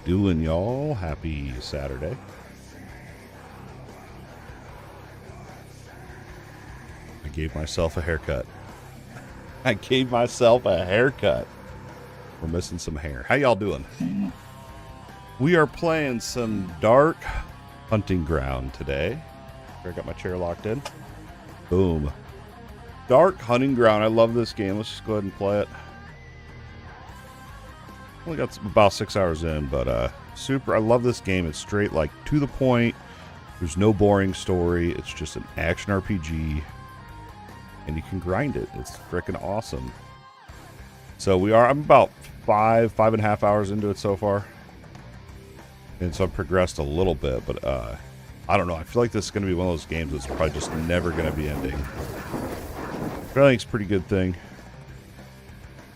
Doing, y'all? Happy Saturday. I gave myself a haircut. I gave myself a haircut. We're missing some hair. How y'all doing? We are playing some Dark Hunting Ground today. I got my chair locked in. Boom. Dark Hunting Ground. I love this game. Let's just go ahead and play it. Only got about 6 hours in, but super. I love this game. It's straight, like, to the point. There's no boring story. It's just an action RPG, and you can grind it. It's freaking awesome. So I'm about five and a half hours into it so far, and so I've progressed a little bit. But I don't know. I feel like this is going to be one of those games that's probably just never going to be ending. I think it's a pretty good thing.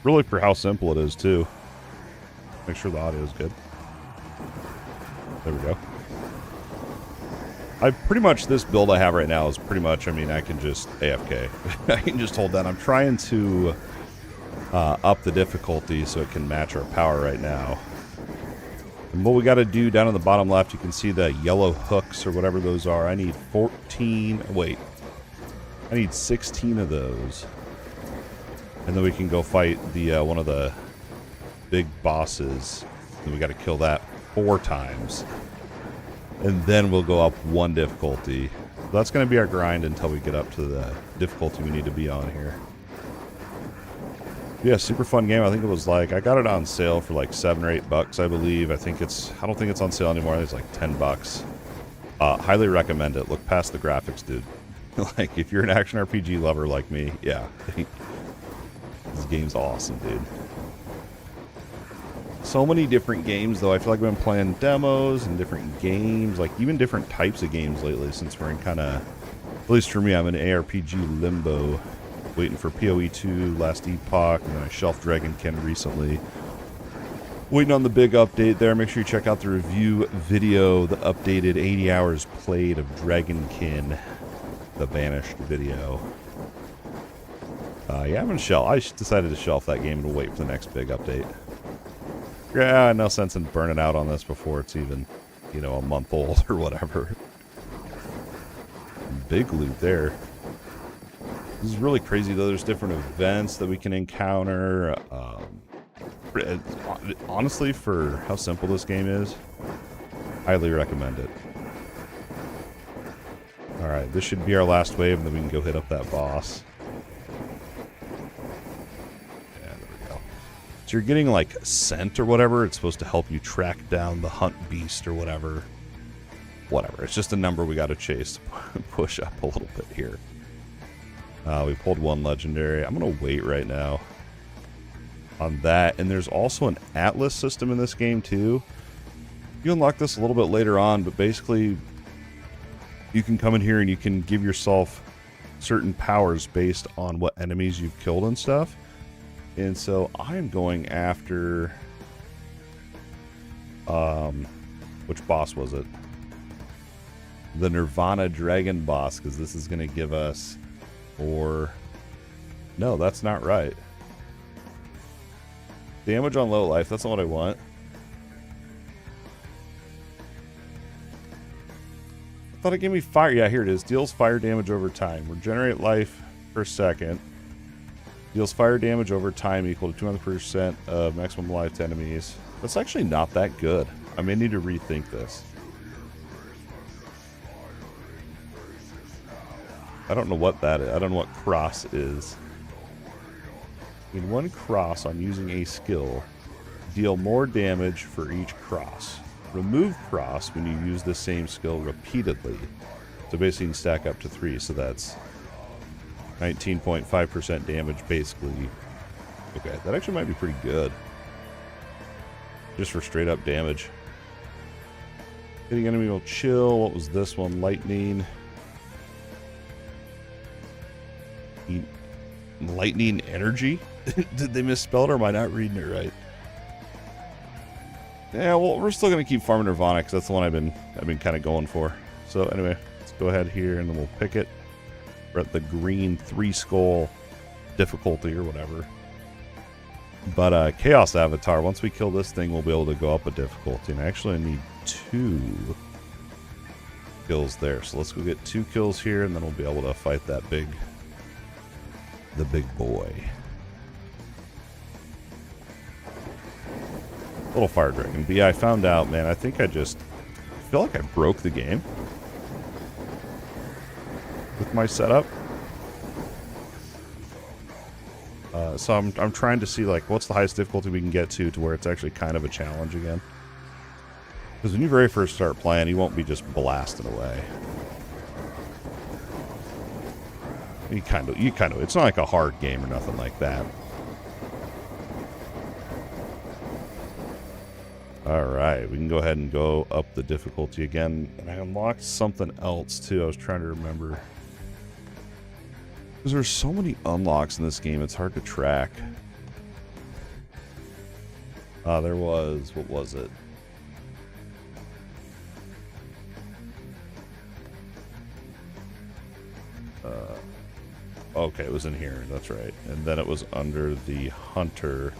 Really, for how simple it is too. Make sure the audio is good. There we go. Pretty much this build I have right now is pretty much, I mean, I can just AFK. I can just hold down. I'm trying to up the difficulty so it can match our power right now. And what we got to do down on the bottom left, you can see the yellow hooks or whatever those are. I need 14. Wait. I need 16 of those. And then we can go fight the one of the big bosses, and we got to kill that 4 times, and then we'll go up 1 difficulty. So that's going to be our grind until we get up to the difficulty we need to be on here. Yeah, super fun game. I think it was like, I got it on sale for like $7 or $8, I believe. I don't think it's on sale anymore. It's like $10. Highly recommend it. Look past the graphics, dude. Like, if you're an action RPG lover like me, yeah, this game's awesome, dude. So many different games, though. I feel like I've been playing demos and different games, like even different types of games lately, since we're in kind of, at least for me, I'm in ARPG limbo, waiting for PoE 2, last Epoch, and then I shelved Dragonkin recently. Waiting on the big update there. Make sure you check out the review video, the updated 80 hours played of Dragonkin, the Banished video. Yeah, I decided to shelf that game and wait for the next big update. Yeah, no sense in burning out on this before it's even, you know, a month old or whatever. Big loot there. This is really crazy, though. There's different events that we can encounter. Honestly, for how simple this game is, highly recommend it. Alright, this should be our last wave, and then we can go hit up that boss. So you're getting, like, scent or whatever. It's supposed to help you track down the hunt beast or whatever. Whatever. It's just a number we got to chase to push up a little bit here. We pulled 1 legendary. I'm going to wait right now on that. And there's also an Atlas system in this game, too. You unlock this a little bit later on, but basically you can come in here and you can give yourself certain powers based on what enemies you've killed and stuff. And so I'm going after, which boss was it? The Nirvana Dragon boss, because this is going to give us, or, no, that's not right. Damage on low life, that's not what I want. I thought it gave me fire. Yeah, here it is. Deals fire damage over time. Regenerate life per second. Deals fire damage over time equal to 200% of maximum life to enemies. That's actually not that good. I may need to rethink this. I don't know what that is. I don't know what cross is. In 1 cross on using a skill, deal more damage for each cross. Remove cross when you use the same skill repeatedly. So basically you can stack up to 3, so that's 19.5% damage, basically. Okay, that actually might be pretty good. Just for straight up damage. Hitting enemy will chill. What was this one? Lightning. Lightning energy? Did they misspell it, or am I not reading it right? Yeah, well, we're still gonna keep farming Nirvana because that's the one I've been kind of going for. So anyway, let's go ahead here and then we'll pick it. We're at the green 3 skull difficulty or whatever. But Chaos Avatar, once we kill this thing, we'll be able to go up a difficulty. And I actually need 2 kills there. So let's go get 2 kills here, and then we'll be able to fight that the big boy. Little fire dragon. But yeah, I found out, man, I think I feel like I broke the game with my setup. So I'm trying to see, like, what's the highest difficulty we can get to where it's actually kind of a challenge again. Because when you very first start playing, you won't be just blasting away. You kind of, it's not like a hard game or nothing like that. Alright, we can go ahead and go up the difficulty again. And I unlocked something else, too. I was trying to remember. Because there's so many unlocks in this game, it's hard to track. There was, what was it? Okay, it was in here, that's right. And then it was under the hunter.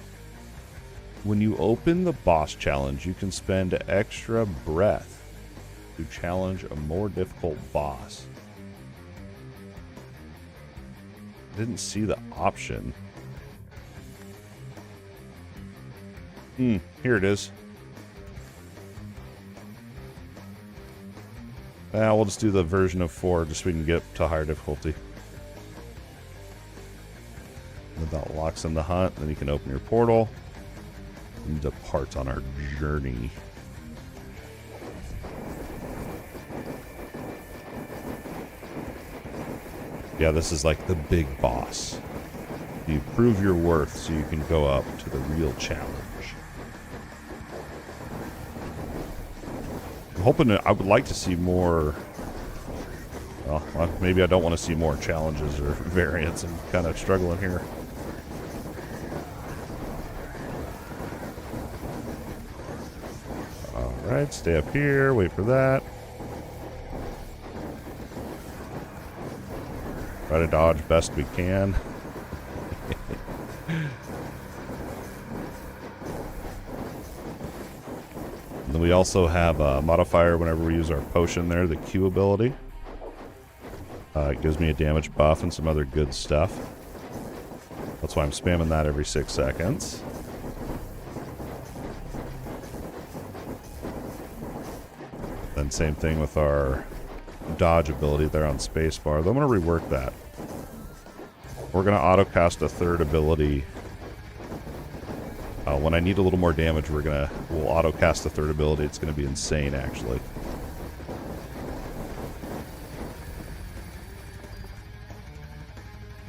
When you open the boss challenge, you can spend extra breath to challenge a more difficult boss. I didn't see the option. Here it is. We'll just do the version of 4 just so we can get to higher difficulty. And that locks in the hunt, then you can open your portal and depart on our journey. Yeah, this is like the big boss. You prove your worth so you can go up to the real challenge. I'm hoping I would like to see more. Well, maybe I don't want to see more challenges or variants. I'm kind of struggling here. Alright, stay up here, wait for that. Try to dodge best we can. And then we also have a modifier whenever we use our potion there, the Q ability. It gives me a damage buff and some other good stuff. That's why I'm spamming that every 6 seconds. Then same thing with our dodge ability there on spacebar. Though I'm going to rework that. We're going to auto-cast a 3rd ability. When I need a little more damage, we'll auto-cast a 3rd ability. It's going to be insane, actually.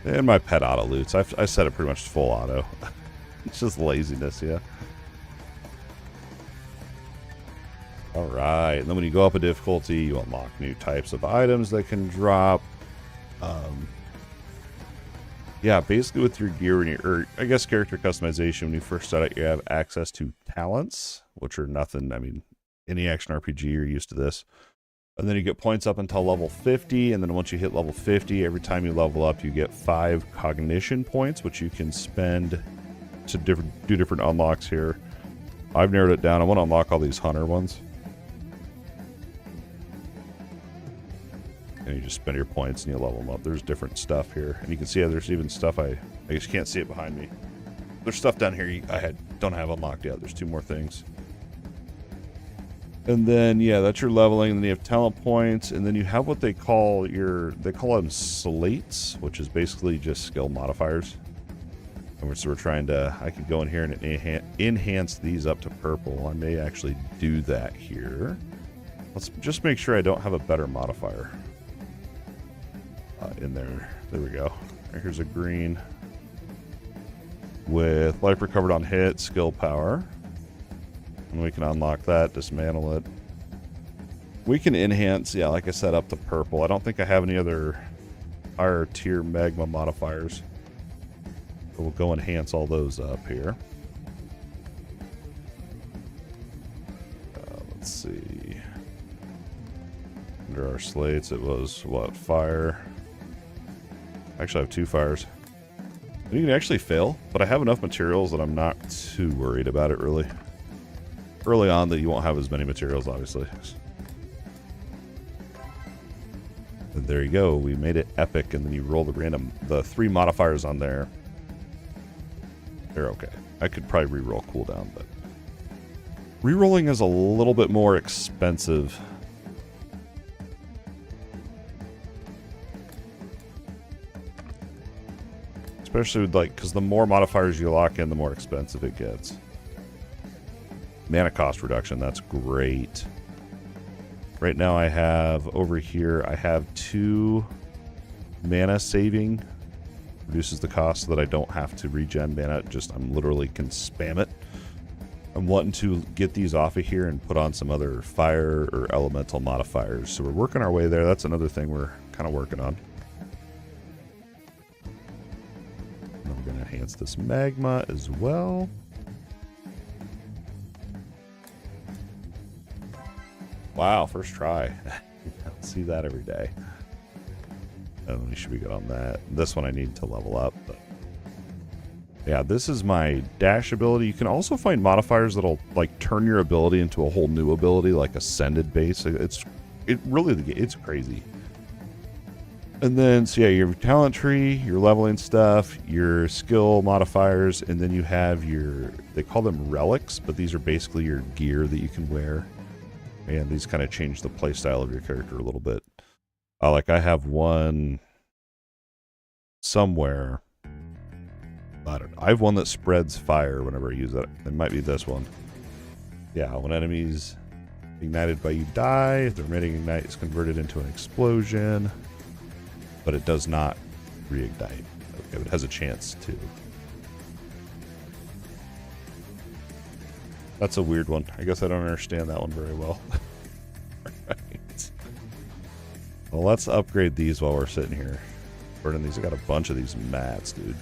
And my pet auto loots. I set it pretty much to full auto. It's just laziness, yeah. Alright, and then when you go up a difficulty, you unlock new types of items that can drop. Yeah, basically with your gear, or I guess character customization, when you first start out, you have access to talents, which are nothing. I mean, any action RPG, you're used to this. And then you get points up until level 50, and then once you hit level 50, every time you level up, you get 5 cognition points, which you can spend to do different unlocks here. I've narrowed it down. I want to unlock all these hunter ones. And you just spend your points and you level them up. There's different stuff here. And you can see there's even stuff I just can't see it behind me. There's stuff down here don't have unlocked yet. There's 2 more things. And then, yeah, that's your leveling. And then you have talent points. And then you have what they call they call them slates, which is basically just skill modifiers. And so we're trying to, I could go in here and enhance these up to purple. I may actually do that here. Let's just make sure I don't have a better modifier in there. There we go. Here's a green with life recovered on hit, skill power. And we can unlock that, dismantle it. We can enhance, yeah, like I said, up to purple. I don't think I have any other higher tier magma modifiers. So we'll go enhance all those up here. Let's see. Under our slates, it was what? Fire. Actually, I have 2 fires. You can actually fail, but I have enough materials that I'm not too worried about it, really. Early on that you won't have as many materials, obviously. And there you go. We made it epic, and then you roll the 3 modifiers on there. They're okay. I could probably re-roll cooldown, but re-rolling is a little bit more expensive. Especially with, like, because the more modifiers you lock in, the more expensive it gets. Mana cost reduction, that's great. Right now I have, over here, I have 2 mana saving. Reduces the cost so that I don't have to regen mana, I'm literally can spam it. I'm wanting to get these off of here and put on some other fire or elemental modifiers. So we're working our way there. That's another thing we're kind of working on. And we're going to enhance this magma as well. Wow, first try. I don't see that every day. And we should be good on that. This one I need to level up, but yeah, this is my dash ability. You can also find modifiers that'll like turn your ability into a whole new ability, like Ascended base. It's crazy. And then, so yeah, your talent tree, your leveling stuff, your skill modifiers, and then you have your, they call them relics, but these are basically your gear that you can wear. And these kind of change the playstyle of your character a little bit. Like I have one somewhere. I don't know. I have one that spreads fire whenever I use it. It might be this one. Yeah, when enemies ignited by you die, the remaining ignite is converted into an explosion. But it does not reignite. Okay, but it has a chance to. That's a weird one. I guess I don't understand that one very well. Right. Well, let's upgrade these while we're sitting here. Burning these. I got a bunch of these mats, dude.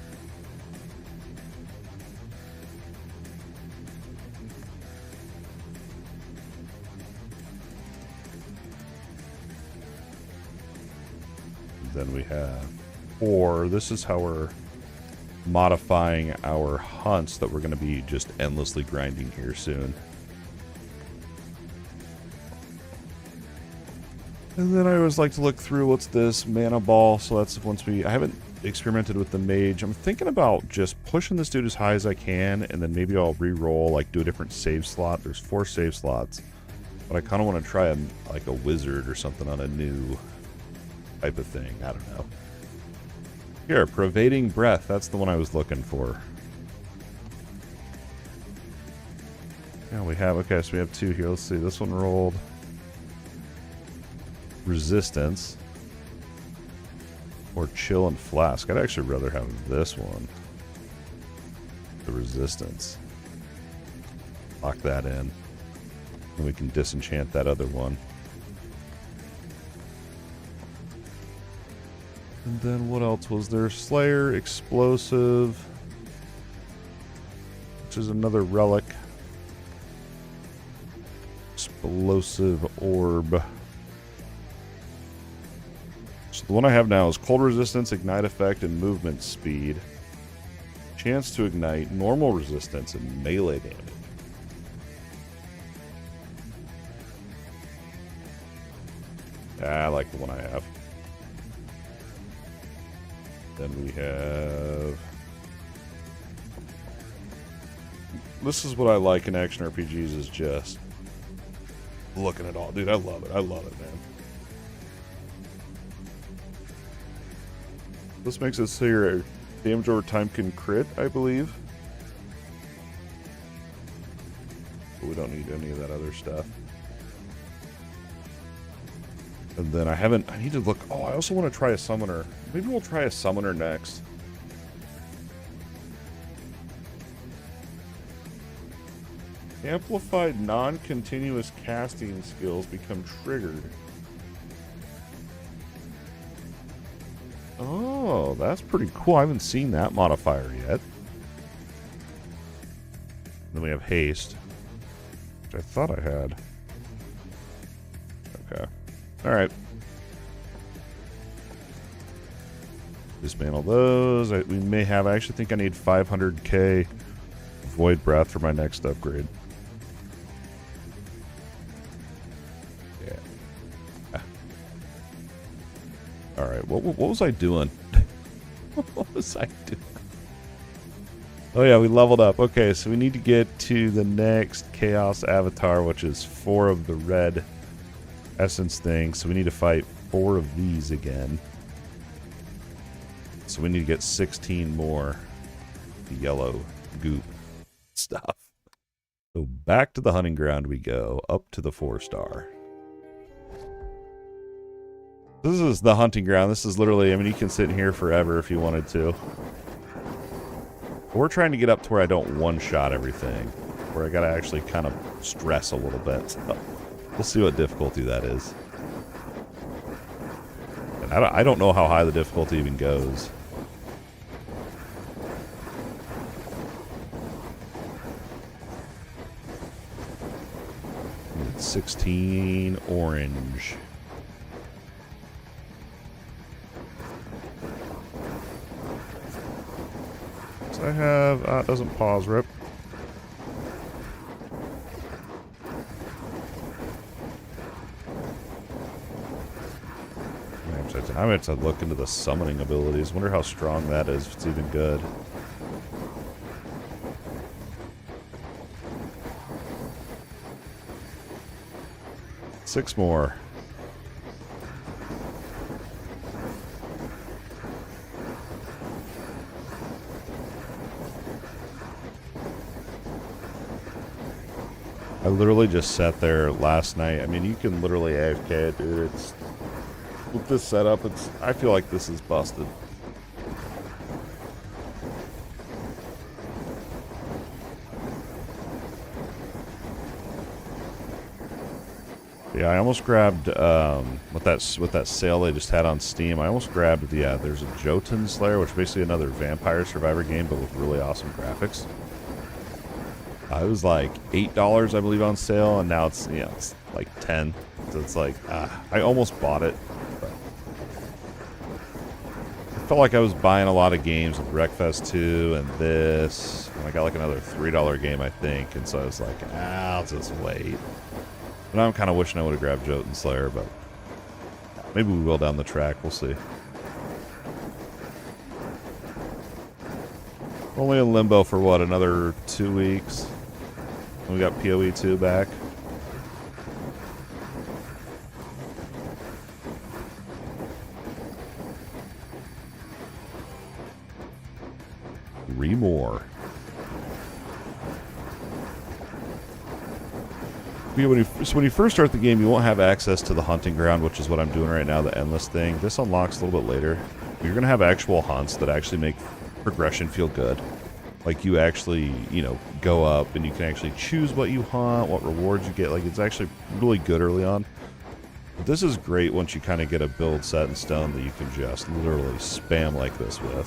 Then we have 4. This is how we're modifying our hunts that we're going to be just endlessly grinding here soon. And then I always like to look through what's this mana ball. So that's once I haven't experimented with the mage. I'm thinking about just pushing this dude as high as I can, and then maybe I'll re-roll, like do a different save slot. There's 4 save slots, but I kind of want to try like a wizard or something on a new type of thing. I don't know. Here, Pervading Breath. That's the one I was looking for. Yeah, we have, okay, so we have 2 here. Let's see, this one rolled Resistance or Chill and Flask. I'd actually rather have this one, the Resistance. Lock that in, and we can disenchant that other one. And then what else was there? Slayer, Explosive, which is another relic. Explosive Orb. So the one I have now is Cold Resistance, Ignite Effect, and Movement Speed. Chance to Ignite, Normal Resistance, and Melee Damage. I like the one I have. Then we have... This is what I like in action RPGs, is just looking at all. Dude, I love it. I love it, man. This makes it so your damage over time can crit, I believe. But we don't need any of that other stuff. And then I need to look, oh, I also want to try a summoner. Maybe we'll try a summoner next. Amplified non-continuous casting skills become triggered. Oh, that's pretty cool. I haven't seen that modifier yet. Then we have haste, which I thought I had. Okay. Alright. Dismantle those. We may have... I actually think I need 500k Void Breath for my next upgrade. Yeah. Alright, what was I doing? What was I doing? Oh yeah, we leveled up. Okay, so we need to get to the next Chaos Avatar, which is 4 of the red essence things. So we need to fight 4 of these again. So we need to get 16 more the yellow goop stuff. So back to the hunting ground we go, up to the 4-star. This is the hunting ground. This is literally, I mean, you can sit in here forever if you wanted to. We're trying to get up to where I don't one-shot everything, where I gotta actually kind of stress a little bit. So we'll see what difficulty that is. And I don't know how high the difficulty even goes. It's 16 orange. I have, it doesn't pause, rip. I'm going to look into the summoning abilities. Wonder how strong that is, if it's even good. Six more. I literally just sat there last night. I mean, you can literally AFK it, dude. It's with this setup. I feel like this is busted. Yeah, I almost grabbed with that sale they just had on Steam. I almost grabbed there's a Jotun Slayer, which is basically another Vampire Survivor game, but with really awesome graphics. It was like $8, I believe, on sale, and now it's it's like 10. So it's like I almost bought it. But I felt like I was buying a lot of games with Wreckfest 2 and this, and I got like another $3 game, I think, and so I was like, I'll just wait. But I'm kind of wishing I would have grabbed Jotun Slayer, but maybe we will down the track. We'll see. Only in limbo for what, another 2 weeks? We got PoE 2 back. Three more. So when you first start the game, you won't have access to the hunting ground, which is what I'm doing right now, the endless thing. This unlocks a little bit later. You're going to have actual hunts that actually make progression feel good. Like, you actually, go up and you can actually choose what you hunt, what rewards you get. Like, it's actually really good early on. But this is great once you kind of get a build set in stone that you can just literally spam like this with.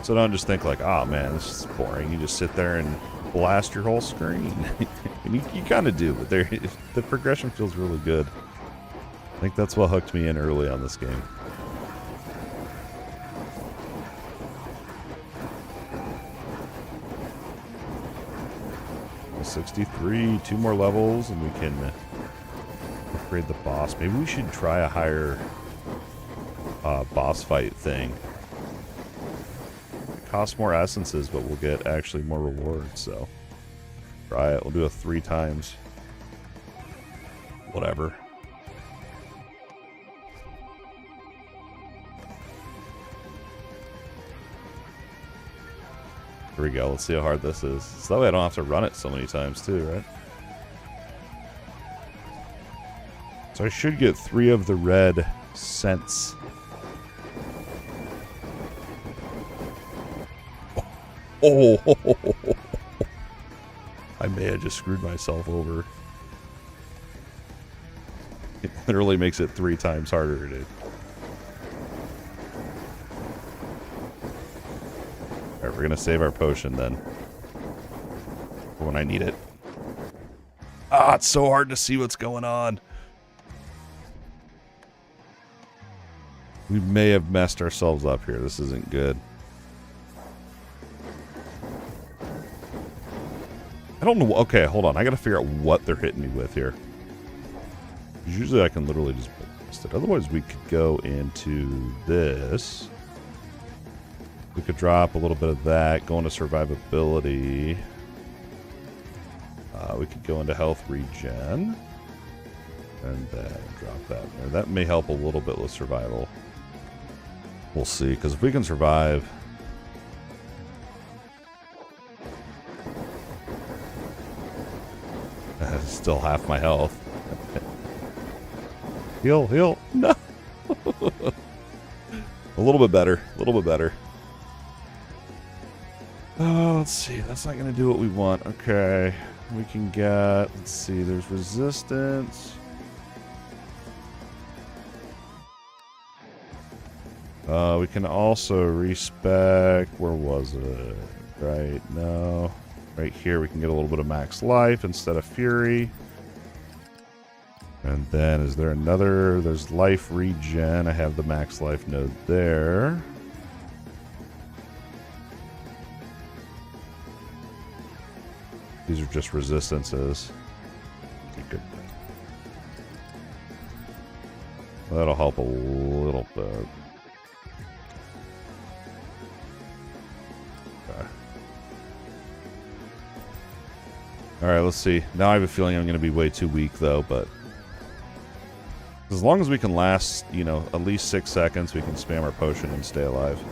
So don't just think like, oh man, this is boring. You just sit there and blast your whole screen. And you kind of do, but the progression feels really good. I think that's what hooked me in early on this game. Well, 63, 2 more levels, and we can upgrade the boss. Maybe we should try a higher boss fight thing. It costs more essences, but we'll get actually more rewards, so try it. We'll do it 3 times. Whatever. Here we go. Let's see how hard this is. So that way I don't have to run it so many times too, right? So I should get 3 of the red scents. Oh! I may have just screwed myself over. It literally makes it 3 times harder, dude. We're gonna save our potion then. For when I need it. Ah, it's so hard to see what's going on. We may have messed ourselves up here. This isn't good. I don't know. Okay, hold on. I gotta figure out what they're hitting me with here. Usually I can literally just blast it. Otherwise we could go into this. We could drop a little bit of that, go into survivability. We could go into health regen. And then drop that there. That may help a little bit with survival. We'll see, because if we can survive... Still half my health. Heal, heal. No. A little bit better. A little bit better. Oh, let's see. That's not going to do what we want. Okay. We can get... Let's see. There's resistance. We can also respec... Where was it? Right, no. Right here we can get a little bit of max life instead of fury. And then is there another... There's life regen. I have the max life node there. These are just resistances. Good. That'll help a little bit. Okay. Alright, let's see. Now I have a feeling I'm going to be way too weak, though, but... As long as we can last, you know, at least 6 seconds, we can spam our potion and stay alive.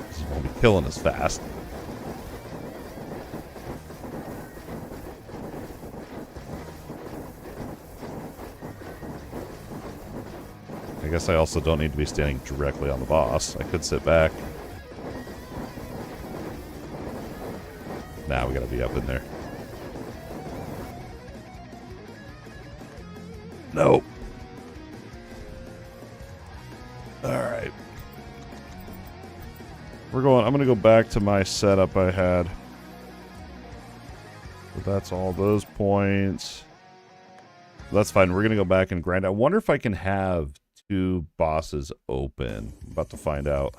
This won't be killing us fast. I guess I also don't need to be standing directly on the boss. I could sit back. Nah, we gotta be up in there. Nope. Alright. I'm gonna go back to my setup I had. So that's all those points. That's fine. We're gonna go back and grind. I wonder if I can have 2 bosses open. I'm about to find out.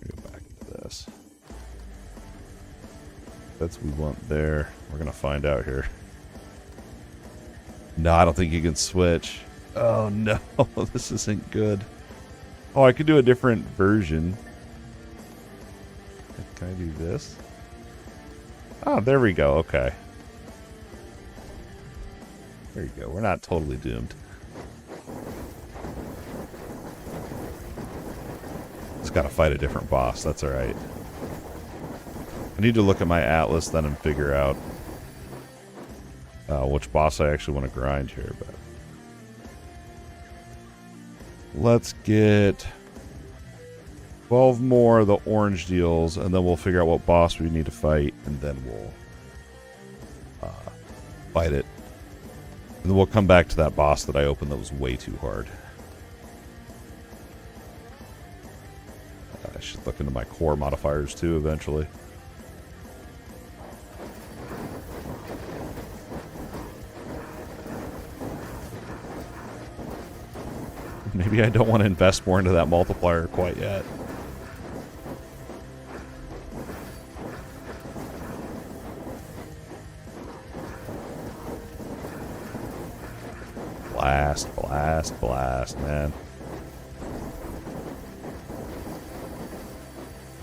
Go back into this. That's what we want there. We're gonna find out here. No, I don't think you can switch. Oh no, this isn't good. Oh, I could do a different version. Can I do this? Oh, there we go. Okay. There you go. We're not totally doomed. Just gotta fight a different boss. That's alright. I need to look at my atlas then and figure out which boss I actually want to grind here. But let's get 12 more of the orange deals, and then we'll figure out what boss we need to fight, and then we'll fight it. And then we'll come back to that boss that I opened that was way too hard. I should look into my core modifiers too eventually. Maybe I don't want to invest more into that multiplier quite yet. Blast, blast, blast, man.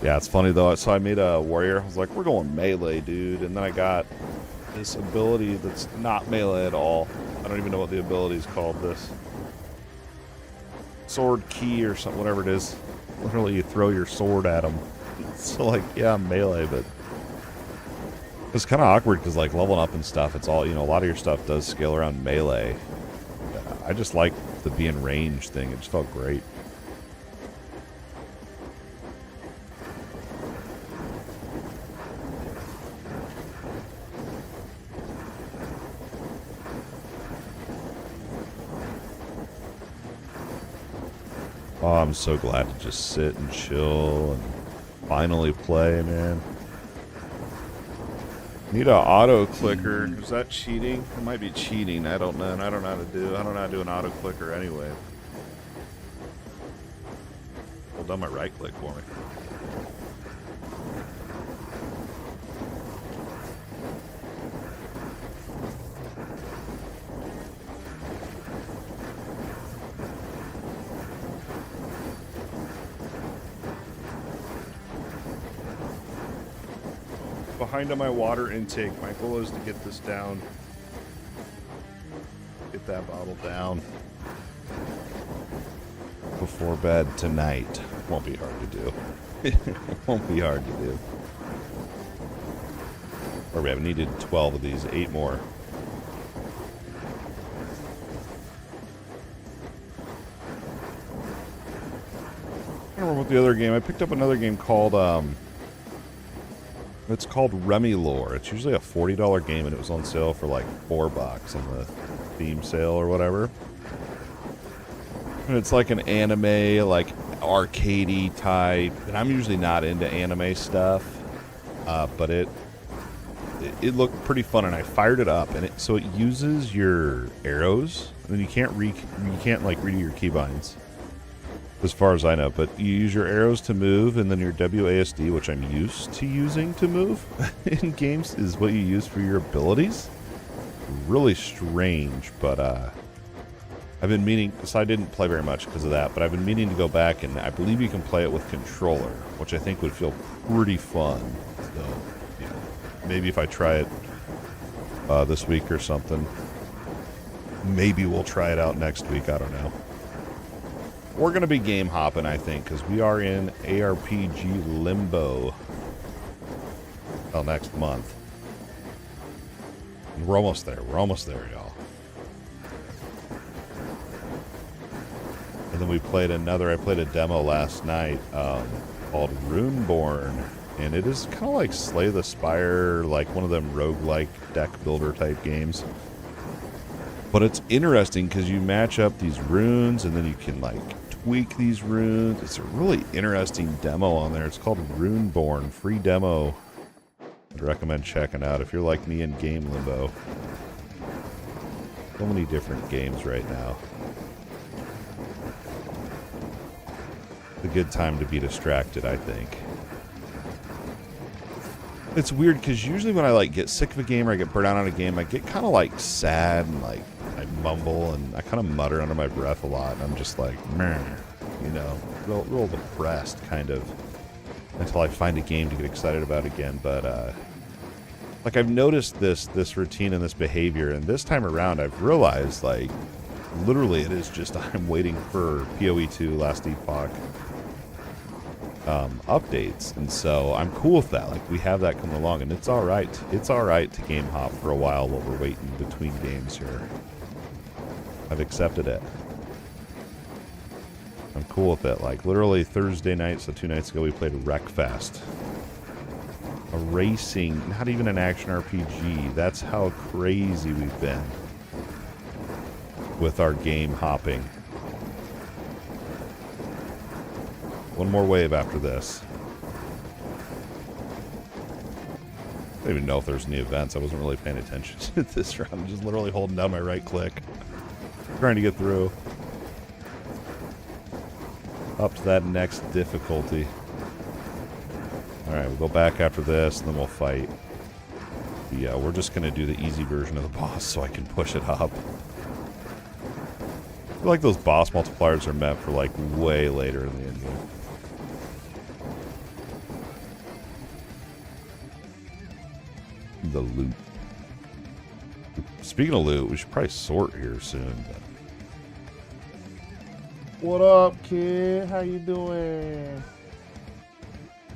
Yeah, it's funny though. So I made a warrior. I was like, we're going melee, dude. And then I got this ability that's not melee at all. I don't even know what the ability is called. This sword key or something, whatever it is. Literally, you throw your sword at them. So like, yeah, I'm melee, but it's kind of awkward because like leveling up and stuff, it's all, you know, a lot of your stuff does scale around melee. I just like the being range thing. It just felt great. Oh, I'm so glad to just sit and chill and finally play, man. Need a auto clicker. Is that cheating? It might be cheating. I don't know. I don't know how to do. I don't know how to do an auto clicker anyway. Hold down my right click for me. Behind on my water intake. My goal is to get this down. Get that bottle down before bed tonight. Won't be hard to do. It won't be hard to do. Or we have needed 12 of these, 8 more. I don't remember what the other game. I picked up another game called it's called Remy Lore. It's usually a $40 game, and it was on sale for like $4 in the theme sale or whatever. And it's like an anime, like arcadey type. And I'm usually not into anime stuff, but it looked pretty fun. And I fired it up, and so it uses your arrows, and then you can't like read your keybinds, as far as I know, but you use your arrows to move, and then your WASD, which I'm used to using to move in games, is what you use for your abilities. Really strange, but I've been meaning, so I didn't play very much because of that, but I've been meaning to go back, and I believe you can play it with controller, which I think would feel pretty fun. So, yeah, maybe if I try it this week or something, maybe we'll try it out next week. I don't know. We're going to be game hopping, I think, because we are in ARPG limbo till next month. And we're almost there. We're almost there, y'all. And then we played I played a demo last night called Runeborn. And it is kind of like Slay the Spire, like one of them roguelike deck builder type games. But it's interesting because you match up these runes, and then you can like tweak these runes. It's a really interesting demo on there. It's called Runeborn. Free demo. I'd recommend checking out if you're like me in game limbo. So many different games right now. It's a good time to be distracted, I think. It's weird because usually when I like get sick of a game or I get burnt out on a game, I get kind of like sad and like I mumble and I kind of mutter under my breath a lot, and I'm just like, meh, you know, real depressed kind of, until I find a game to get excited about again. But like I've noticed this routine and this behavior, and this time around I've realized like literally it is just I'm waiting for PoE 2 Last Epoch updates, and so I'm cool with that. Like we have that coming along, and it's all right. It's all right to game hop for a while we're waiting between games here. I've accepted it. I'm cool with it. Like literally Thursday night, so 2 nights ago, we played Wreckfest. A racing, not even an action RPG. That's how crazy we've been with our game hopping. One more wave after this. I don't even know if there's any events. I wasn't really paying attention to this round. I'm just literally holding down my right click. Trying to get through. Up to that next difficulty. Alright, we'll go back after this, and then we'll fight. Yeah, we're just going to do the easy version of the boss so I can push it up. I feel like those boss multipliers are meant for like way later in the end game. The loot. Speaking of loot, we should probably sort here soon. But... What up, kid? How you doing?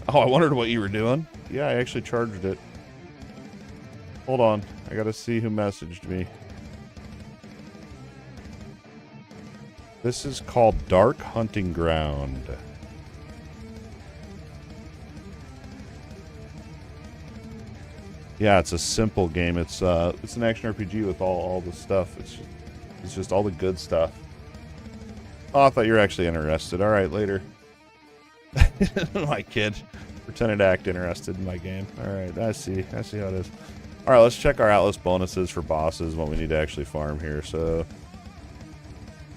Oh, I wondered what you were doing. Yeah, I actually charged it. Hold on. I gotta see who messaged me. This is called Dark Hunting Ground. Yeah, it's a simple game. It's an action RPG with all the stuff. It's just all the good stuff. Oh, I thought you were actually interested. All right, later. My kid Pretended to act interested in my game. Alright, I see how it is. Alright, let's check our Atlas bonuses for bosses, what we need to actually farm here. So,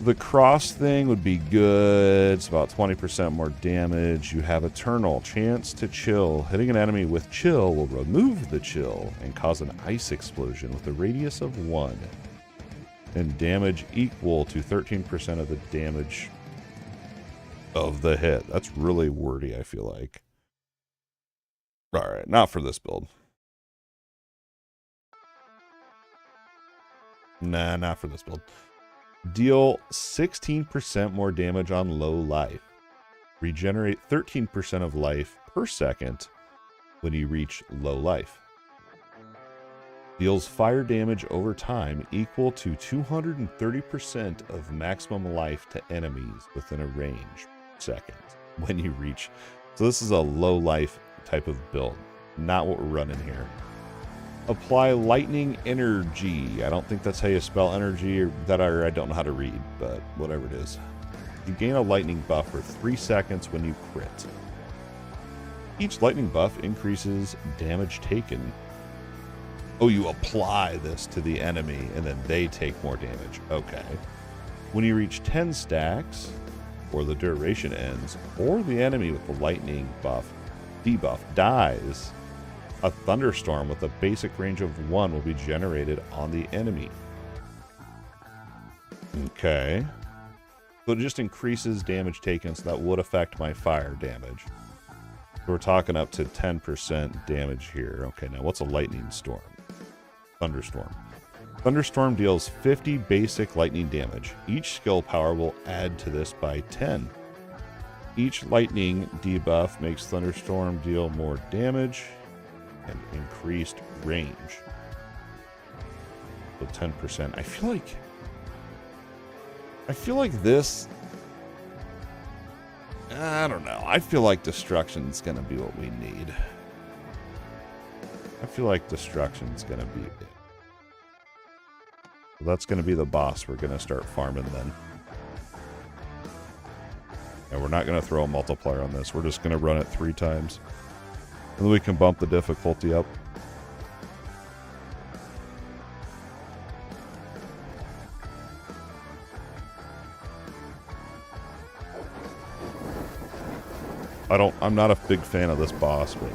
the cross thing would be good. It's about 20% more damage. You have Eternal. Chance to chill. Hitting an enemy with chill will remove the chill and cause an ice explosion with a radius of 1. And damage equal to 13% of the damage of the hit. That's really wordy, I feel like. Alright, not for this build. Nah, not for this build. Deal 16% more damage on low life. Regenerate 13% of life per second when you reach low life. Deals fire damage over time equal to 230% of maximum life to enemies within a range per second when you reach. So this is a low life type of build, not what we're running here. Apply lightning energy. I don't think that's how you spell energy, or that I don't know how to read, but whatever it is. You gain a lightning buff for 3 seconds when you crit. Each lightning buff increases damage taken. Oh, you apply this to the enemy and then they take more damage. Okay. When you reach 10 stacks, or the duration ends, or the enemy with the lightning buff debuff dies, a thunderstorm with a basic range of 1 will be generated on the enemy. Okay. So it just increases damage taken, so that would affect my fire damage. So we're talking up to 10% damage here. Okay, now what's a lightning storm? Thunderstorm. Thunderstorm deals 50 basic lightning damage. Each skill power will add to this by 10. Each lightning debuff makes Thunderstorm deal more damage and increased range. So 10%. I feel like this, I don't know. I feel like Destruction's gonna be what we need. I feel like Destruction's gonna be it. So that's gonna be the boss we're gonna start farming then. And we're not gonna throw a multiplier on this. We're just gonna run it 3 times. And then we can bump the difficulty up. I'm not a big fan of this boss, but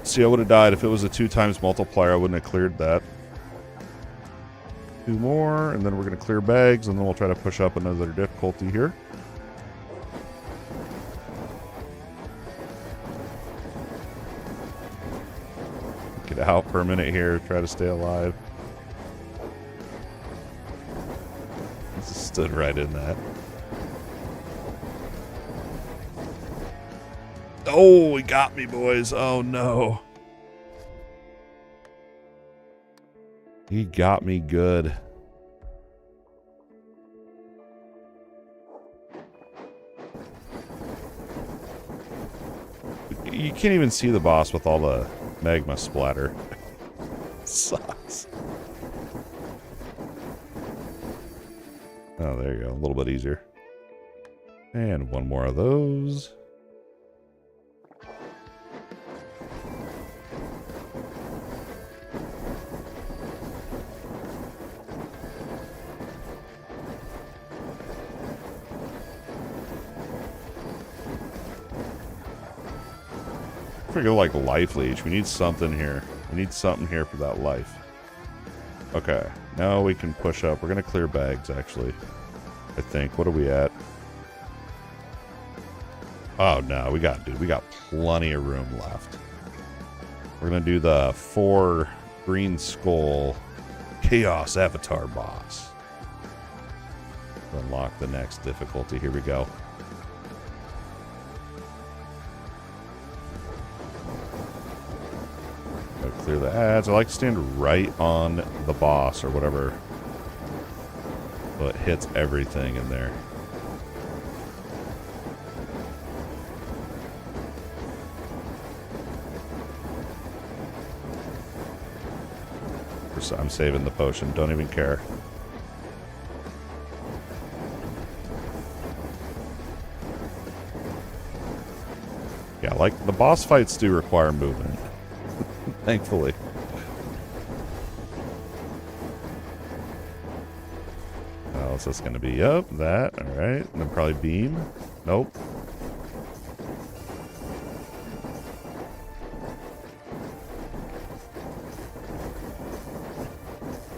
see, I would have died if it was a 2 times multiplier. I wouldn't have cleared that. 2 more, and then we're going to clear bags, and then we'll try to push up another difficulty here. Get out for a minute here, try to stay alive. Just stood right in that. Oh, he got me, boys. Oh, no. He got me good. You can't even see the boss with all the magma splatter. Sucks. Oh, there you go. A little bit easier. And 1 more of those. Go like life leech. We need something here. We need something here for that life. Okay, now we can push up. We're gonna clear bags, actually. I think. What are we at? Oh no, we got plenty of room left. We're gonna do the 4 green skull chaos avatar boss. Unlock the next difficulty. Here we go. Clear the ads. I like to stand right on the boss or whatever, so it hits everything in there. I'm saving the potion. Don't even care. Yeah, like, the boss fights do require movement. Thankfully. What else is going to be? Up, that, alright. And then probably beam. Nope.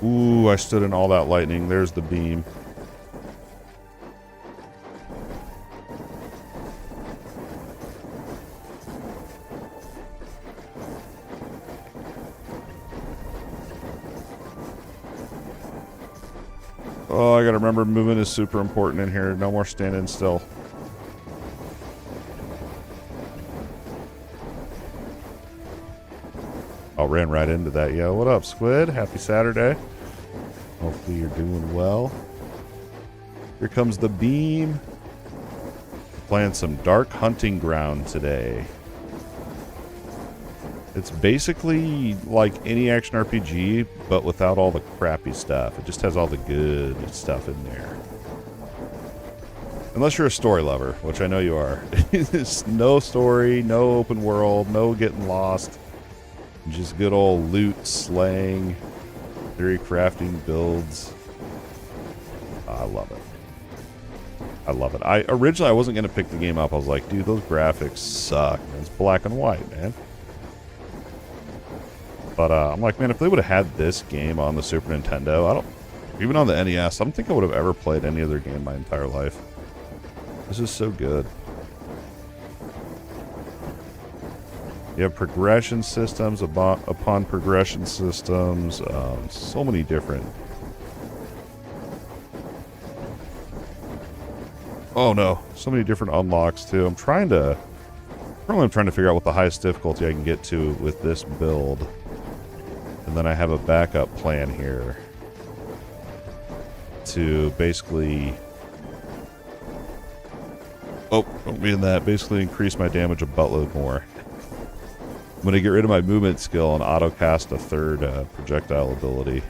Ooh, I stood in all that lightning. There's the beam. Oh, I gotta remember movement is super important in here. No more standing still. Oh, ran right into that. Yo, what up, Squid? Happy Saturday. Hopefully you're doing well. Here comes the beam. Playing some Dark Hunting Ground today. It's basically like any action RPG, but without all the crappy stuff. It just has all the good stuff in there. Unless you're a story lover, which I know you are. It's no story, no open world, no getting lost. Just good old loot, slaying, theory crafting builds. I love it. I love it. Originally I wasn't going to pick the game up. I was like, dude, those graphics suck. Man. It's black and white, man. But I'm like, man, if they would have had this game on the Super Nintendo, even on the NES, I don't think I would have ever played any other game my entire life. This is so good. You have progression systems upon progression systems. So many different. Oh no, so many different unlocks too. I'm trying to figure out what the highest difficulty I can get to with this build. And then I have a backup plan here to basically, don't mean that, basically increase my damage a buttload more. I'm going to get rid of my movement skill and auto cast a third projectile ability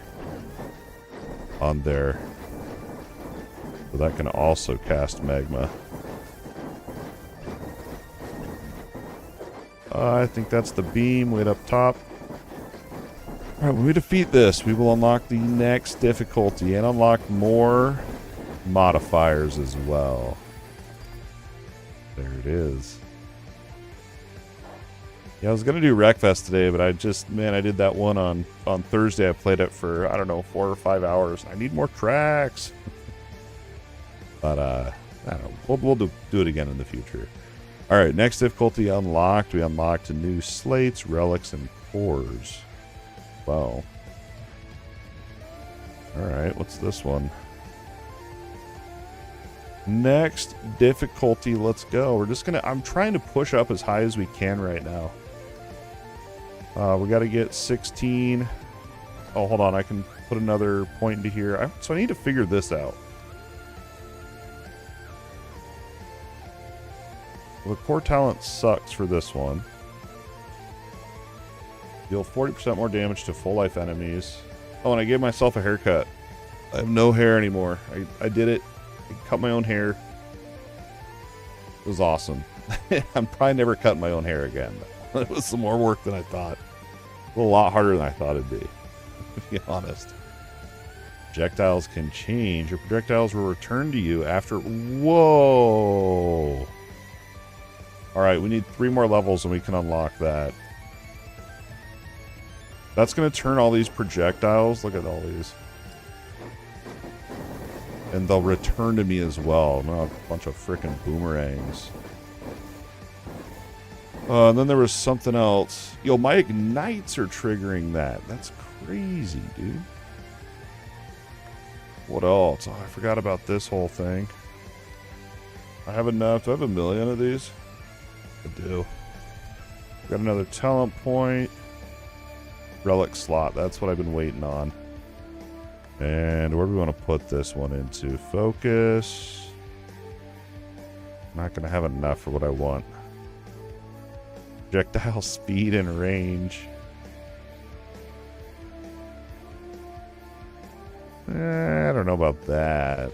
on there. So that can also cast magma. I think that's the beam right up top. Alright, when we defeat this, we will unlock the next difficulty and unlock more modifiers as well. There it is. Yeah, I was going to do Wreckfest today, but I did that one on Thursday. I played it for, I don't know, 4 or 5 hours. I need more tracks. But, I don't know. We'll do it again in the future. Alright, next difficulty unlocked. We unlocked new slates, relics, and cores. Wow. Alright, what's this one? Next difficulty, let's go. I'm trying to push up as high as we can right now. We got to get 16. Oh, hold on. I can put another point into here. So I need to figure this out. Well, the core talent sucks for this one. Deal 40% more damage to full life enemies. Oh, and I gave myself a haircut. I have no hair anymore. I did it. I cut my own hair. It was awesome. I'm probably never cutting my own hair again. It was some more work than I thought. A lot harder than I thought it'd be, to be honest. Projectiles can change. Your projectiles will return to you after... Whoa! Alright, we need 3 more levels and we can unlock that. That's going to turn all these projectiles. Look at all these. And they'll return to me as well. Not a bunch of frickin' boomerangs. And then there was something else. Yo, my ignites are triggering that. That's crazy, dude. What else? Oh, I forgot about this whole thing. I have enough. Do I have a million of these? I do. Got another talent point. Relic slot. That's what I've been waiting on. And where do we want to put this one into? Focus. I'm not going to have enough for what I want. Projectile speed and range. I don't know about that.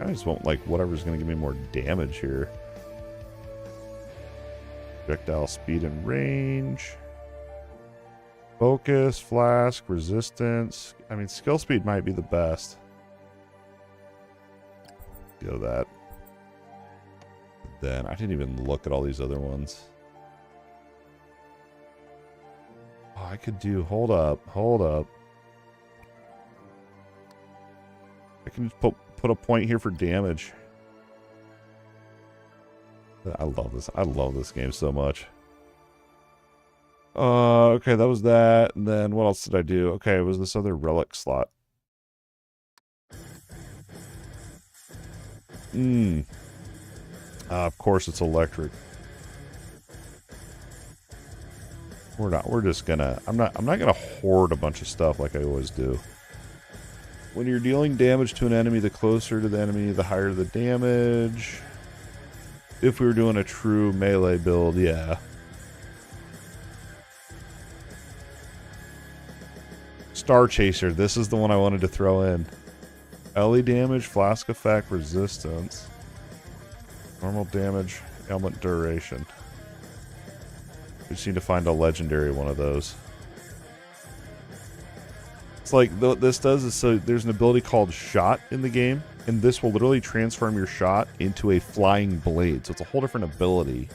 I just want, like, whatever's going to give me more damage here. Projectile speed and range. Focus, flask, resistance. I mean, skill speed might be the best. Go that. Then I didn't even look at all these other ones. Oh, I could do. Hold up. I can just put a point here for damage. I love this. I love this game so much. Okay, that was that. And then what else did I do? Okay, it was this other relic slot. Of course it's electric. We're just gonna, I'm not gonna hoard a bunch of stuff like I always do. When you're dealing damage to an enemy, the closer to the enemy, the higher the damage. If we were doing a true melee build, yeah. Star Chaser, this is the one I wanted to throw in. LE damage, flask effect, resistance. Normal damage, ailment duration. We just need to find a legendary one of those. It's like, what this does is, so there's an ability called Shot in the game, and this will literally transform your shot into a flying blade. So it's a whole different ability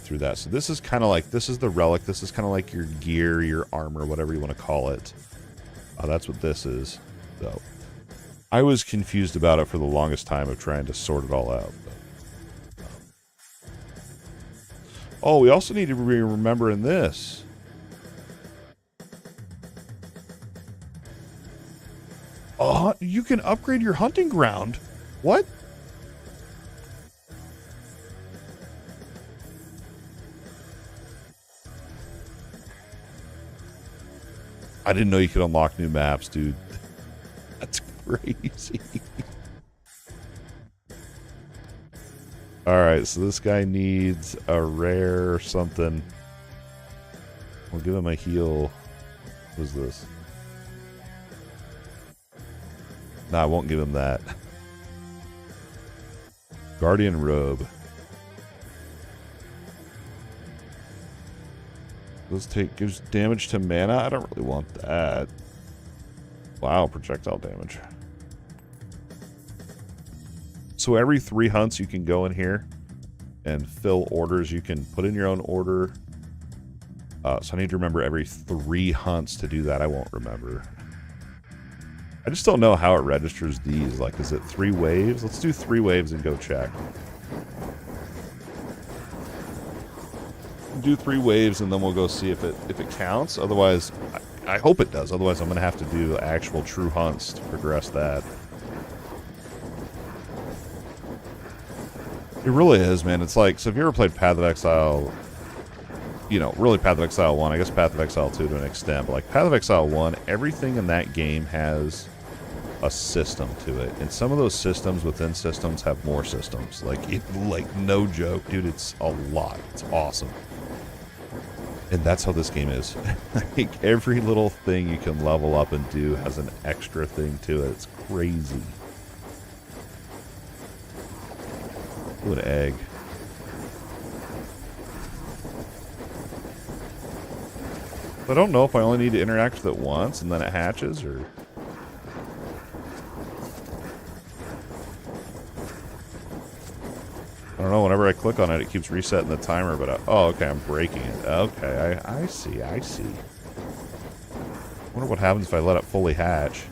through that. So this is kind of like, this is the relic. This is kind of like your gear, your armor, whatever you want to call it. That's what this is. So I was confused about it for the longest time of trying to sort it all out. But, oh, we also need to be remembering this. Oh, you can upgrade your hunting ground. What? I didn't know you could unlock new maps, dude. That's crazy. Alright, so this guy needs a rare or something. We'll give him a heal. What's this? Nah, I won't give him that. Guardian Robe. Gives damage to mana? I don't really want that. Wow, projectile damage. So every 3 hunts you can go in here and fill orders. You can put in your own order. So I need to remember every 3 hunts to do that. I won't remember. I just don't know how it registers these. Like, is it 3 waves? Let's do 3 waves and go check. Do 3 waves and then we'll go see if it counts. Otherwise, I hope it does. Otherwise, I'm going to have to do actual true hunts to progress that. It really is, man. It's like, so if you ever played Path of Exile, you know, really Path of Exile 1, I guess Path of Exile 2 to an extent, but like Path of Exile 1, everything in that game has a system to it. And some of those systems within systems have more systems. Like, no joke, dude, it's a lot. It's awesome. And that's how this game is. Like, every little thing you can level up and do has an extra thing to it. It's crazy. Ooh, an egg. I don't know if I only need to interact with it once and then it hatches, or... I don't know, whenever I click on it, it keeps resetting the timer, but oh, okay, I'm breaking it. Okay, I see. I wonder what happens if I let it fully hatch.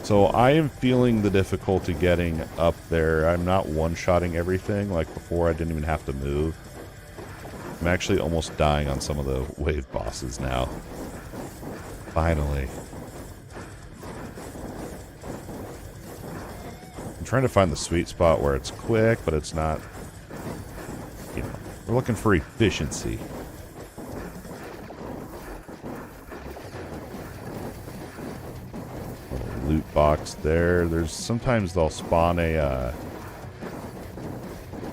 So I am feeling the difficulty getting up there. I'm not one-shotting everything. Like before, I didn't even have to move. I'm actually almost dying on some of the wave bosses now. Finally. I'm trying to find the sweet spot where it's quick, but it's not, you know, we're looking for efficiency. Little loot box there. There's sometimes they'll spawn a,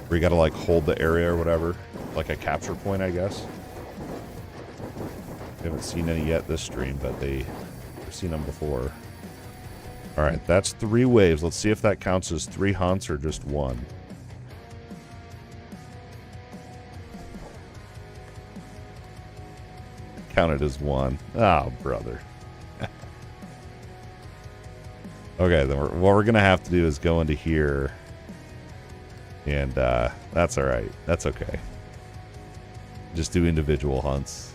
where you gotta like hold the area or whatever. Like a capture point, I guess. I haven't seen any yet this stream, but there's seen them before. Alright, that's 3 waves. Let's see if that counts as 3 hunts or just 1. Counted as 1. Oh, brother. Okay, then what we're going to have to do is go into here. And that's alright. That's okay. Just do individual hunts.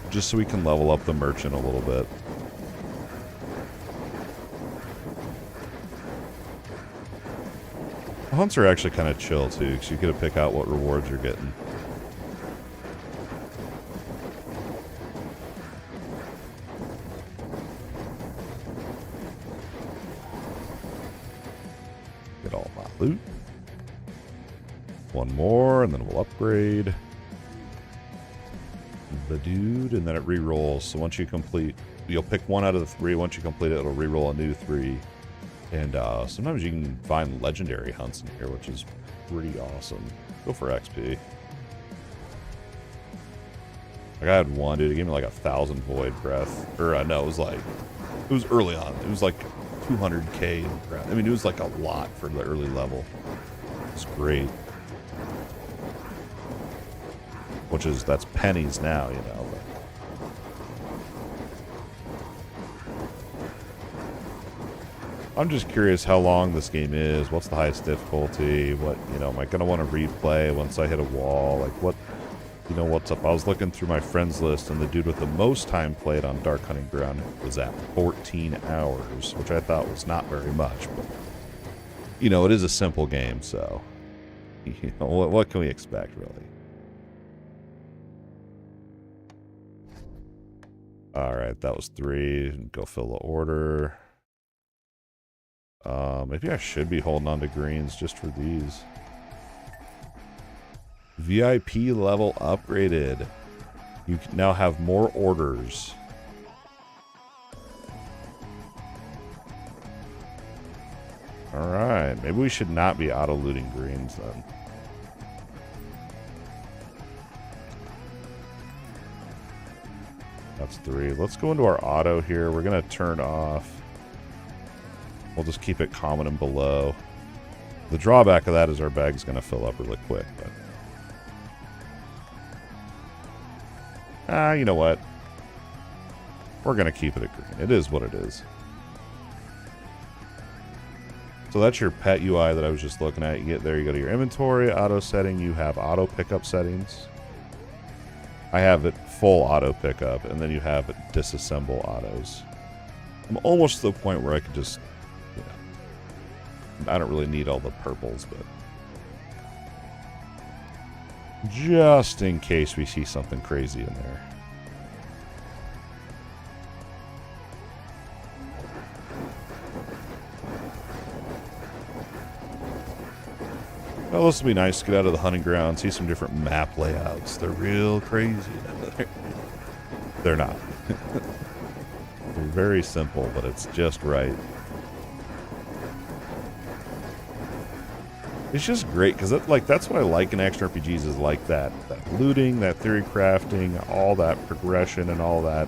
Just so we can level up the merchant a little bit. The hunts are actually kind of chill too, because you get to pick out what rewards you're getting. Get all my loot. One more, and then we'll upgrade the dude, and then it re-rolls. So once you complete, you'll pick 1 out of the 3. Once you complete it, it'll re-roll a new 3. And sometimes you can find legendary hunts in here, which is pretty awesome. Go for XP. Like I had one, dude. It gave me like 1,000 void breath. Or no, it was early on. It was like 200k in breath. I mean, it was like a lot for the early level. It's great. That's pennies now, you know. But I'm just curious how long this game is. What's the highest difficulty? What, you know, am I going to want to replay once I hit a wall? Like, what, you know, what's up? I was looking through my friends list, and the dude with the most time played on Dark Hunting Ground was at 14 hours, which I thought was not very much. But, you know, it is a simple game, so, you know, what can we expect, really? Alright, that was 3. Go fill the order. Maybe I should be holding on to greens just for these. VIP level upgraded. You now have more orders. Alright, maybe we should not be auto-looting greens then. That's 3. Let's go into our auto here. We're going to turn off. We'll just keep it common and below. The drawback of that is our bag's going to fill up really quick. But you know what? We're going to keep it at green. It is what it is. So that's your pet UI that I was just looking at. You get there, you go to your inventory, auto setting. You have auto pickup settings. I have it full auto pickup, and then you have it disassemble autos. I'm almost to the point where I could just, you know, I don't really need all the purples, but just in case we see something crazy in there. Well, this will be nice to get out of the hunting ground, see some different map layouts. They're real crazy. They're not. They're very simple, but it's just right. It's just great, because that's what I like in action RPGs, is like that looting, that theory crafting, all that progression and all that.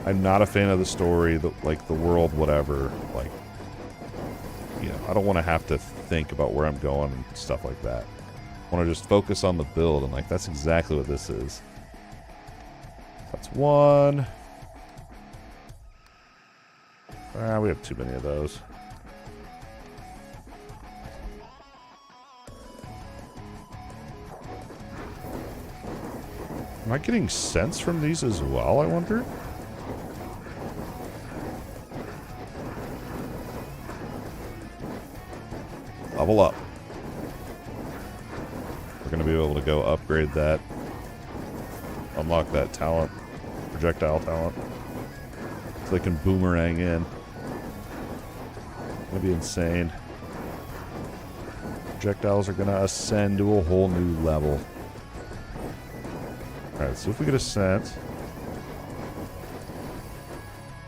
I'm not a fan of the story, the world, whatever. Like, you know, I don't want to have to think about where I'm going and stuff like that. I want to just focus on the build, and that's exactly what this is. That's 1. We have too many of those. Am I getting sense from these as well, I wonder? Level up. We're going to be able to go upgrade that. Unlock that talent. Projectile talent. So they can boomerang in. It's going to be insane. Projectiles are going to ascend to a whole new level. Alright, see if we get a scent.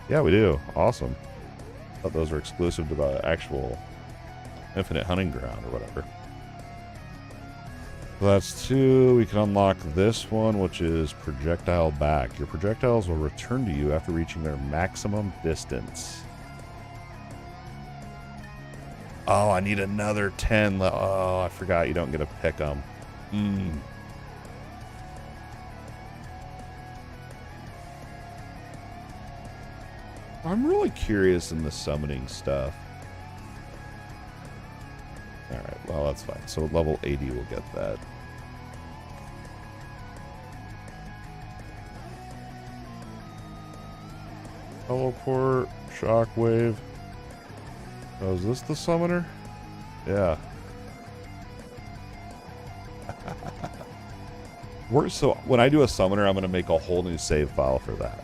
Yeah, we do. Awesome. Thought those were exclusive to the actual Infinite Hunting Ground or whatever. So that's 2. We can unlock this one, which is projectile back. Your projectiles will return to you after reaching their maximum distance. Oh, I need another 10. Oh, I forgot you don't get to pick them. I'm really curious in the summoning stuff. Alright, well, that's fine. So level 80 will get that. Teleport, shockwave. Oh, is this the summoner? Yeah. So when I do a summoner, I'm going to make a whole new save file for that.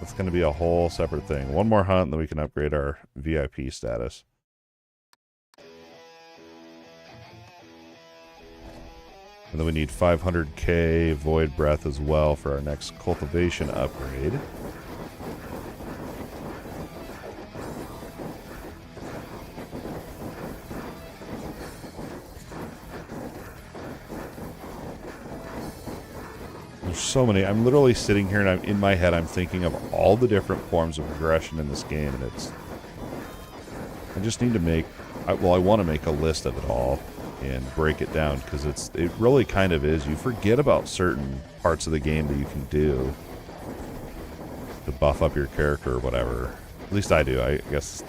It's going to be a whole separate thing. One more hunt, and then we can upgrade our VIP status. And then we need 500k Void Breath as well for our next cultivation upgrade. There's so many. I'm literally sitting here and I'm in my head, I'm thinking of all the different forms of progression in this game, and it's... I just need to make... well, I want to make a list of it all and break it down, because it really kind of is. You forget about certain parts of the game that you can do to buff up your character or whatever. At least I do. I guess,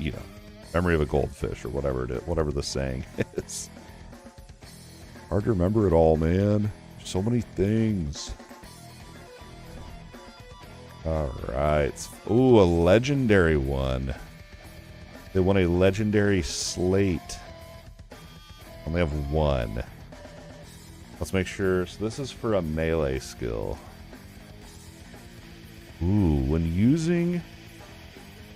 you know, memory of a goldfish or whatever it is, whatever the saying is. Hard to remember it all, man. So many things. Alright. Ooh, a legendary one. They want a legendary slate. Only have 1. Let's make sure. So this is for a melee skill. Ooh, when using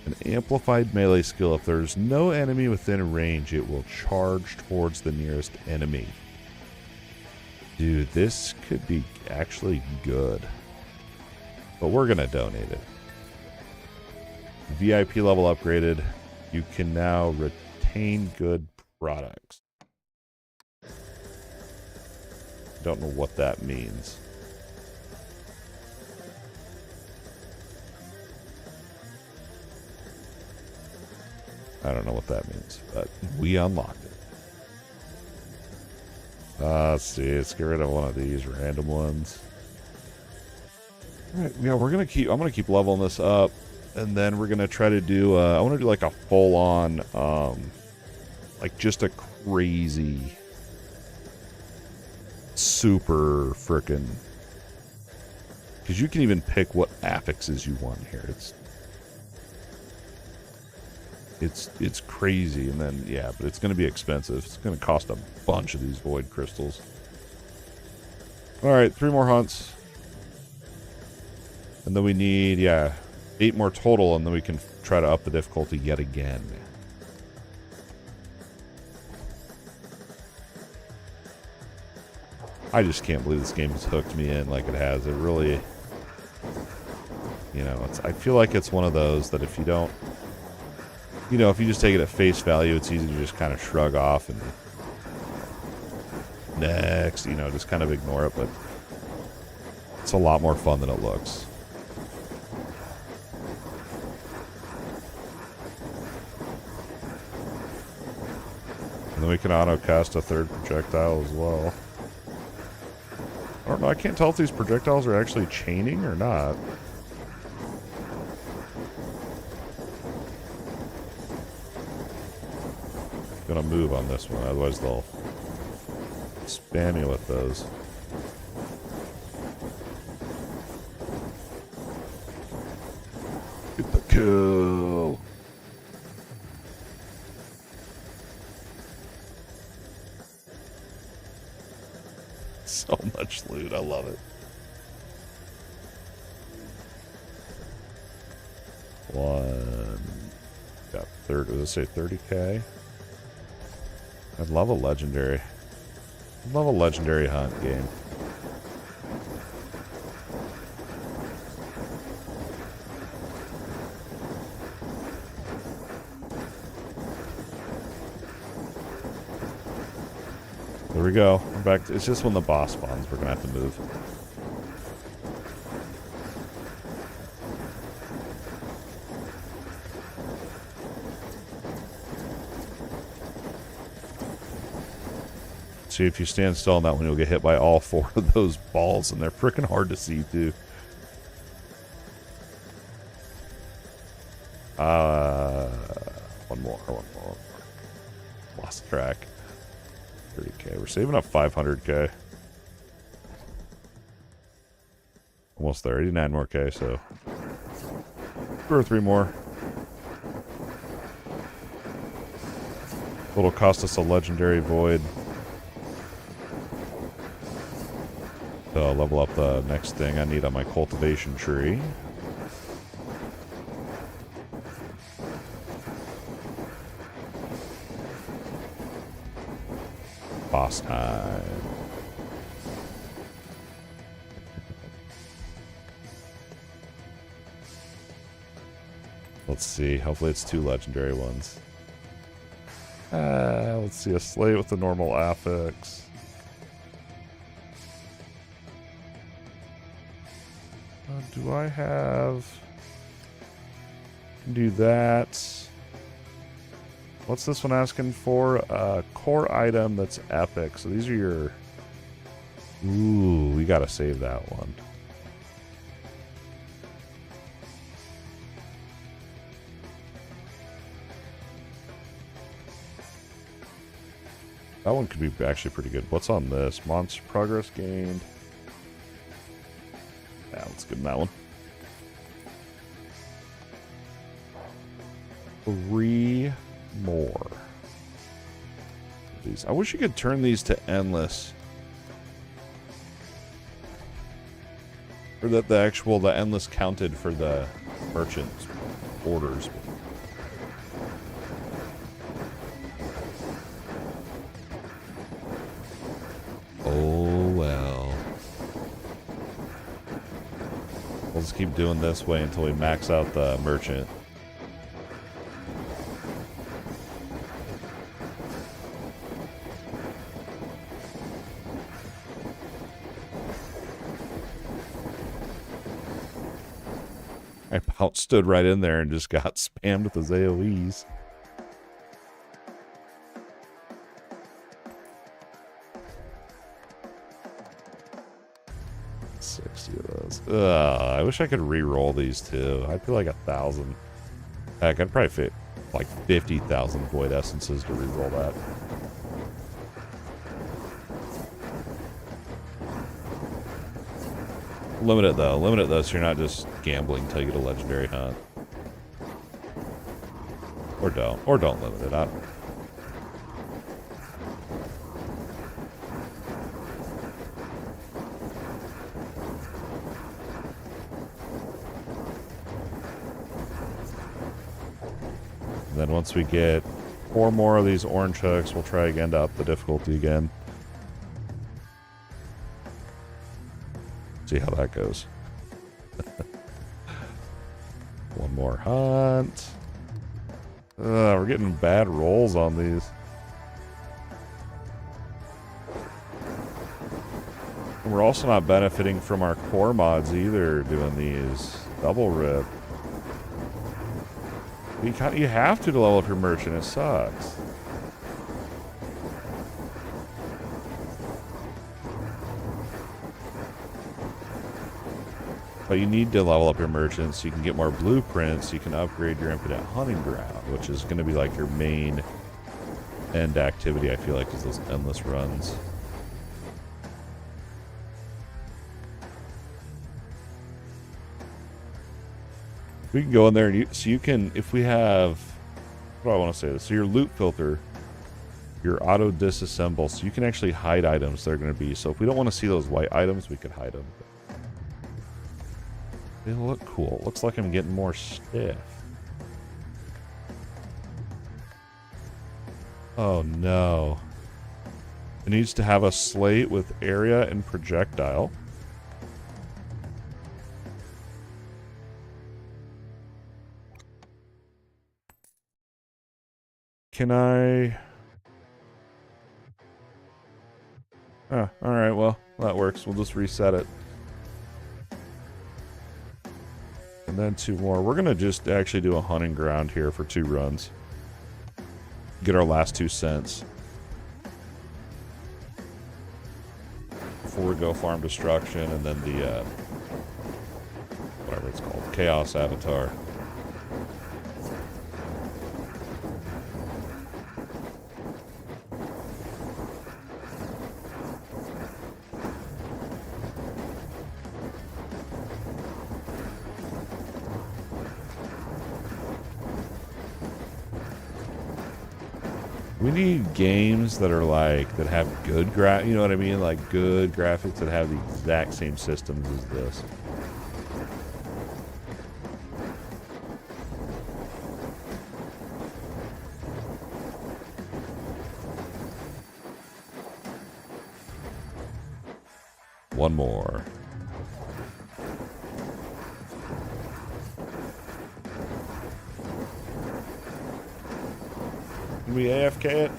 an amplified melee skill, if there's no enemy within range, it will charge towards the nearest enemy. Dude, this could be actually good. But we're going to donate it. VIP level upgraded. You can now retain good products. Don't know what that means. I don't know what that means, but we unlocked it. Let's see. Let's get rid of one of these random ones. All right, yeah, I'm gonna keep leveling this up, and then we're gonna try to do. I want to do like a full-on, like just a crazy, super frickin'. Because you can even pick what affixes you want here. It's crazy, and then yeah, but it's going to be expensive. It's going to cost a bunch of these void crystals. All right, 3 more hunts, and then we need 8 more total, and then we can try to up the difficulty yet again. I just can't believe this game has hooked me in like it has. It really, you know, I feel like it's one of those that if you don't. You know, if you just take it at face value, it's easy to just kind of shrug off and next, you know, just kind of ignore it, but it's a lot more fun than it looks. And then we can auto-cast a 3rd projectile as well. I don't know, I can't tell if these projectiles are actually chaining or not. Gonna move on this one, otherwise they'll spam you with those. Get the kill. So much loot, I love it. One got 30. Does it say 30k? I'd love a legendary. I'd love a legendary hunt game. There we go. We're back. It's just when the boss spawns, we're going to have to move. See, if you stand still on that one, you'll get hit by all 4 of those balls, and they're freaking hard to see, too. One more. Lost track. 30k. We're saving up 500k. Almost there. 89 more k, so 2 or 3 more. It'll cost us a legendary void. So I'll level up the next thing I need on my cultivation tree. Boss time. Let's see. Hopefully it's 2 legendary ones. Let's see. A slate with the normal affix. Do I have... do that. What's this one asking for? A core item that's epic. So these are your... Ooh, we gotta save that one. That one could be actually pretty good. What's on this? Monster progress gained. Yeah, let's give him that one. 3 more. These. I wish you could turn these to endless. Or that the endless counted for the merchant's orders. Oh well. We'll just keep doing this way until we max out the merchant. I about stood right in there and just got spammed with his AoEs. I wish I could re-roll these too. I'd feel like 1,000. Heck, I'd probably fit like 50,000 void essences to re-roll that. Limit it though. Limit it though, so you're not just gambling until you get a legendary hunt. Or don't. Or don't limit it. I don't know. And then once we get 4 more of these orange hooks, we'll try again to up the difficulty again. See how that goes. One more hunt. We're getting bad rolls on these. And we're also not benefiting from our core mods either doing these. Double rip. You have to level up your merchant. It sucks. But you need to level up your merchant so you can get more blueprints, so you can upgrade your infinite hunting ground, which is going to be like your main end activity, I feel like, is those endless runs. We can go in there and so you can, if we have, what do I want to say this? So your loot filter, your auto disassemble, so you can actually hide items that are going to be, so if we don't want to see those white items, we could hide them. They look cool. Looks like I'm getting more stiff. Oh no. It needs to have a slate with area and projectile. Can I... Ah, alright, well, that works. We'll just reset it. And then 2 more. We're going to just actually do a hunting ground here for 2 runs. Get our last 2 cents. Before we go farm destruction and then the, whatever it's called, Chaos Avatar. We need games that are like, that have good you know what I mean? Like good graphics that have the exact same systems as this. One more. Can we AFK it?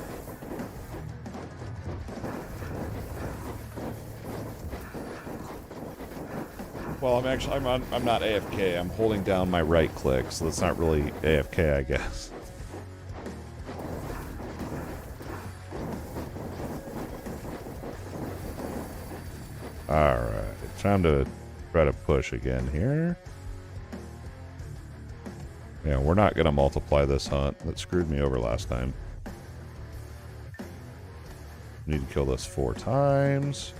Well, I'm not AFK. I'm holding down my right click, so that's not really AFK, I guess. Alright, time to try to push again here. Yeah, we're not going to multiply this hunt. That screwed me over last time. Need to kill this 4 times.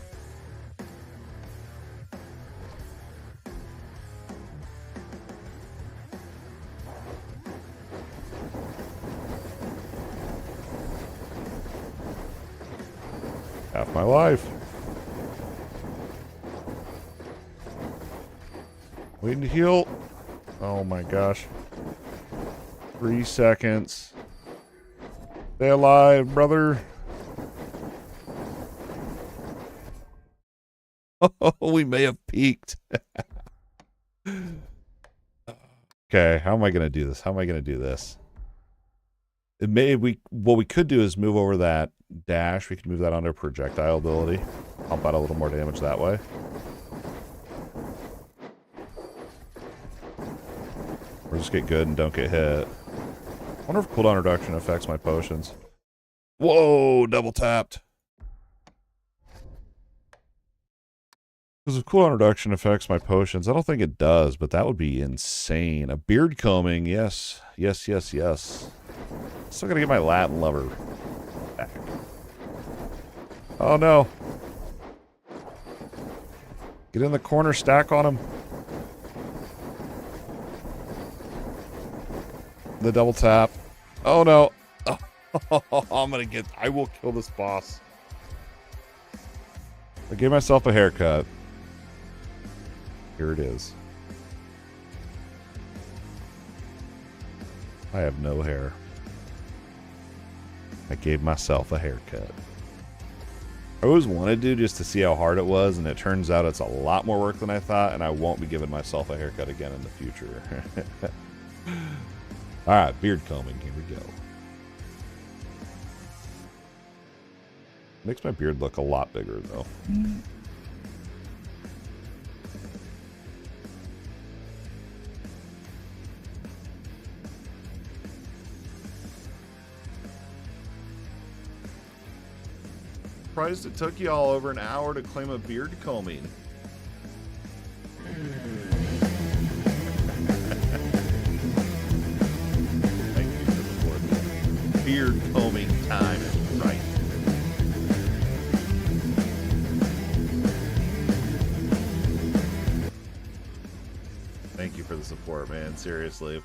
Half my life. Waiting to heal. Oh my gosh. 3 seconds. Stay alive, brother. Oh, we may have peaked. Okay, how am I going to do this? How am I going to do this? What we could do is move over that dash. We could move that under projectile ability. Pump out a little more damage that way. Or just get good and don't get hit. I wonder if cooldown reduction affects my potions. Whoa, double tapped. Because if cooldown reduction affects my potions, I don't think it does, but that would be insane. A beard combing, yes. Yes, yes, yes. Still gotta get my Latin lover back. Oh no. Get in the corner, stack on him. The double tap. Oh no. Oh, I will kill this boss. I gave myself a haircut. Here it is. I have no hair. I gave myself a haircut. I always wanted to just to see how hard it was, and it turns out it's a lot more work than I thought, and I won't be giving myself a haircut again in the future. Alright, beard combing. Here we go. Makes my beard look a lot bigger, though. Surprised it took you all over an hour to claim a beard combing. Thank you for the support. Beard combing time is right. Thank you for the support, man. Seriously.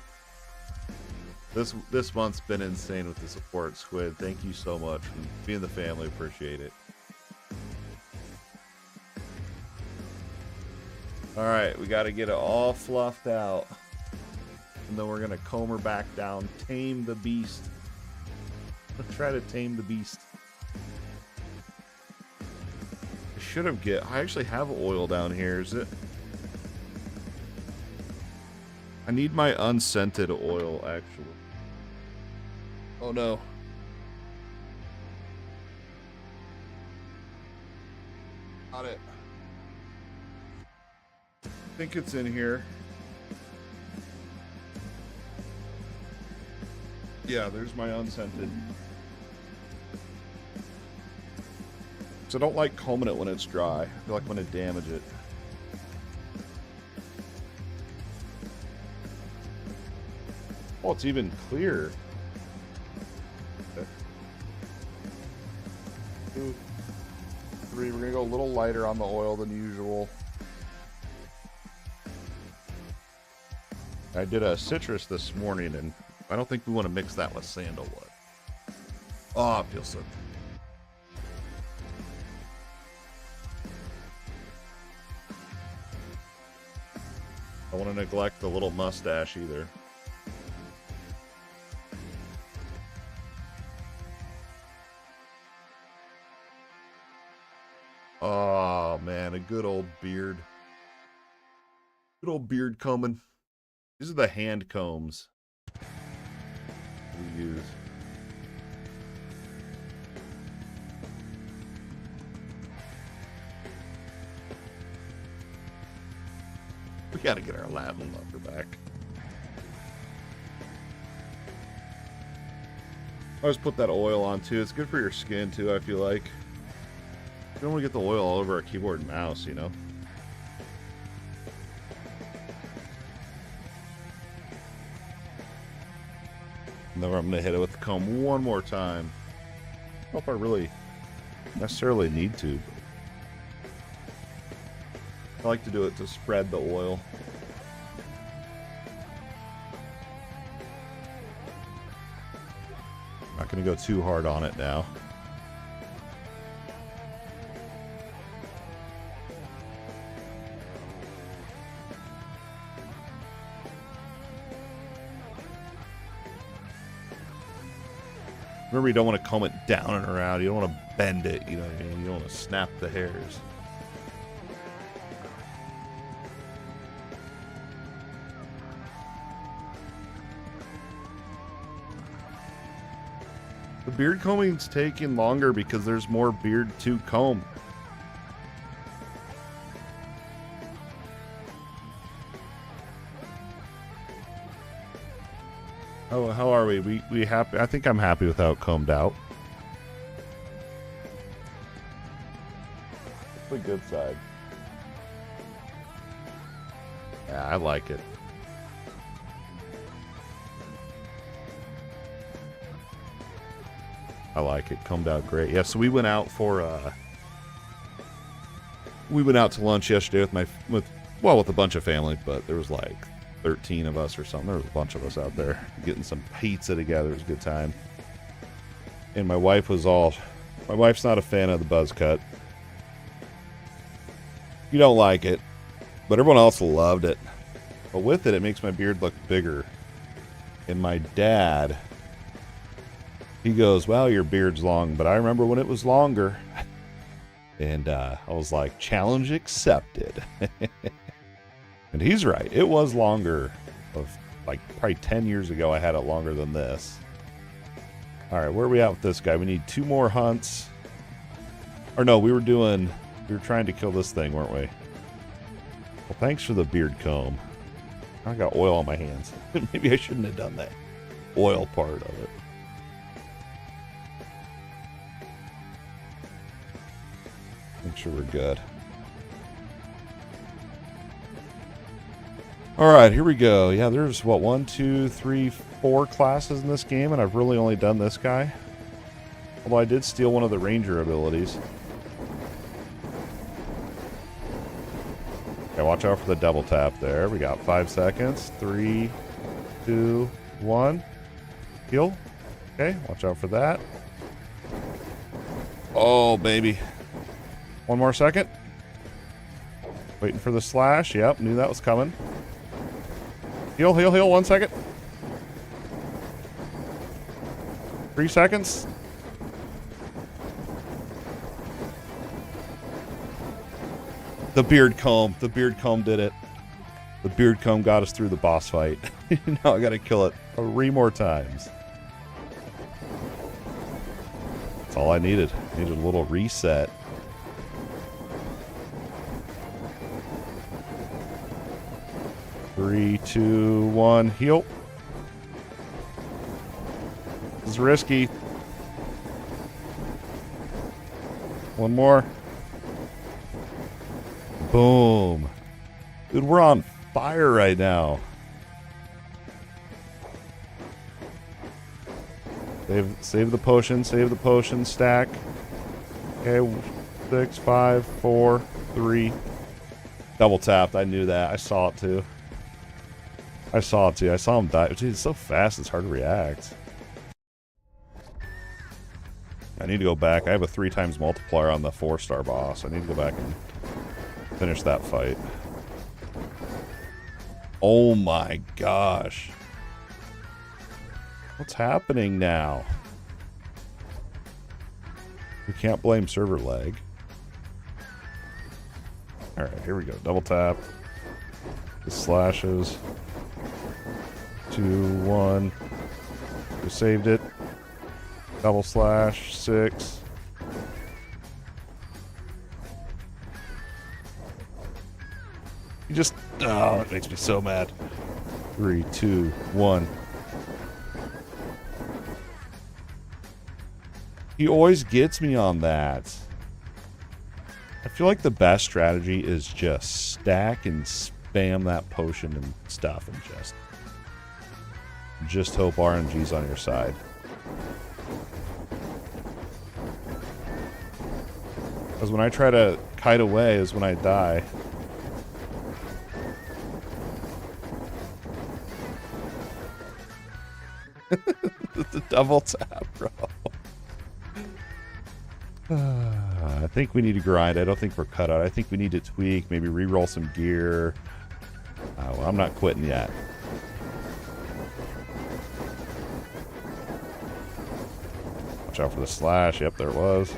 This month's been insane with the support, Squid. Thank you so much for being the family. Appreciate it. Alright, we got to get it all fluffed out. And then we're going to comb her back down. Tame the beast. Let's try to tame the beast. I actually have oil down here. Is it? I need my unscented oil, actually. Oh no. got it. I think it's in here. Yeah, there's my unscented. So I don't like combing it when it's dry. I feel like I'm going to damage it. Oh, it's even clear. Okay. 2, 3. We're going to go a little lighter on the oil than usual. I did a citrus this morning, and I don't think we want to mix that with sandalwood. Oh, it feels so good. I don't want to neglect the little mustache either. Oh, man, a good old beard. Good old beard combing. These are the hand combs we use. We gotta get our lavender back. I always put that oil on too. It's good for your skin too, I feel like. You don't want to get the oil all over our keyboard and mouse, you know? And then I'm going to hit it with the comb one more time. I don't know if I really necessarily need to. I like to do it to spread the oil. Not going to go too hard on it now. Remember, you don't want to comb it down and around. You don't want to bend it, you know what I mean? You don't want to snap the hairs. The beard combing's taking longer because there's more beard to comb. Oh, how are we? We happy? I think I'm happy with how it combed out. It's the good side. Yeah, I like it. I like it. Combed out great. Yeah, so we went out for we went out to lunch yesterday with a bunch of family, but there was like 13 of us or something. There was a bunch of us out there getting some pizza together. It was a good time. And my wife's not a fan of the buzz cut. You don't like it, but everyone else loved it. But with it, it makes my beard look bigger. And my dad, he goes, well, your beard's long, but I remember when it was longer. And I was like, challenge accepted. And he's right. It was longer. Of like probably 10 years ago, I had it longer than this. All right, where are we at with this guy? We need 2 more hunts. Or no, we were trying to kill this thing, weren't we? Well, thanks for the beard comb. I got oil on my hands. Maybe I shouldn't have done that oil part of it. Make sure we're good. Alright, here we go. Yeah, there's, what, 1, 2, 3, 4 classes in this game, and I've really only done this guy. Although I did steal one of the ranger abilities. Okay, watch out for the double tap there. We got 5 seconds. 3, 2, 1. Heal. Okay, watch out for that. Oh, baby. 1 more second. Waiting for the slash. Yep, knew that was coming. Heal, heal, heal. 1 second. 3 seconds. The beard comb. The beard comb did it. The beard comb got us through the boss fight. Now I gotta kill it 3 more times. That's all I needed. Needed a little reset. 3, 2, 1, heal. This is risky. One more. Boom. Dude, we're on fire right now. Save the potion, stack. Okay, 6, 5, 4, 3. Double tapped, I knew that. I saw it too. I saw him die. Dude, it's so fast, it's hard to react. I need to go back. I have a 3 times multiplier on the 4-star boss. I need to go back and finish that fight. Oh my gosh. What's happening now? We can't blame server lag. Alright, here we go. Double tap. The slashes. 2, 1. We saved it. Double slash. 6. You just... Oh, it makes me so mad. 3, 2, 1. He always gets me on that. I feel like the best strategy is just stack and spam that potion and stuff and just hope RNG's on your side. Because when I try to kite away is when I die. The double tap, bro. I think we need to grind. I don't think we're cut out. I think we need to tweak, maybe re-roll some gear. Well, I'm not quitting yet. Watch out for the slash. Yep, there it was.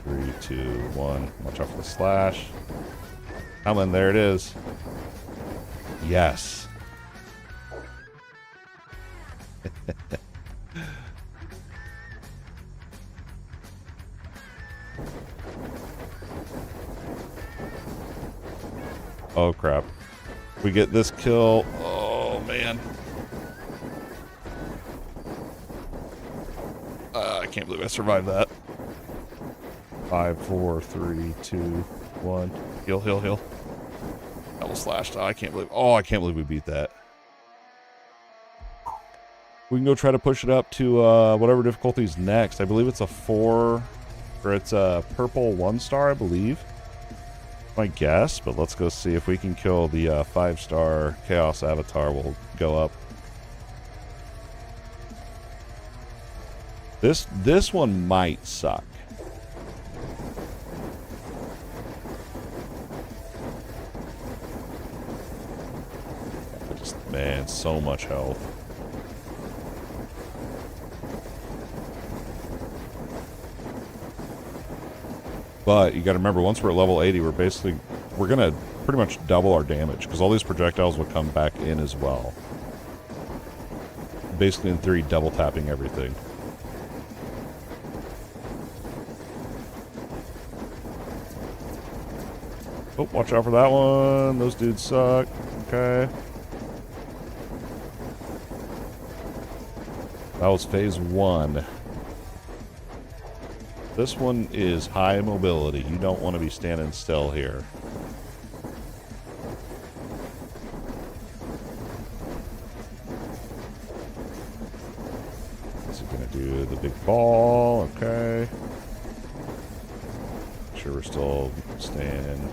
3, 2, 1. Watch out for the slash. Coming, there it is. Yes. Oh crap. We get this kill. Oh man. I can't believe I survived that. 5, 4, 3, 2, 1. Heal, heal, heal. Double slashed. I can't believe we beat that. We can go try to push it up to whatever difficulty's next. I believe it's a 4, or it's a purple 1-star, I believe. My guess, but let's go see if we can kill the 5-star Chaos Avatar. We'll go up. This one might suck. Man, so much health. But you got to remember, once we're at level 80, we're gonna pretty much double our damage because all these projectiles will come back in as well. Basically, in theory, double tapping everything. Oh, watch out for that one. Those dudes suck. Okay. That was phase 1. This one is high mobility. You don't want to be standing still here. This is going to do the big ball. Okay. Make sure we're still staying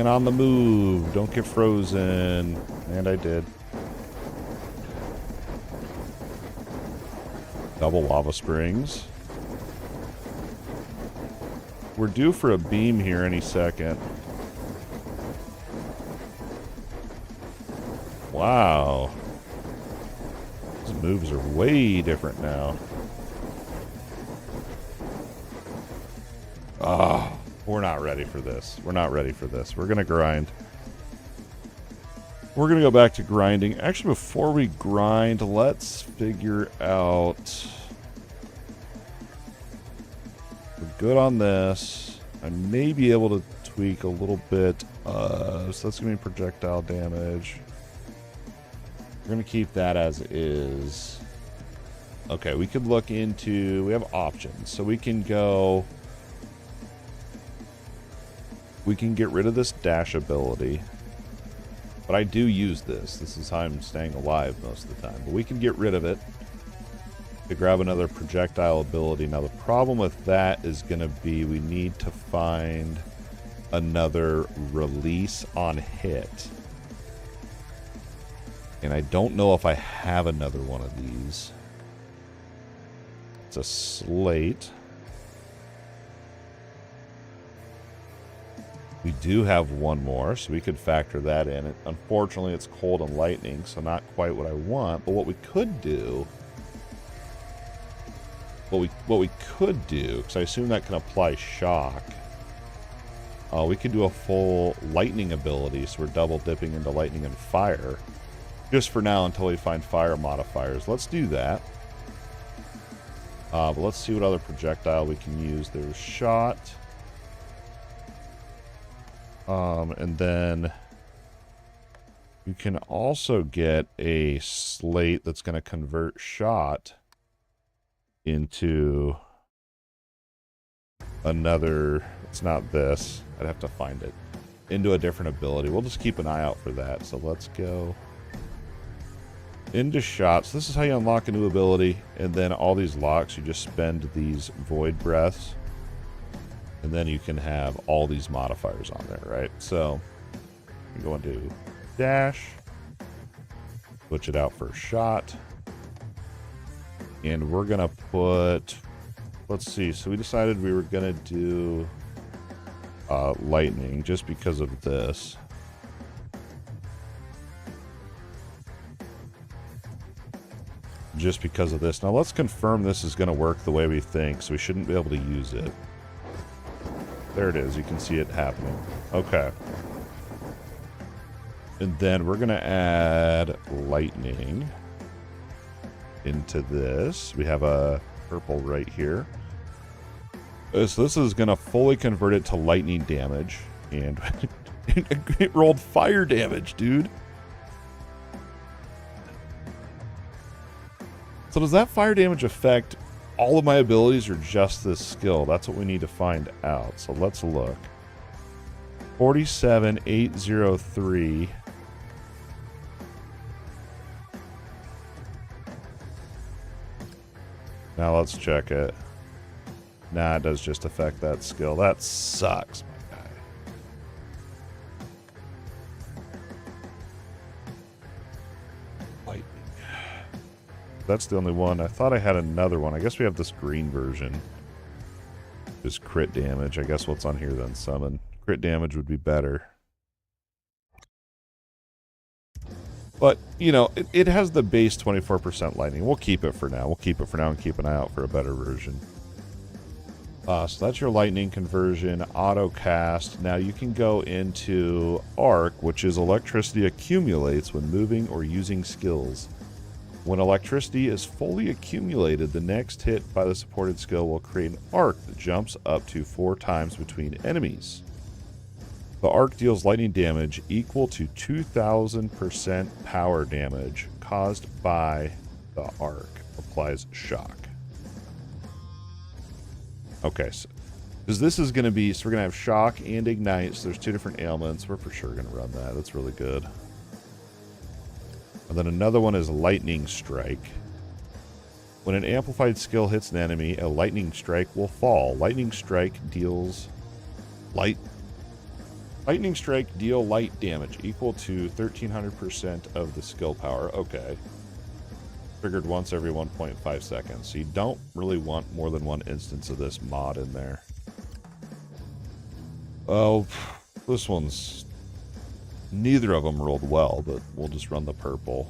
on the move. Don't get frozen. And I did. Double lava springs. We're due for a beam here any second. Wow. These moves are way different now. Ah, we're not ready for this. We're not ready for this. We're gonna grind. We're going to go back to grinding. Actually, before we grind, let's figure out... We're good on this. I may be able to tweak a little bit. So that's going to be projectile damage. We're going to keep that as is. Okay, we could look into... We have options. So we can go... We can get rid of this dash ability. But I do use this. This is how I'm staying alive most of the time. But we can get rid of it to grab another projectile ability. Now the problem with that is going to be we need to find another release on hit. And I don't know if I have another one of these. It's a slate. We do have one more, so we could factor that in. Unfortunately, it's cold and lightning, so not quite what I want. But what we could do... What we could do, because I assume that can apply shock. We could do a full lightning ability, so we're double dipping into lightning and fire. Just for now, until we find fire modifiers. Let's do that. But let's see what other projectile we can use. There's shot. And then you can also get a slate that's going to convert shot into another, it's not this, I'd have to find it, into a different ability. We'll just keep an eye out for that. So let's go into shots. This is how you unlock a new ability, and then all these locks, you just spend these void breaths, and then you can have all these modifiers on there, right? So you go into dash, switch it out for shot. And we're going to put, let's see, so we decided we were going to do lightning just because of this. Just because of this. Now let's confirm this is going to work the way we think, so we shouldn't be able to use it. There it is, you can see it happening. Okay. And then we're going to add lightning into this. We have a purple right here. So this is going to fully convert it to lightning damage. And it rolled fire damage, dude. So does that fire damage affect all of my abilities or just this skill? That's what we need to find out. So let's look. 47803. Now let's check it. Nah, it does just affect that skill. That sucks, my guy. Lightning. That's the only one. I thought I had another one. I guess we have this green version. Just crit damage. I guess what's on here then? Summon. Crit damage would be better. But, you know, it has the base 24% lightning. We'll keep it for now. We'll keep it for now and keep an eye out for a better version. So that's your lightning conversion. Auto cast. Now you can go into arc, which is electricity accumulates when moving or using skills. When electricity is fully accumulated, the next hit by the supported skill will create an arc that jumps up to 4 times between enemies. The arc deals lightning damage equal to 2000% power damage caused by the arc. Applies shock. Okay, so because this is going to be, so we're going to have shock and ignite, so there's 2 different ailments. We're for sure going to run that. That's really good. And then another one is lightning strike. When an amplified skill hits an enemy, a lightning strike will fall. Lightning strike deals Lightning strike deal light damage equal to 1300% of the skill power. Okay. Triggered once every 1.5 seconds. So you don't really want more than one instance of this mod in there. Oh, this one's... Neither of them rolled well, but we'll just run the purple.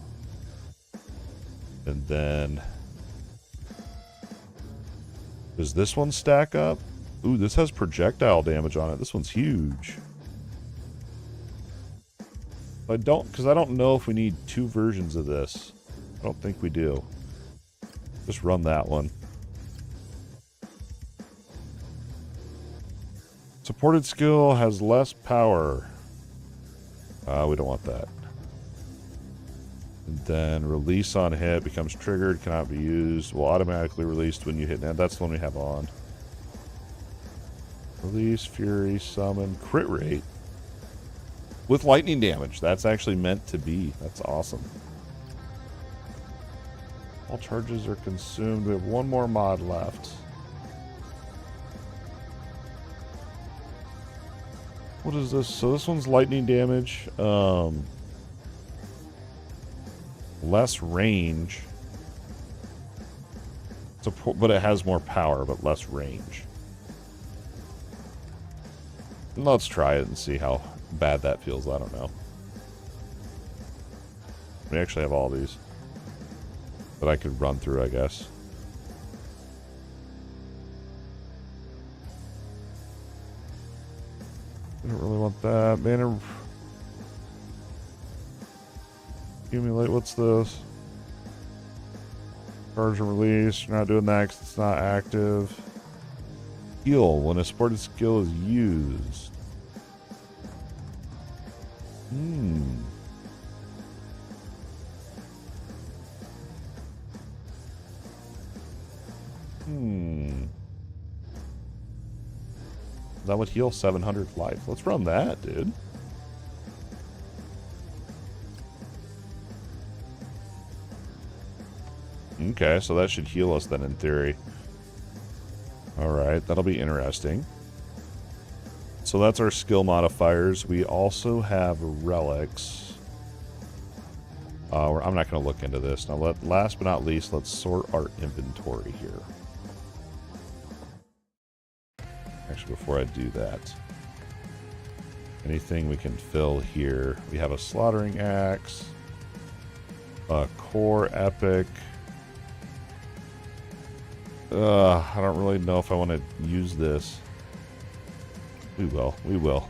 And then... Does this one stack up? Ooh, this has projectile damage on it. This one's huge. I don't know if we need 2 versions of this. I don't think we do. Just run that one. So Supported skill has less power. We don't want that. And then release on hit becomes triggered, cannot be used. Will automatically released when you hit. Now that's the one we have on. Release, fury, summon, crit rate. With lightning damage. That's actually meant to be. That's awesome. All charges are consumed. We have one more mod left. What is this? So this one's lightning damage. Less range. But it has more power, but less range. Let's try it and see how bad that feels. I don't know. We actually have all these that I could run through, I guess. I don't really want that. Banner. Accumulate. What's this? Charge and release. You're not doing that because it's not active. Heal when a supported skill is used. That would heal 700 life. Let's run that, dude. Okay, so that should heal us then in theory. Alright, that'll be interesting. So that's our skill modifiers. We also have relics. I'm not going to look into this. Now, last but not least, let's sort our inventory here. Actually, before I do that, anything we can fill here. We have a slaughtering axe, a core epic. I don't really know if I want to use this. We will. We will.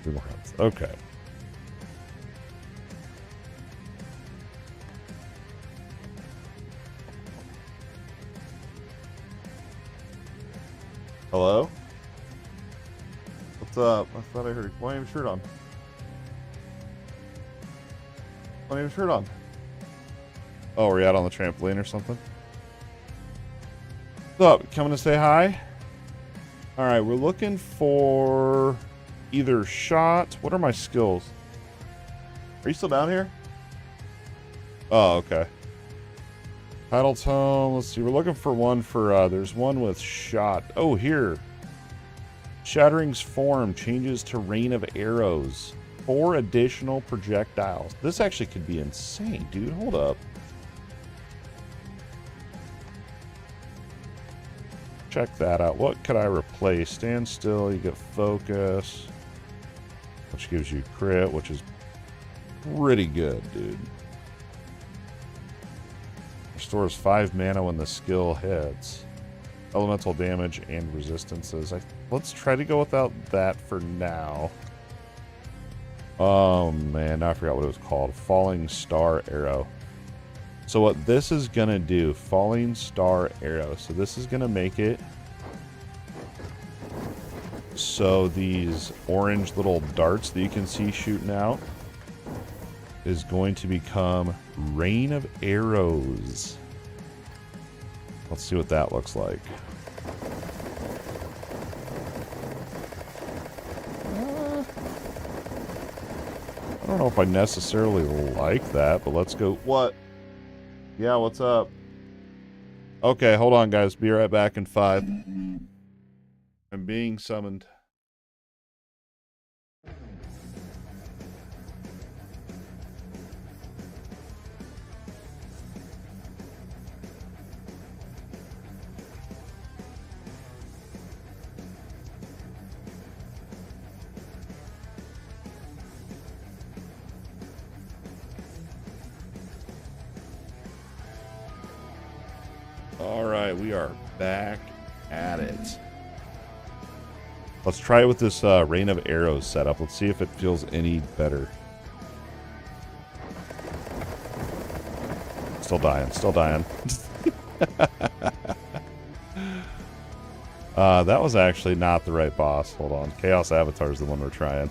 3 more rounds. Okay. Hello? What's up? I thought I heard you. Why do you have your shirt on? Why do you have your shirt on? Oh, are you out on the trampoline or something? What's up? Coming to say hi? Alright, we're looking for either shot. What are my skills? Are you still down here? Oh, okay. Title tome. Let's see. We're looking for one for, there's one with shot. Oh, here. Shattering's form changes to rain of arrows. 4 additional projectiles. This actually could be insane, dude. Hold up. Check that out. What could I replace? Stand still. You get focus, which gives you crit, which is pretty good, dude. Restores 5 mana when the skill hits. Elemental damage and resistances. Let's try to go without that for now. Oh man, now I forgot what it was called. Falling Star Arrow. So what this is going to do, Falling Star Arrow. So this is going to make it so these orange little darts that you can see shooting out is going to become Rain of Arrows. Let's see what that looks like. I don't know if I necessarily like that, but let's go. What? Yeah, what's up? Okay, hold on, guys. Be right back in 5. I'm being summoned. Alright, we are back at it. Let's try it with this Rain of Arrows setup. Let's see if it feels any better. Still dying, still dying. That was actually not the right boss. Hold on. Chaos Avatar is the one we're trying.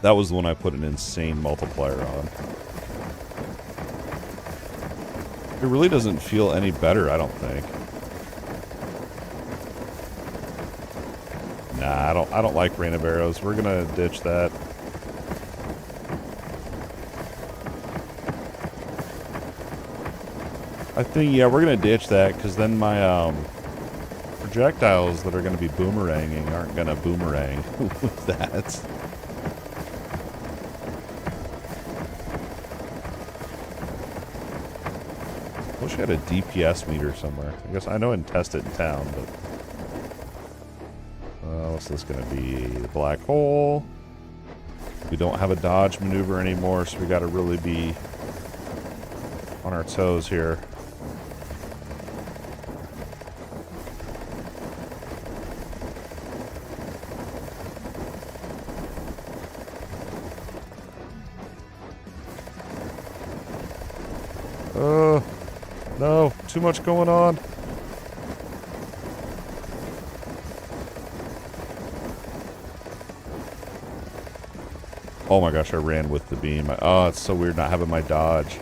That was the one I put an insane multiplier on. It really doesn't feel any better, I don't think. Nah, I don't like Rain of Arrows. We're gonna ditch that. I think, yeah, we're gonna ditch that, because then my projectiles that are gonna be boomeranging aren't gonna boomerang with that. I wish I had a DPS meter somewhere. I guess I know I can test it in town, but... what's this gonna be? The black hole. We don't have a dodge maneuver anymore, so we gotta really be on our toes here. No, too much going on. Oh my gosh, I ran with the beam. Oh, it's so weird not having my dodge.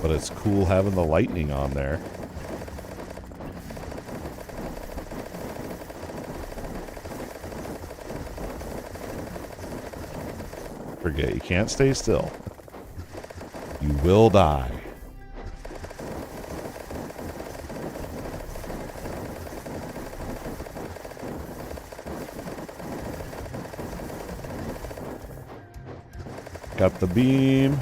But it's cool having the lightning on there. Forget, you can't stay still. You will die. Got the beam.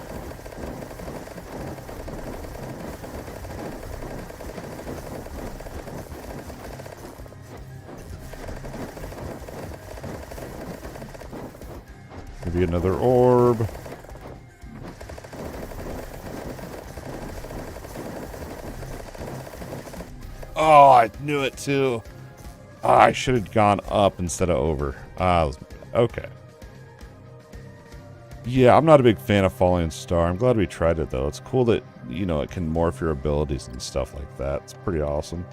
Maybe another orb. Oh, I knew it too. Oh, I should have gone up instead of over. Okay. Yeah, I'm not a big fan of Falling Star. I'm glad we tried it, though. It's cool that, you know, it can morph your abilities and stuff like that. It's pretty awesome.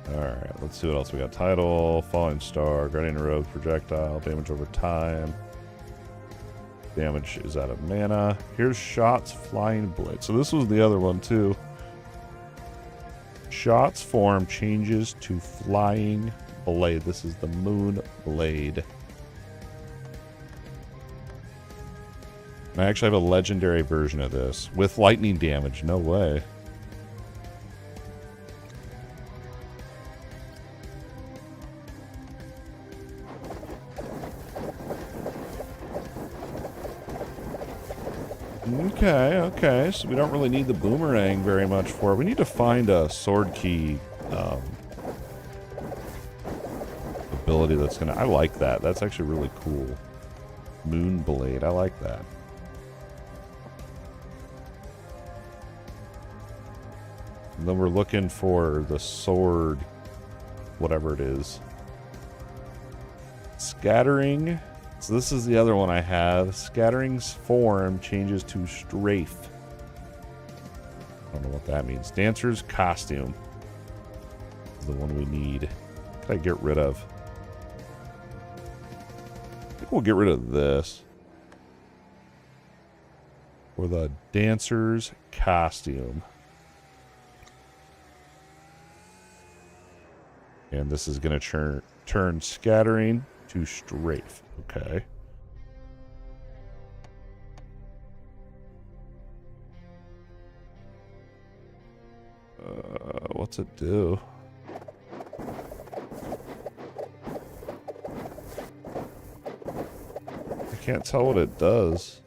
Alright, let's see what else we got. Title, Falling Star, Guardian Rogue, Projectile, damage over time. Damage is out of mana. Here's Shots, Flying Blade. So this was the other one, too. Shots form changes to Flying Blade. This is the Moon Blade. And I actually have a legendary version of this with lightning damage. No way. Okay, so we don't really need the boomerang very much for it. We need to find a sword key ability that's gonna... I like that. That's actually really cool. Moon Blade, I like that. And then we're looking for the sword, whatever it is. Scattering... So this is the other one I have. Scattering's form changes to Strafe. I don't know what that means. Dancer's Costume is the one we need. What can I get rid of? I think we'll get rid of this. For the Dancer's Costume. And this is going to turn Scattering to Strafe. Okay. What's it do? I can't tell what it does.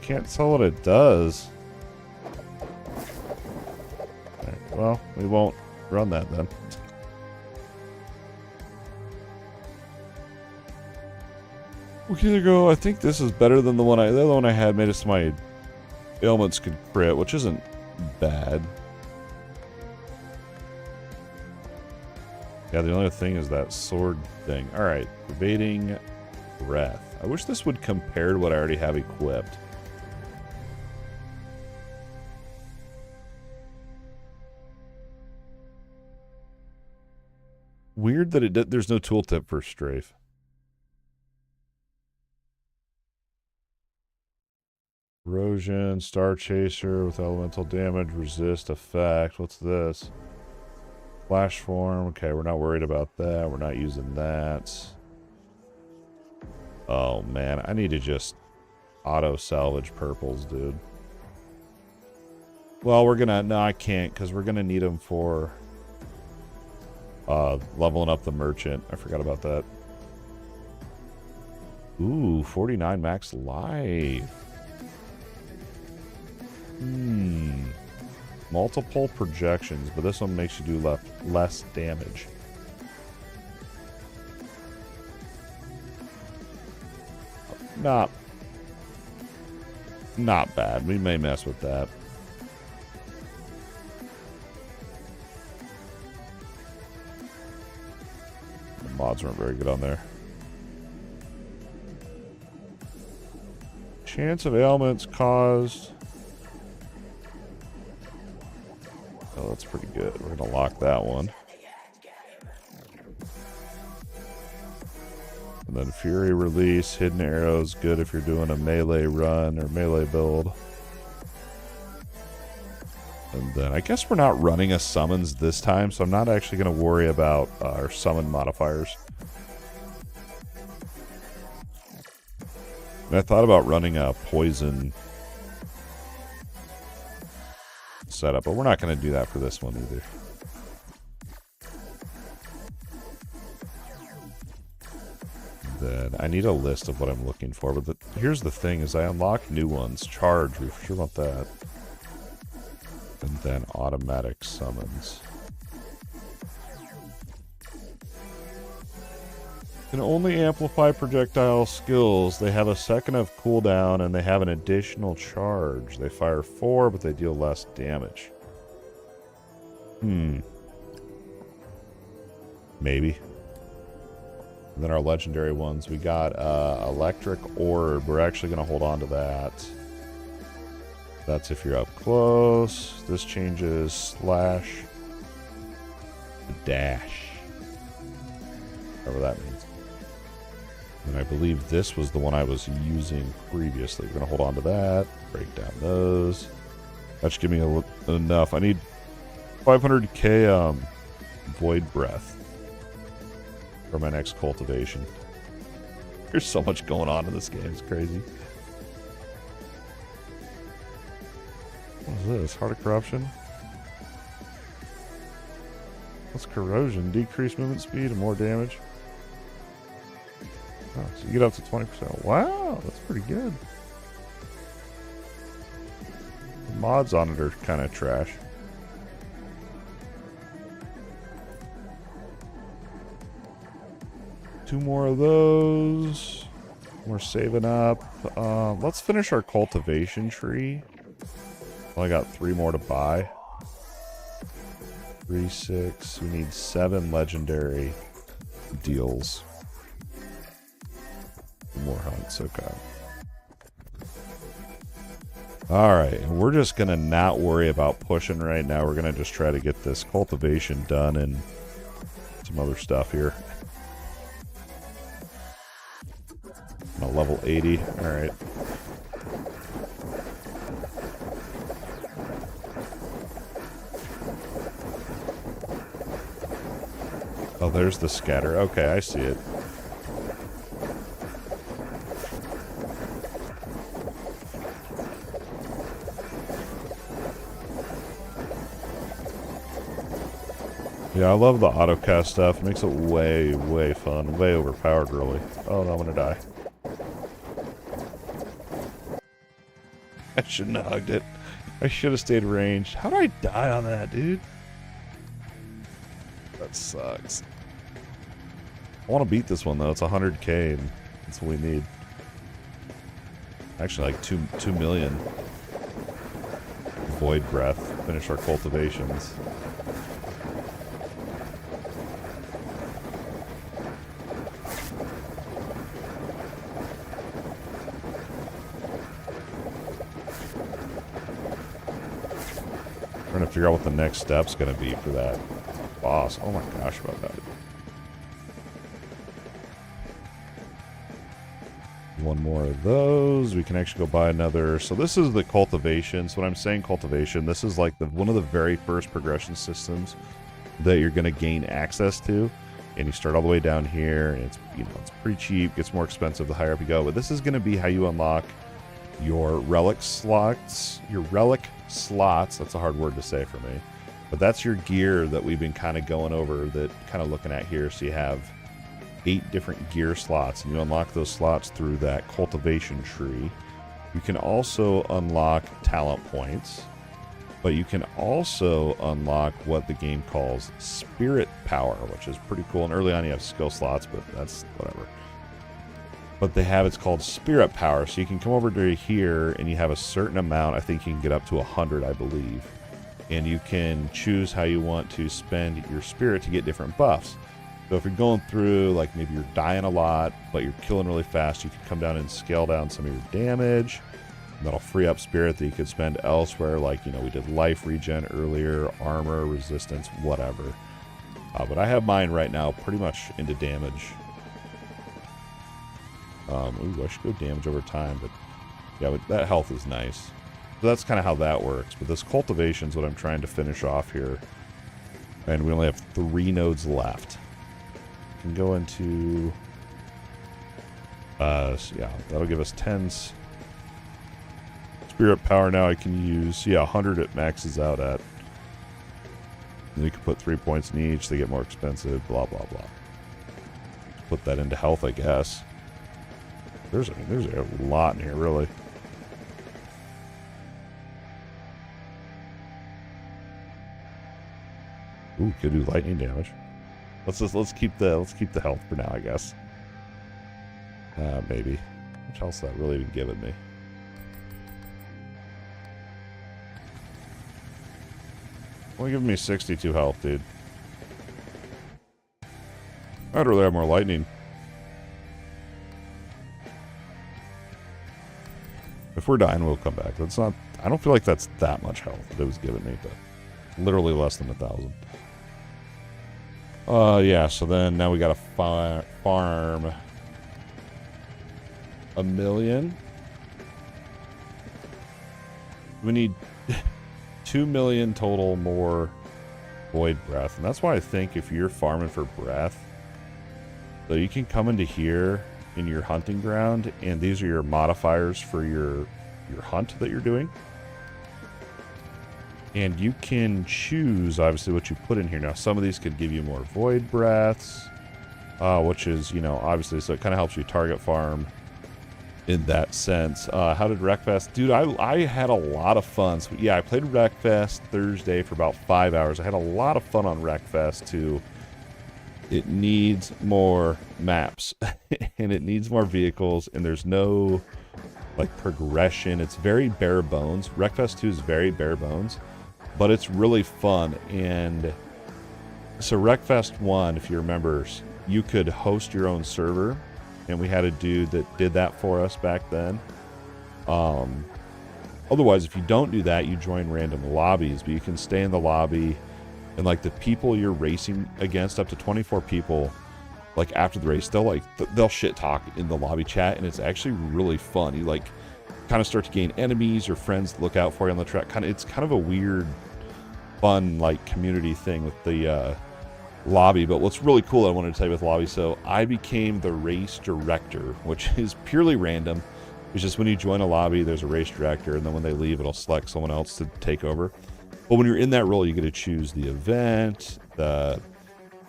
Can't tell what it does. we won't run that then. We can either go, I think this is better than the one the other one I had made it so my ailments could crit, which isn't bad. Yeah, the only thing is that sword thing. Alright, pervading breath. I wish this would compare to what I already have equipped. Weird that there's no tooltip for strafe. Erosion, Star Chaser with elemental damage, resist, effect. What's this? Flash form. Okay, we're not worried about that. We're not using that. Oh man, I need to just auto salvage purples, dude. Well, we're gonna... No, I can't, because we're gonna need them for leveling up the merchant. I forgot about that. Ooh, 49 max life. Multiple projections, but this one makes you do less damage. Not bad. We may mess with that. The mods weren't very good on there. Chance of ailments caused. Oh, that's pretty good. We're going to lock that one. And then Fury Release, Hidden Arrows, good if you're doing a melee run or melee build. And then I guess we're not running a summons this time, so I'm not actually going to worry about our summon modifiers. And I thought about running a poison setup, but we're not going to do that for this one either. Then I need a list of what I'm looking for, but here's the thing is I unlock new ones. Charge, we sure want that. And then automatic summons. Can only amplify projectile skills. They have a second of cooldown and they have an additional charge. They fire 4, but they deal less damage. Maybe. And then our legendary ones, we got Electric Orb. We're actually going to hold on to that. That's if you're up close. This changes slash to dash. Whatever that means. And I believe this was the one I was using previously. We're going to hold on to that. Break down those. That should give me enough. I need 500k Void Breath for my next cultivation. There's so much going on in this game. It's crazy. What is this? Heart of Corruption? What's corrosion? Decreased movement speed and more damage. Oh, so you get up to 20%. Wow, that's pretty good. The mods on it are kind of trash. Two more of those. We're saving up. Let's finish our cultivation tree. Well, I got 3 more to buy. 3, 6. We need 7 legendary deals. More hunts, okay. Alright, we're just gonna not worry about pushing right now. We're gonna just try to get this cultivation done and some other stuff here. I'm at level 80, alright. Oh, there's the scatter. Okay, I see it. Yeah, I love the autocast stuff. It makes it way, way fun. Way overpowered, really. Oh, no, I'm gonna die. I shouldn't have hugged it. I should have stayed ranged. How did I die on that, dude? That sucks. I want to beat this one, though. It's 100k, and that's what we need. Actually, like 2 million. Void Breath. Finish our cultivations. Trying to figure out what the next step's going to be for that boss. Oh my gosh, about that. One more of those. We can actually go buy another. So this is the cultivation. So when I'm saying cultivation, this is like one of the very first progression systems that you're going to gain access to. And you start all the way down here, and it's, you know, it's pretty cheap. Gets more expensive the higher up you go. But this is going to be how you unlock your relic slots. Your relic slots. That's a hard word to say for me. But that's your gear that we've been kind of going over, that kind of looking at here. So you have 8 different gear slots, and you unlock those slots through that cultivation tree. You can also unlock talent points, but you can also unlock what the game calls spirit power, which is pretty cool. And early on you have skill slots, but that's whatever. But they have, it's called spirit power. So you can come over to here and you have a certain amount. I think you can get up to 100, I believe. And you can choose how you want to spend your spirit to get different buffs. So if you're going through, like maybe you're dying a lot, but you're killing really fast, you can come down and scale down some of your damage. And that'll free up spirit that you could spend elsewhere. Like, you know, we did life regen earlier, armor, resistance, whatever. But I have mine right now pretty much into damage. Ooh, I should go damage over time, but yeah, but that health is nice. So that's kind of how that works. But this cultivation is what I'm trying to finish off here. And we only have 3 nodes left. Can go into so yeah, that'll give us 10 spirit power. Now I can use 100 it maxes out at, and we can put 3 points in each. They get more expensive, blah blah blah. Put that into health, I guess. There's a lot in here, really. Ooh, could do lightning damage. Let's keep the health for now, I guess. Maybe. Which else that really even given me? Only giving me 62 health, dude. I'd rather have more lightning. If we're dying, we'll come back. That's not. I don't feel like that's that much health that it was giving me, but literally less than 1,000. Yeah, so then now we gotta farm 1 million. We need 2 million total more void breath. And that's why I think if you're farming for breath, so you can come into here in your hunting ground, and these are your modifiers for your hunt that you're doing. And you can choose, obviously, what you put in here. Now, some of these could give you more void breaths, which is, you know, obviously, so it kind of helps you target farm in that sense. How did Wreckfest? Dude, I had a lot of fun. So, yeah, I played Wreckfest Thursday for about 5 hours. I had a lot of fun on Wreckfest, too. It needs more maps, and it needs more vehicles, and there's no, like, progression. It's very bare bones. Wreckfest 2 is very bare bones. But it's really fun. And so Wreckfest 1, if you remember, you could host your own server, and we had a dude that did that for us back then. Otherwise, if you don't do that, you join random lobbies, but you can stay in the lobby, and like the people you're racing against, up to 24 people, like after the race, they'll shit talk in the lobby chat, and it's actually really fun. You like kind of start to gain enemies or friends to look out for you on the track. It's kind of a weird, fun, like, community thing with the lobby. But what's really cool, I wanted to tell you with lobby, so I became the race director, which is purely random. It's just when you join a lobby, there's a race director, and then when they leave, it'll select someone else to take over. But when you're in that role, you get to choose the event, the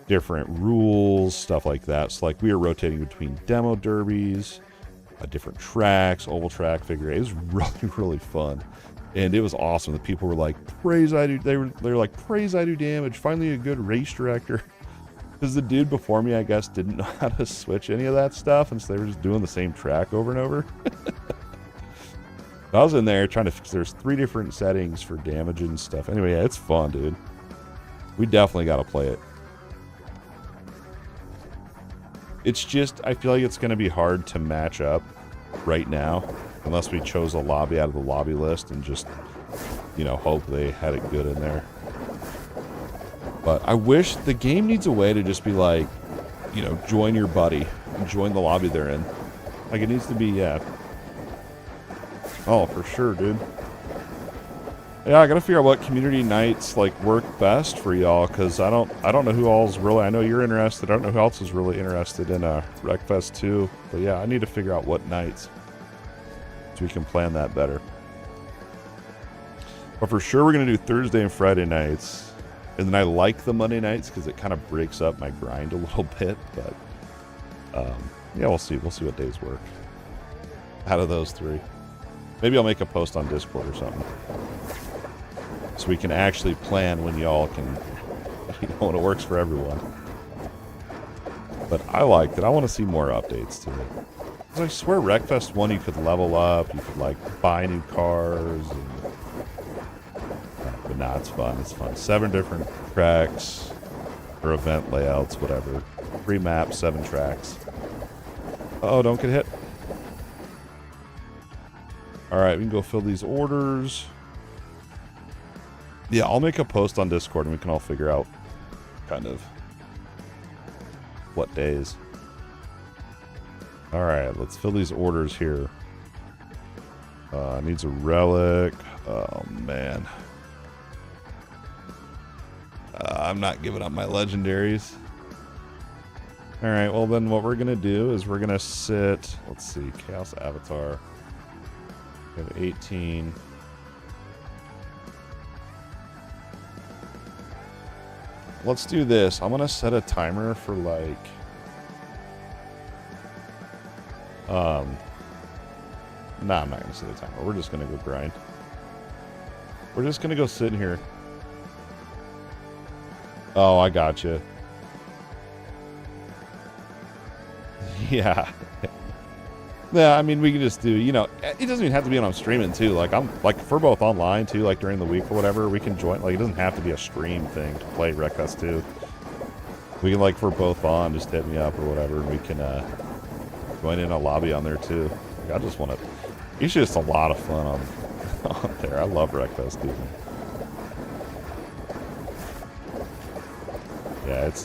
different rules, stuff like that. So like we were rotating between demo derbies, different tracks, oval track, figure eight. It was really, really fun. And it was awesome. The people were like, praise I do. They were like, praise I do damage. Finally a good race director. Because the dude before me, I guess, didn't know how to switch any of that stuff, and so they were just doing the same track over and over. I was in there trying to fix, there's 3 different settings for damage and stuff. Anyway, yeah, it's fun, dude. We definitely got to play it. It's just, I feel like it's going to be hard to match up right now, unless we chose a lobby out of the lobby list and just, you know, hope they had it good in there. But I wish the game needs a way to just be like, you know, join your buddy and join the lobby they're in. Like, it needs to be, yeah. Oh, for sure, dude. Yeah, I gotta figure out what community nights like work best for y'all, because I don't know who all's really. I know you're interested. I don't know who else is really interested in Wreckfest 2. But yeah, I need to figure out what nights so we can plan that better. But for sure, we're gonna do Thursday and Friday nights. And then I like the Monday nights because it kind of breaks up my grind a little bit. But yeah, we'll see. We'll see what days work out of those 3. Maybe I'll make a post on Discord or something, so we can actually plan when y'all can, you know, when it works for everyone. But I liked it. I want to see more updates to it. Because I swear Wreckfest 1 you could level up, you could like buy new cars, and but nah, it's fun. It's fun. 7 different tracks or event layouts, whatever. 3 maps, 7 tracks. Uh-oh, don't get hit. Alright, we can go fill these orders. Yeah, I'll make a post on Discord and we can all figure out kind of what days. Alright, let's fill these orders here. Needs a relic. Oh, man. I'm not giving up my legendaries. Alright, well then what we're going to do is we're going to sit... Let's see, Chaos Avatar. We have 18. Let's do this. I'm going to set a timer for like... Nah, I'm not going to set a timer. We're just going to go grind. We're just going to go sit in here. Oh, I got you. Yeah. Yeah, I mean, we can just do, you know, it doesn't even have to be when I'm streaming, too. Like, like, if we're both online, too, like, during the week or whatever, we can join. Like, it doesn't have to be a stream thing to play Wreckfest 2. We can, like, if we're both on, just hit me up or whatever, and we can, join in a lobby on there, too. Like, I just want to, it's just a lot of fun on there. I love Wreckfest 2. Yeah, it's,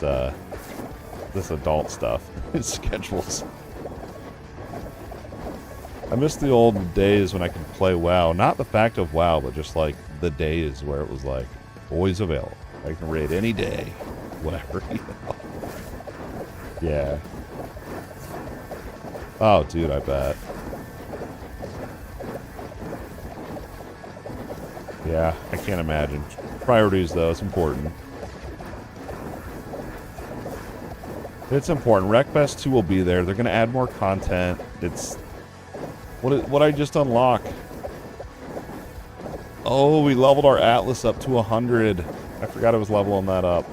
this adult stuff. It's schedules. I miss the old days when I could play WoW. Not the fact of WoW, but just like the days where it was like always available. I can raid any day, whatever. You know? Yeah. Oh, dude, I bet. Yeah, I can't imagine. Priorities, though, it's important. It's important. Wreckfest 2 will be there. They're going to add more content. It's... What I just unlock? Oh, we leveled our Atlas up to 100. I forgot I was leveling that up.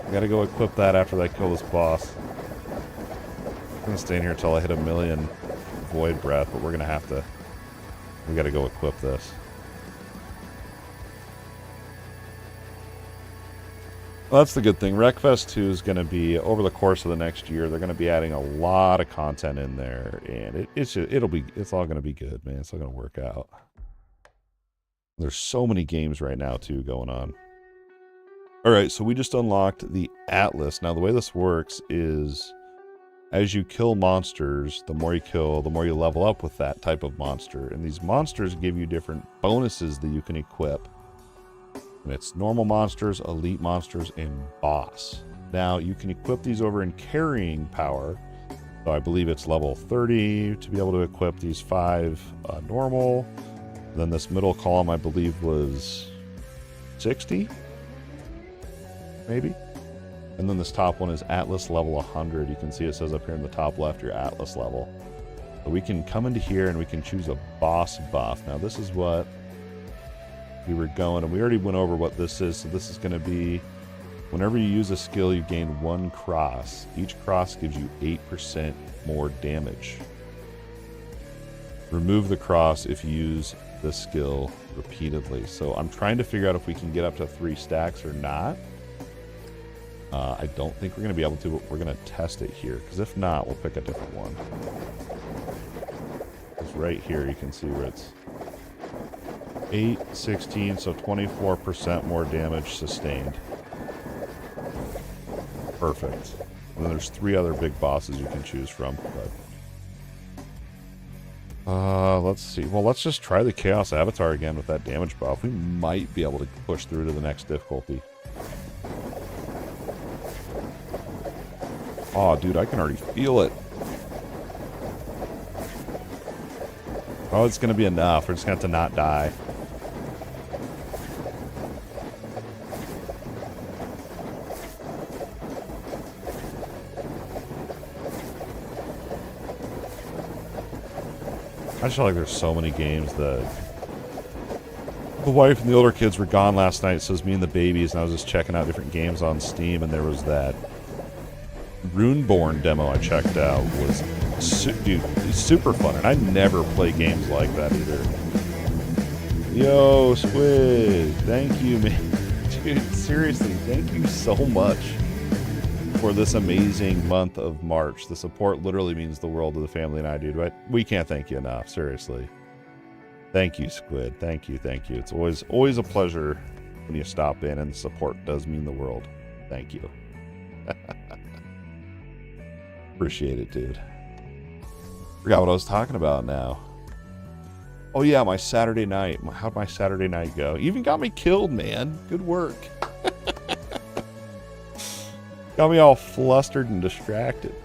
I gotta go equip that after I kill this boss. I'm gonna stay in here until I hit 1,000,000 Void Breath, but we're gonna have to... We gotta go equip this. Well, that's the good thing. Wreckfest 2 is going to be, over the course of the next year, they're going to be adding a lot of content in there, and it's all going to be good, man. It's all going to work out. There's so many games right now, too, going on. All right, so we just unlocked the Atlas. Now, the way this works is, as you kill monsters, the more you kill, the more you level up with that type of monster. And these monsters give you different bonuses that you can equip. And it's normal monsters, elite monsters, and boss. Now, you can equip these over in carrying power. So I believe it's level 30 to be able to equip these 5 normal. Then this middle column, I believe, was 60? Maybe? And then this top one is Atlas level 100. You can see it says up here in the top left, your Atlas level. So we can come into here and we can choose a boss buff. Now, this is what... we were going, and we already went over what this is. So this is going to be Whenever you use a skill, you gain 1 cross. Each cross gives you 8% more damage. Remove the cross if you use the skill repeatedly. So I'm trying to figure out if we can get up to 3 stacks or not. I don't think we're going to be able to, but we're going to test it here. Because if not, we'll pick a different one. Because right here you can see where it's 8, 16, so 24% more damage sustained. Perfect. And then there's 3 other big bosses you can choose from. But let's see. Well, let's just try the Chaos Avatar again with that damage buff. We might be able to push through to the next difficulty. Oh, dude, I can already feel it. Oh, it's going to be enough. We're just going to have to not die. I just feel like there's so many games that... The wife and the older kids were gone last night, so it was me and the babies, and I was just checking out different games on Steam, and there was that Runeborn demo I checked out. Dude, it's super fun, and I never play games like that either. Yo, Squid, thank you, man. Dude, seriously, thank you so much for this amazing month of March. The support literally means the world to the family and I, dude. But we can't thank you enough, seriously. Thank you, Squid. Thank you, thank you. It's always a pleasure when you stop in, and the support does mean the world. Thank you. Appreciate it, dude. Forgot what I was talking about now. Oh yeah, my Saturday night. How'd my Saturday night go? You even got me killed, man. Good work. Got me all flustered and distracted.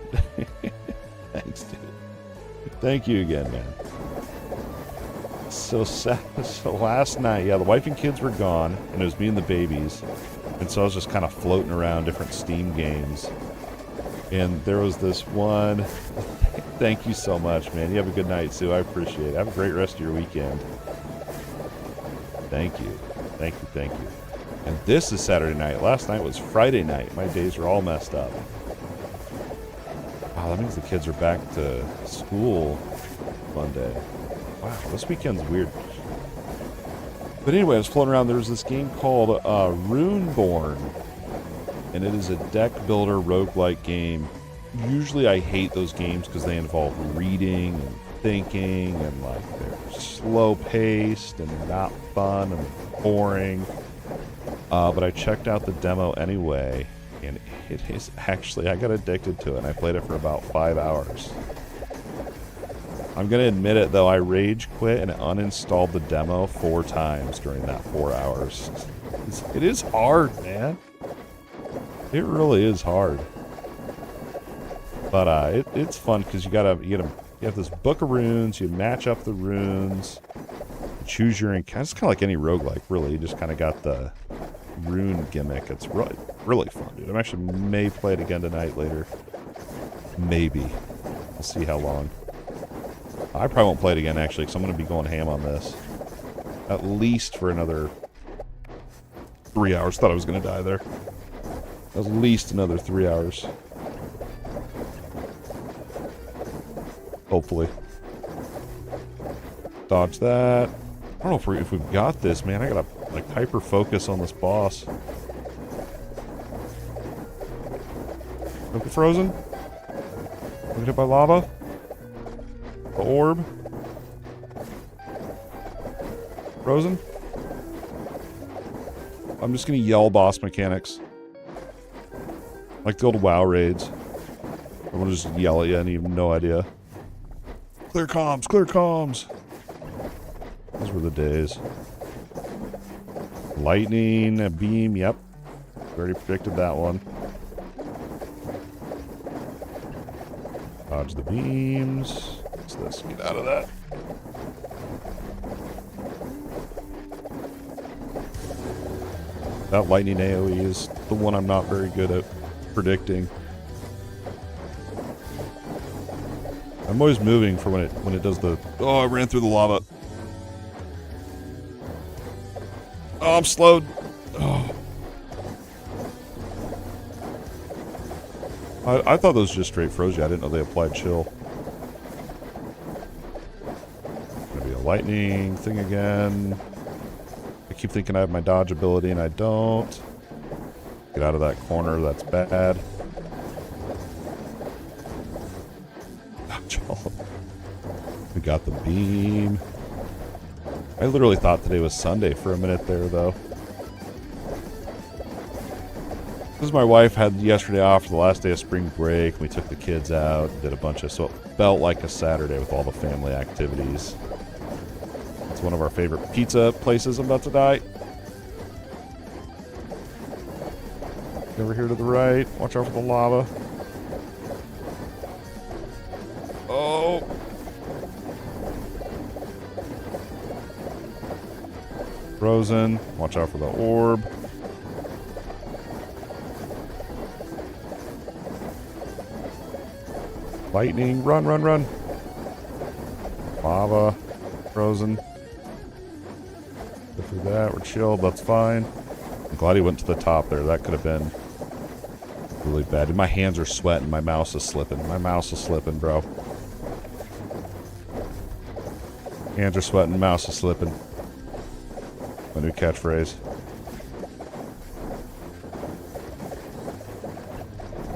Thanks, dude. Thank you again, man. So last night, yeah, the wife and kids were gone, and it was me and the babies. And so I was just kind of floating around different Steam games. And there was this one. Thank you so much, man. You have a good night, Sue. I appreciate it. Have a great rest of your weekend. Thank you. Thank you, thank you. And this is Saturday night. Last night was Friday night. My days are all messed up. Wow, that means the kids are back to school Monday. Wow, this weekend's weird. But anyway, I was floating around. There was this game called Runeborn. And it is a deck builder roguelike game. Usually I hate those games because they involve reading and thinking, and like they're slow paced and not fun and boring. But I checked out the demo anyway, and it is actually, I got addicted to it, and I played it for about 5 hours. I'm going to admit it, though, I rage quit and uninstalled the demo 4 times during that 4 hours. It is hard, man. It really is hard. But it's fun because you have this book of runes, you match up the runes, you choose your encounter. It's kind of like any roguelike, really. You just kind of got the rune gimmick. It's really fun, dude. I actually may play it again tonight later. Maybe. We'll see how long. I probably won't play it again, actually, because I'm going to be going ham on this. At least for another 3 hours. Thought I was going to die there. At least another 3 hours. Hopefully. Dodge that. I don't know if we've got this, man. I gotta, like, hyper-focus on this boss. Don't get frozen. Don't get hit by lava. The orb. Frozen. I'm just gonna yell boss mechanics. Like the old WoW raids. I'm gonna just yell at you and you have no idea. Clear comms, clear comms. Those were the days. Lightning, a beam, yep. Already predicted that one. Dodge the beams. What's this? Get out of that. That lightning AoE is the one I'm not very good at predicting. I'm always moving for when it does the... Oh, I ran through the lava. Oh, I'm slowed. Oh. I thought those just straight froze you. I didn't know they applied chill. Gonna be a lightning thing again. I keep thinking I have my dodge ability and I don't. Get out of that corner, that's bad. We got the beam. I literally thought today was Sunday for a minute there, though. Because my wife had yesterday off for the last day of spring break. We took the kids out, did a bunch of... So it felt like a Saturday with all the family activities. It's one of our favorite pizza places. I'm about to die. Over here to the right. Watch out for the lava. Oh! Frozen. Watch out for the orb. Lightning. Run, run, run. Lava. Frozen. Go through that. We're chilled. That's fine. I'm glad he went to the top there. That could have been really bad. My hands are sweating. My mouse is slipping. My mouse is slipping, bro. Hands are sweating. Mouse is slipping. My new catchphrase.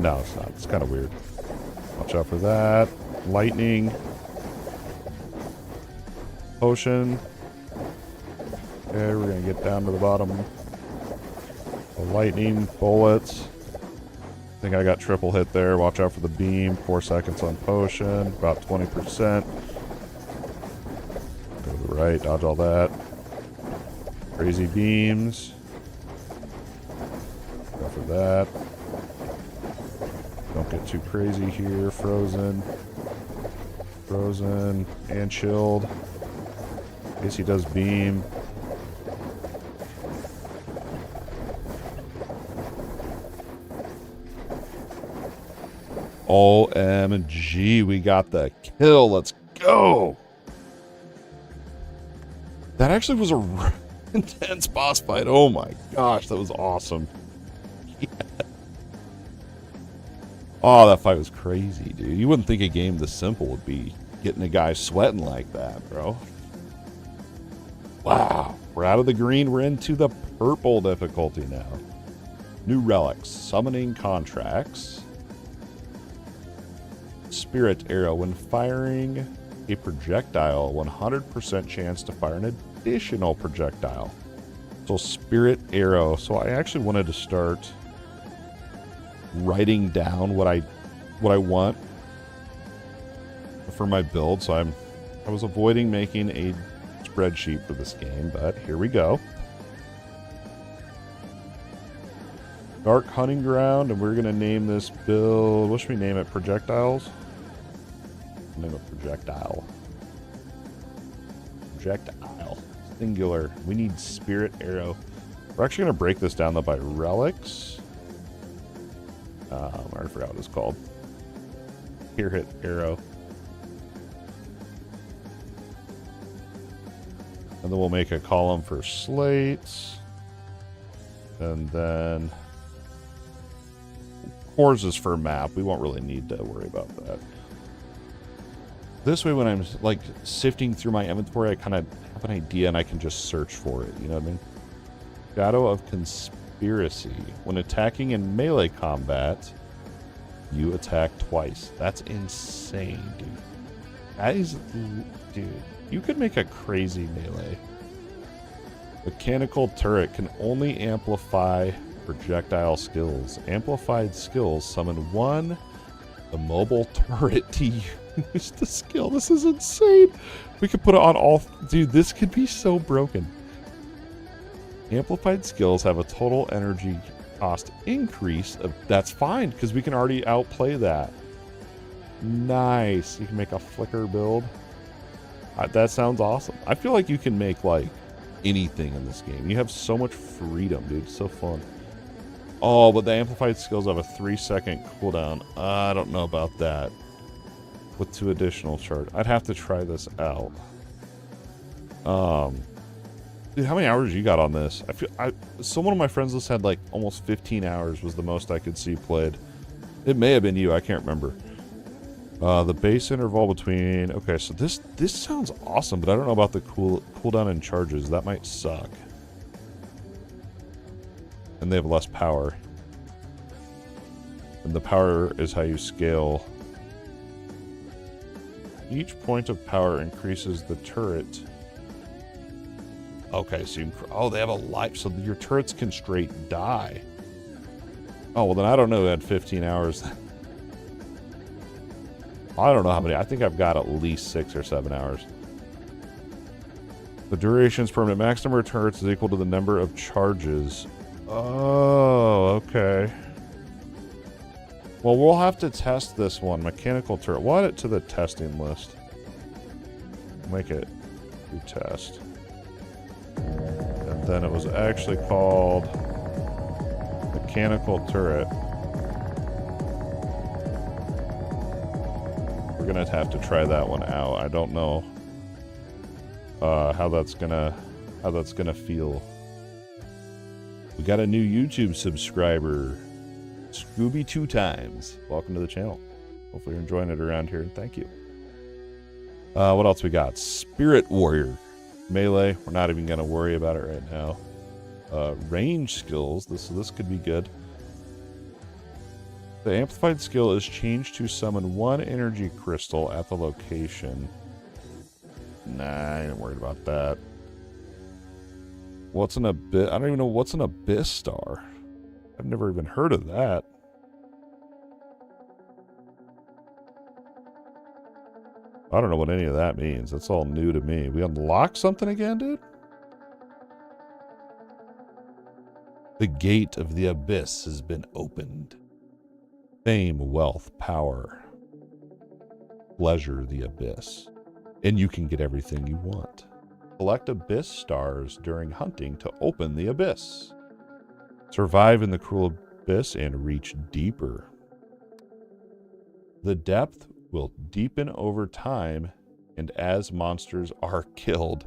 No, it's not. It's kind of weird. Watch out for that. Lightning. Potion. Okay, we're going to get down to the bottom. The lightning. Bullets. I think I got triple hit there. Watch out for the beam. 4 seconds on potion. About 20%. Go to the right. Dodge all that. Crazy beams. Go for that. Don't get too crazy here. Frozen. Frozen. And chilled. I guess he does beam. OMG, we got the kill. Let's go. That actually was a intense boss fight. Oh my gosh, that was awesome. Yeah. Oh, that fight was crazy, dude. You wouldn't think a game this simple would be getting a guy sweating like that, bro. Wow. We're out of the green. We're into the purple difficulty now. New relics. Summoning contracts. Spirit arrow. When firing a projectile, 100% chance to fire an additional projectile. So spirit arrow. So I actually wanted to start writing down what I want for my build. So I was avoiding making a spreadsheet for this game, but here we go. Dark hunting ground, and we're gonna name this build. What should we name it? Projectiles. Name it projectile. Projectile. Singular. We need spirit arrow. We're actually gonna break this down though by relics. I already forgot what it's called. Here, hit arrow. And then we'll make a column for slates. And then cores is for map. We won't really need to worry about that. This way, when I'm like sifting through my inventory, I kind of have an idea and I can just search for it. You know what I mean? Shadow of Conspiracy. When attacking in melee combat, you attack twice. That's insane, dude. That is... Dude, you could make a crazy melee. Mechanical turret can only amplify projectile skills. Amplified skills summon one immobile turret to use the skill. This is insane. We could put it on all... Dude, this could be so broken. Amplified skills have a total energy cost increase of... That's fine, because we can already outplay that. Nice. You can make a flicker build. That sounds awesome. I feel like you can make, like, anything in this game. You have so much freedom, dude. It's so fun. Oh, but the amplified skills have a 3-second cooldown. I don't know about that. With 2 additional charge. I'd have to try this out. Dude, how many hours you got on this? Some one of my friends list had like almost 15 hours was the most I could see played. It may have been you. I can't remember. The base interval between... Okay, so this sounds awesome, but I don't know about the cooldown and charges. That might suck. And they have less power. And the power is how you scale. Each point of power increases the turret. Okay, so you can... Oh, they have a life, so your turrets can straight die. Oh, well then I don't know. It had 15 hours. I don't know how many. I think I've got at least 6 or 7 hours. The duration's permanent. Max number of turrets is equal to the number of charges. Oh, okay. Well, we'll have to test this one. Mechanical turret. We'll add it to the testing list. Make it do test. And then it was actually called mechanical turret. We're gonna have to try that one out. I don't know how that's gonna feel. We got a new YouTube subscriber, Scooby 2 times. Welcome to the channel. Hopefully you're enjoying it around here, and thank you. What else we got? Spirit Warrior. Melee, we're not even gonna worry about it right now. Range skills, this could be good. The amplified skill is changed to summon 1 energy crystal at the location. Nah, I ain't worried about that. What's an abyss? I don't even know what's an abyss star. I've never even heard of that. I don't know what any of that means. That's all new to me. We unlock something again, dude? The gate of the abyss has been opened. Fame, wealth, power, pleasure, the abyss. And you can get everything you want. Collect abyss stars during hunting to open the abyss. Survive in the cruel abyss and reach deeper. The depth will deepen over time and as monsters are killed.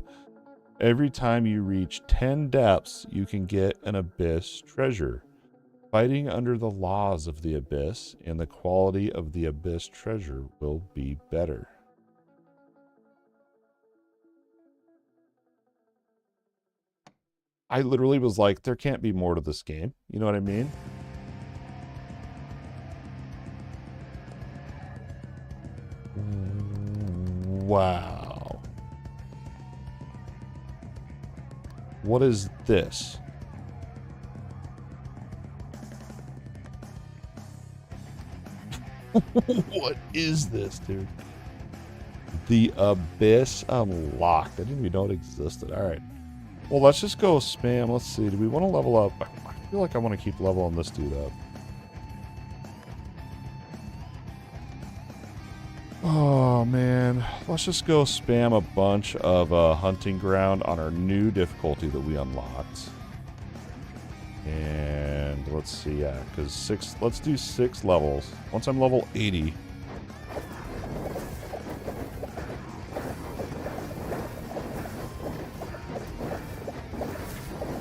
Every time you reach 10 depths, you can get an abyss treasure. Fighting under the laws of the abyss and the quality of the abyss treasure will be better. I literally was like, there can't be more to this game. You know what I mean? Wow. What is this? What is this, dude? The Abyss unlocked. I didn't even know it existed. Alright. Well, let's just go spam. Let's see. Do we want to level up? I feel like I want to keep leveling this dude up. Oh, man. Let's just go spam a bunch of hunting ground on our new difficulty that we unlocked. And let's see, yeah, because let's do 6 levels. Once I'm level 80.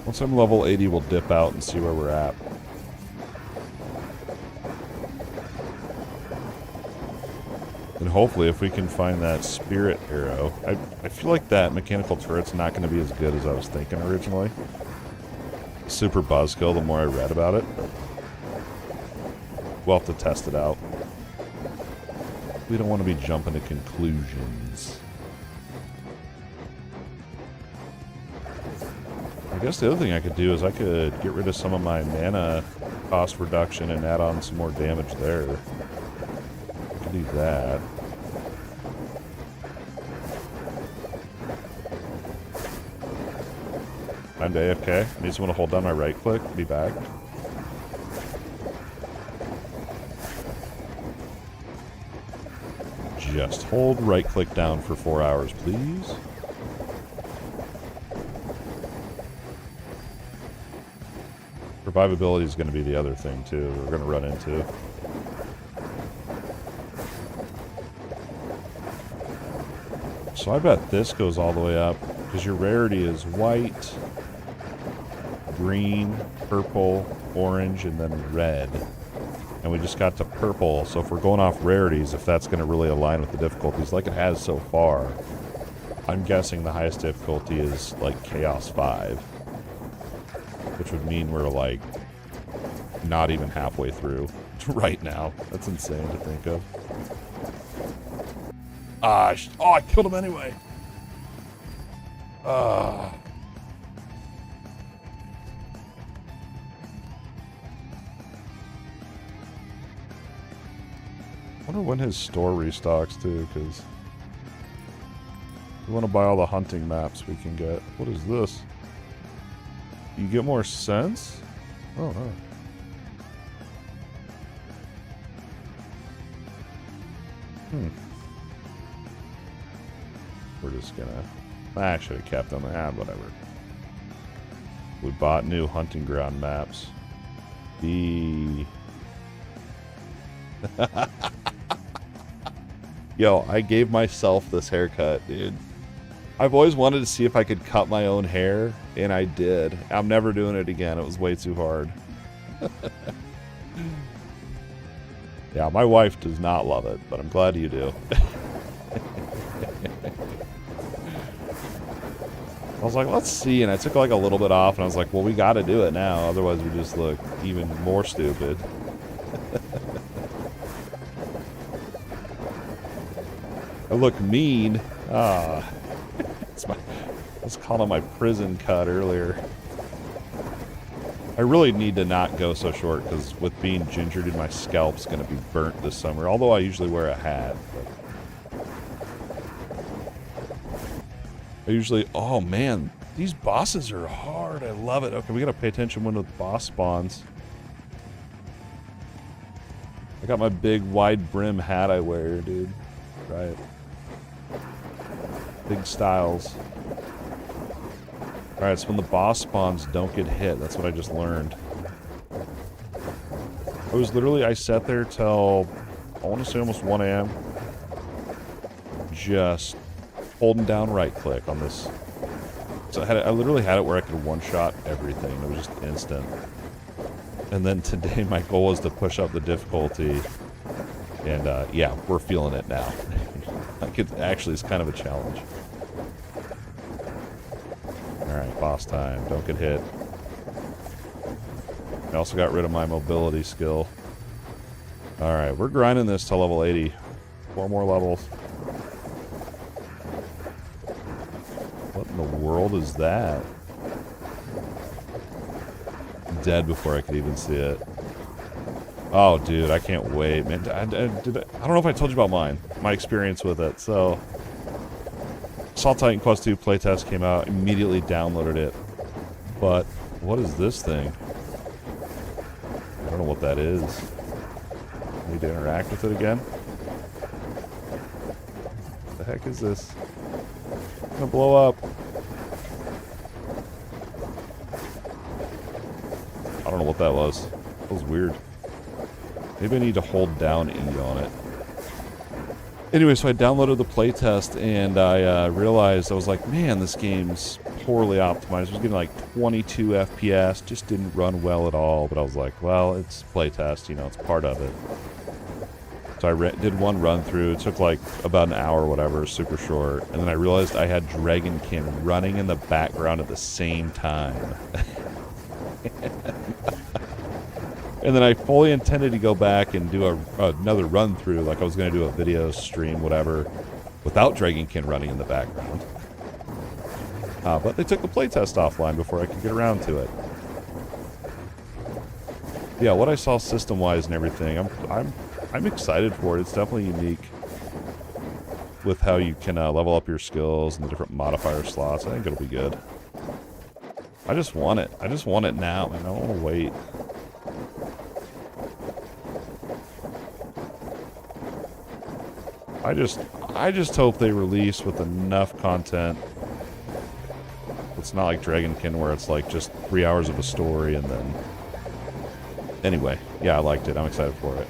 Once I'm level 80, we'll dip out and see where we're at. And hopefully, if we can find that spirit arrow. I feel like that mechanical turret's not going to be as good as I was thinking originally. Super buzzkill the more I read about it. We'll have to test it out. We don't want to be jumping to conclusions. I guess the other thing I could do is I could get rid of some of my mana cost reduction and add on some more damage there. I could do that. Time to AFK. I need someone to hold down my right click. Be back. Just hold right click down for 4 hours, please. Survivability is going to be the other thing, too, we're going to run into. So I bet this goes all the way up, because your rarity is white, green, purple, orange, and then red. and we just got to purple. So if we're going off rarities, if that's going to really align with the difficulties like it has so far, I'm guessing the highest difficulty is like Chaos 5, which would mean we're like not even halfway through right now. That's insane to think of. I killed him anyway. I wonder when his store restocks too, because we want to buy all the hunting maps we can get. What is this? You get more sense? Oh no. We're just gonna... I should have kept them. Whatever. We bought new hunting ground maps. Yo, I gave myself this haircut, dude. I've always wanted to see if I could cut my own hair, and I did. I'm never doing it again. It was way too hard. Yeah, my wife does not love it, but I'm glad you do. I was like, let's see, and I took like a little bit off, and I was like, well, we got to do it now, otherwise we just look even more stupid. I look mean. Let's call it my prison cut earlier. I really need to not go so short, because with being ginger, dude, my scalp's going to be burnt this summer, although I usually wear a hat. I usually... Oh, man. These bosses are hard. I love it. Okay, we got to pay attention when the boss spawns. I got my big wide brim hat I wear, dude. Right. Big styles. Alright, so when the boss spawns, don't get hit. That's what I just learned. I sat there till, I want to say almost 1 a.m. Just holding down right click on this. So I literally had it where I could one-shot everything. It was just instant. And then today my goal was to push up the difficulty. And yeah, we're feeling it now. Like it's kind of a challenge. Alright, boss time. Don't get hit. I also got rid of my mobility skill. Alright, we're grinding this to level 80. 4 more levels. What in the world is that? Dead before I could even see it. Oh, dude, I can't wait, man. I don't know if I told you about my experience with it. So, Assault Titan Quest 2 playtest came out, immediately downloaded it. But, what is this thing? I don't know what that is. Need to interact with it again? What the heck is this? It's gonna blow up. I don't know what that was. That was weird. Maybe I need to hold down E on it. Anyway, so I downloaded the playtest, and I realized, I was like, man, this game's poorly optimized. I was getting like 22 FPS, just didn't run well at all, but I was like, well, it's playtest, you know, it's part of it. So I did one run through, it took like about an hour or whatever, super short, and then I realized I had Dragonkin running in the background at the same time. And then I fully intended to go back and do another run through, like I was going to do a video stream, whatever, without Dragonkin running in the background. But they took the playtest offline before I could get around to it. Yeah, what I saw system-wise and everything, I'm excited for it. It's definitely unique with how you can level up your skills and the different modifier slots. I think it'll be good. I just want it. I just want it now, man. I don't want to wait. I just hope they release with enough content. It's not like Dragonkin where it's like just 3 hours of a story and then... Anyway, yeah, I liked it. I'm excited for it.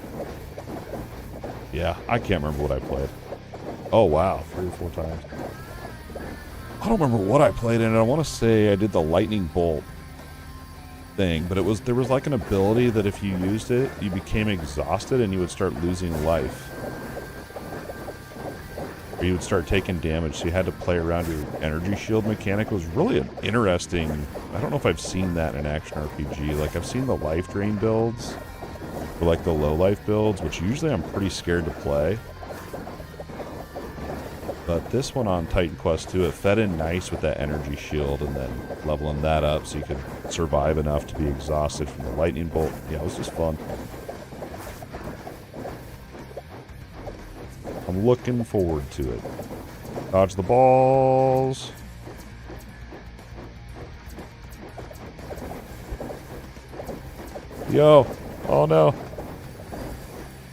Yeah, I can't remember what I played. Oh, wow. 3 or 4 times. I don't remember what I played in it. I want to say I did the Lightning Bolt. thing, but there was like an ability that if you used it, you became exhausted and you would start losing life. Or you would start taking damage, so you had to play around your energy shield mechanic. It was really an interesting... I don't know if I've seen that in an action RPG. Like, I've seen the life drain builds, or like the low life builds, which usually I'm pretty scared to play. But this one on Titan Quest 2, it fed in nice with that energy shield and then leveling that up so you could survive enough to be exhausted from the lightning bolt. Yeah, it was just fun. I'm looking forward to it. Dodge the balls. Yo. Oh no.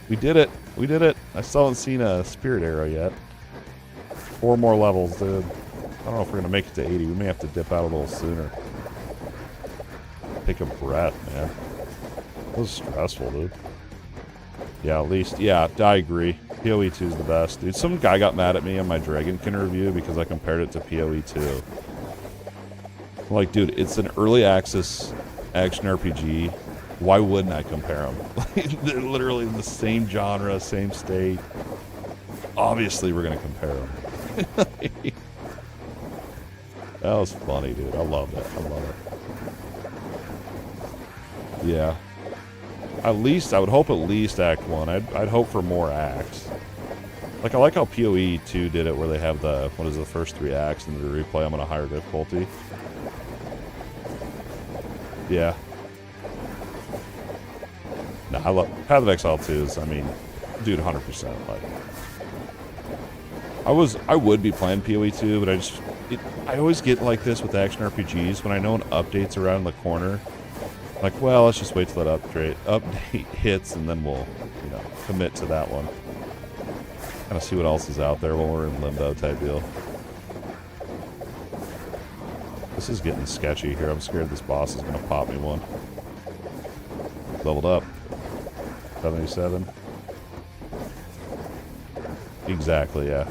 We did it. We did it. I still haven't seen a spirit arrow yet. 4 more levels, dude. I don't know if we're going to make it to 80. We may have to dip out a little sooner. Take a breath, man. That was stressful, dude. Yeah, at least. Yeah, I agree. PoE 2 is the best. Dude, some guy got mad at me on my Dragonkin review because I compared it to PoE 2. I'm like, dude, it's an early access action RPG. Why wouldn't I compare them? They're literally in the same genre, same state. Obviously, we're going to compare them. That was funny, dude. I love it. I love it. Yeah. At least, I would hope at least Act 1. I'd hope for more acts. Like, I like how PoE 2 did it, where they have the, what is the first 3 acts, and they replay them on a higher difficulty. Yeah. Nah, I love Path of Exile 2 is, I mean, dude, 100%. Like, I would be playing PoE 2, but I always get like this with action RPGs when I know an update's around the corner. Like, well, let's just wait till that update hits, and then we'll, you know, commit to that one. Kind of see what else is out there while we're in limbo type deal. This is getting sketchy here. I'm scared this boss is going to pop me one. Leveled up. 77. Exactly, yeah.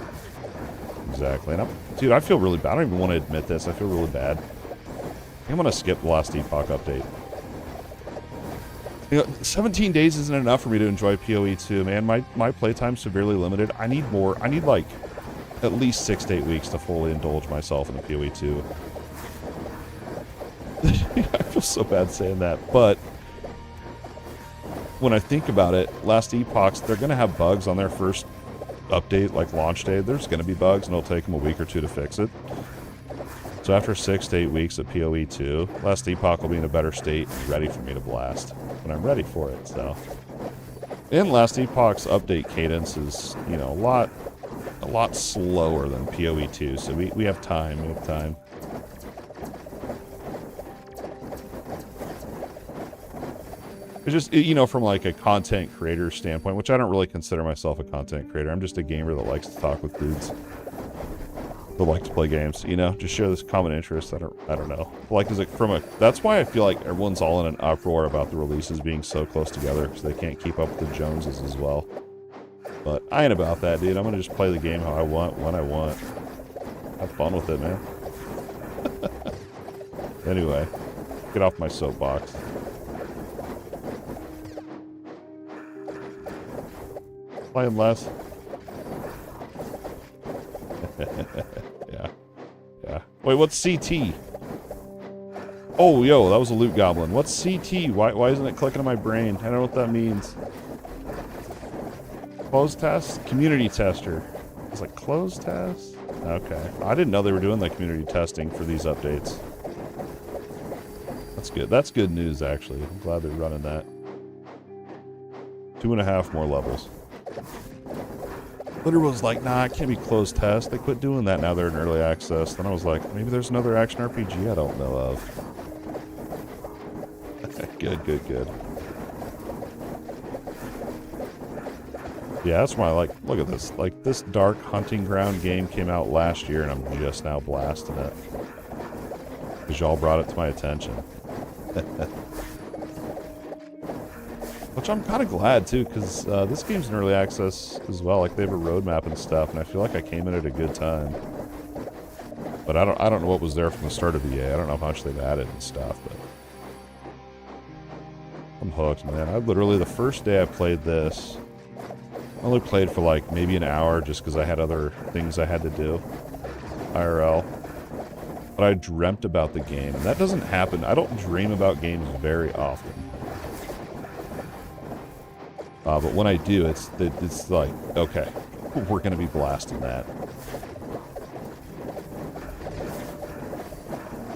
Exactly. And dude, I feel really bad. I don't even want to admit this. I feel really bad. I think I'm going to skip the last Epoch update. You know, 17 days isn't enough for me to enjoy PoE 2, man. My playtime's severely limited. I need more. I need, like, at least 6 to 8 weeks to fully indulge myself in the PoE 2. I feel so bad saying that, but when I think about it, last Epochs, they're going to have bugs on their first update, like launch day. There's going to be bugs, and it'll take them a week or 2 to fix it. So after 6 to 8 weeks of PoE 2, last Epoch will be in a better state and ready for me to blast when I'm ready for it. So, and last Epoch's update cadence is, you know, a lot slower than PoE 2. So we have time. We have time. It's just, you know, from like a content creator standpoint, which I don't really consider myself a content creator. I'm just a gamer that likes to talk with dudes that like to play games, you know, just share this common interest. I don't know. Like, is it from a, that's why I feel like everyone's all in an uproar about the releases being so close together, because they can't keep up with the Joneses as well. But I ain't about that, dude. I'm gonna just play the game how I want, when I want. Have fun with it, man. Anyway, get off my soapbox. Playing less. Yeah. Wait, what's CT? Oh, yo, that was a loot goblin. What's CT? Why isn't it clicking on my brain? I don't know what that means. Closed test? Community tester. It's like closed test? Okay. I didn't know they were doing that community testing for these updates. That's good. That's good news, actually. I'm glad they're running that. 2.5 more levels. Literally was like, nah, it can't be closed test. They quit doing that, now they're in early access. Then I was like, maybe there's another action RPG I don't know of. Good. Yeah, that's why, like, look at this. Like, this Dark Hunting Ground game came out last year, and I'm just now blasting it. Because y'all brought it to my attention. Which I'm kind of glad, too, because this game's in early access as well. Like, they have a roadmap and stuff, and I feel like I came in at a good time. But I don't know what was there from the start of EA. I don't know how much they've added and stuff, but I'm hooked, man. I literally, the first day I played this, I only played for like maybe an hour just because I had other things I had to do. IRL. But I dreamt about the game. And that doesn't happen. I don't dream about games very often. But when I do, it's like, okay, we're going to be blasting that.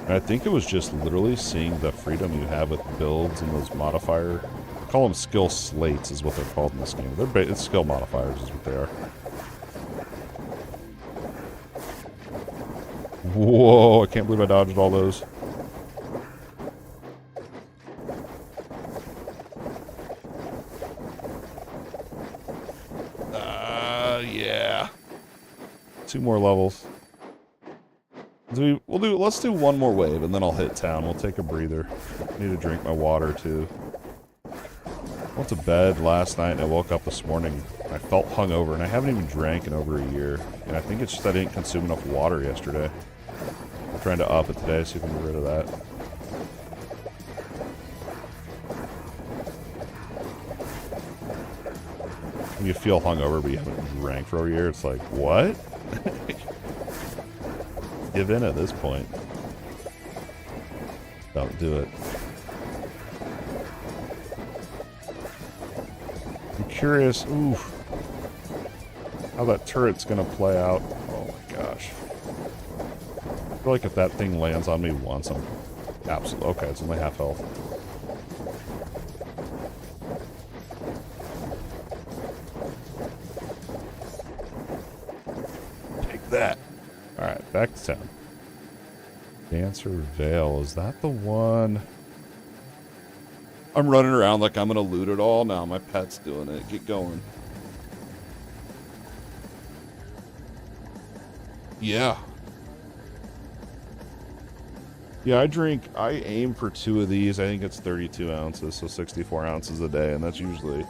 And I think it was just literally seeing the freedom you have with builds and those modifier. I call them skill slates is what they're called in this game. It's skill modifiers is what they are. Whoa, I can't believe I dodged all those. Yeah. 2 more levels. Let's do one more wave and then I'll hit town. We'll take a breather. I need to drink my water too. I went to bed last night and I woke up this morning. I felt hungover and I haven't even drank in over a year. And I think it's just I didn't consume enough water yesterday. I'm trying to up it today, see if I can get rid of that. When you feel hungover but you haven't drank for over a year, it's like, what? Give in at this point. Don't do it. I'm curious, how that turret's gonna play out. Oh my gosh. I feel like if that thing lands on me once, I'm absolutely okay. It's only half health. Take that. Alright, back to town. Dancer Vale, is that the one? I'm running around like I'm gonna loot it all. Now my pet's doing it. Get going. Yeah. Yeah, I aim for 2 of these. I think it's 32 ounces, so 64 ounces a day, and that's usually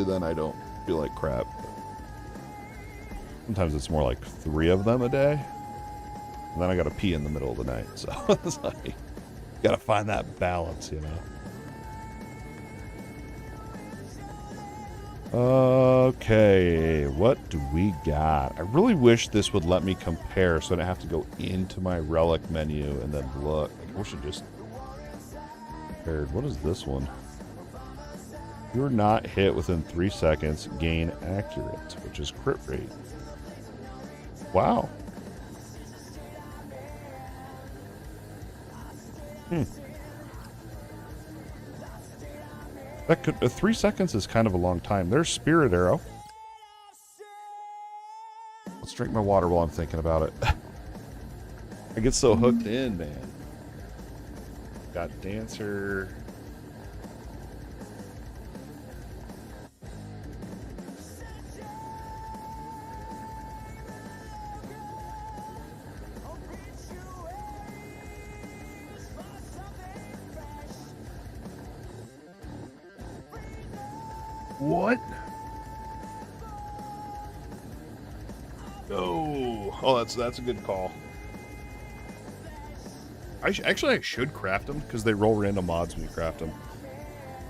then I don't feel like crap. Sometimes it's more like 3 of them a day. And then I gotta pee in the middle of the night, so it's like, gotta find that balance, you know? Okay, what do we got? I really wish this would let me compare so I don't have to go into my relic menu and then look. I wish it just compared. What is this one? You're not hit within 3 seconds, gain accurate, which is crit rate. Wow. That could 3 seconds is kind of a long time. There's Spirit Arrow. Let's drink my water while I'm thinking about it. I get so hooked in, man. Got Dancer. What? Oh, that's a good call. I should craft them because they roll random mods when you craft them.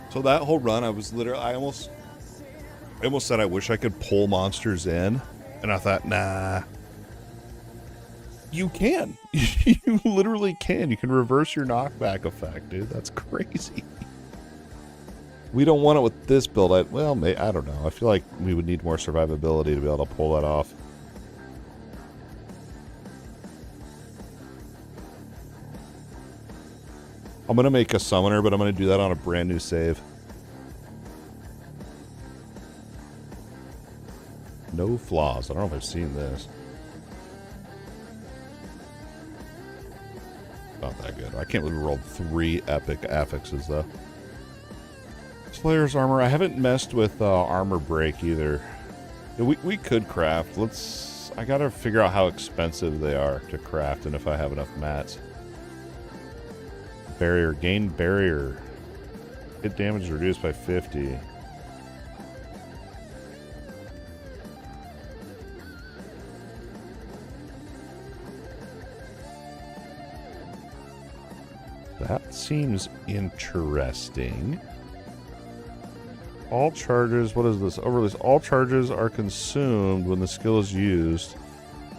So that whole run, I was literally, I almost said I wish I could pull monsters in, and I thought, nah. You can. You literally can. You can reverse your knockback effect, dude. That's crazy. We don't want it with this build. I don't know. I feel like we would need more survivability to be able to pull that off. I'm going to make a summoner, but I'm going to do that on a brand new save. No flaws. I don't know if I've seen this. Not that good. I can't believe we rolled 3 epic affixes, though. Slayer's armor. I haven't messed with armor break either. We could craft. I gotta figure out how expensive they are to craft and if I have enough mats. Barrier. Gain barrier. Hit damage reduced by 50. That seems interesting. All charges, what is this? Overlays. All charges are consumed when the skill is used.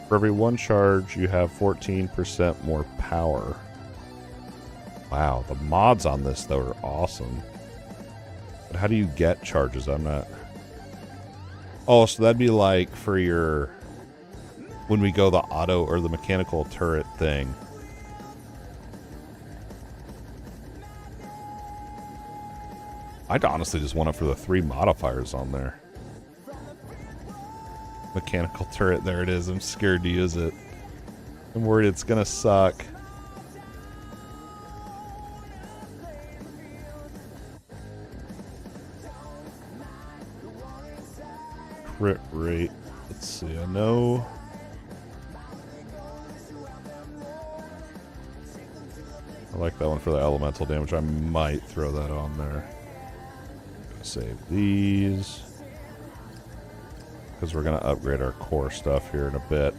For every one charge, you have 14% more power. Wow, the mods on this, though, are awesome. But how do you get charges? I'm not... Oh, so that'd be like for your... When we go the auto or the mechanical turret thing. I'd honestly just want it for the 3 modifiers on there. Mechanical turret, there it is. I'm scared to use it. I'm worried it's gonna suck. Crit rate. Let's see, I know... I like that one for the elemental damage. I might throw that on there. Save these. Because we're going to upgrade our core stuff here in a bit.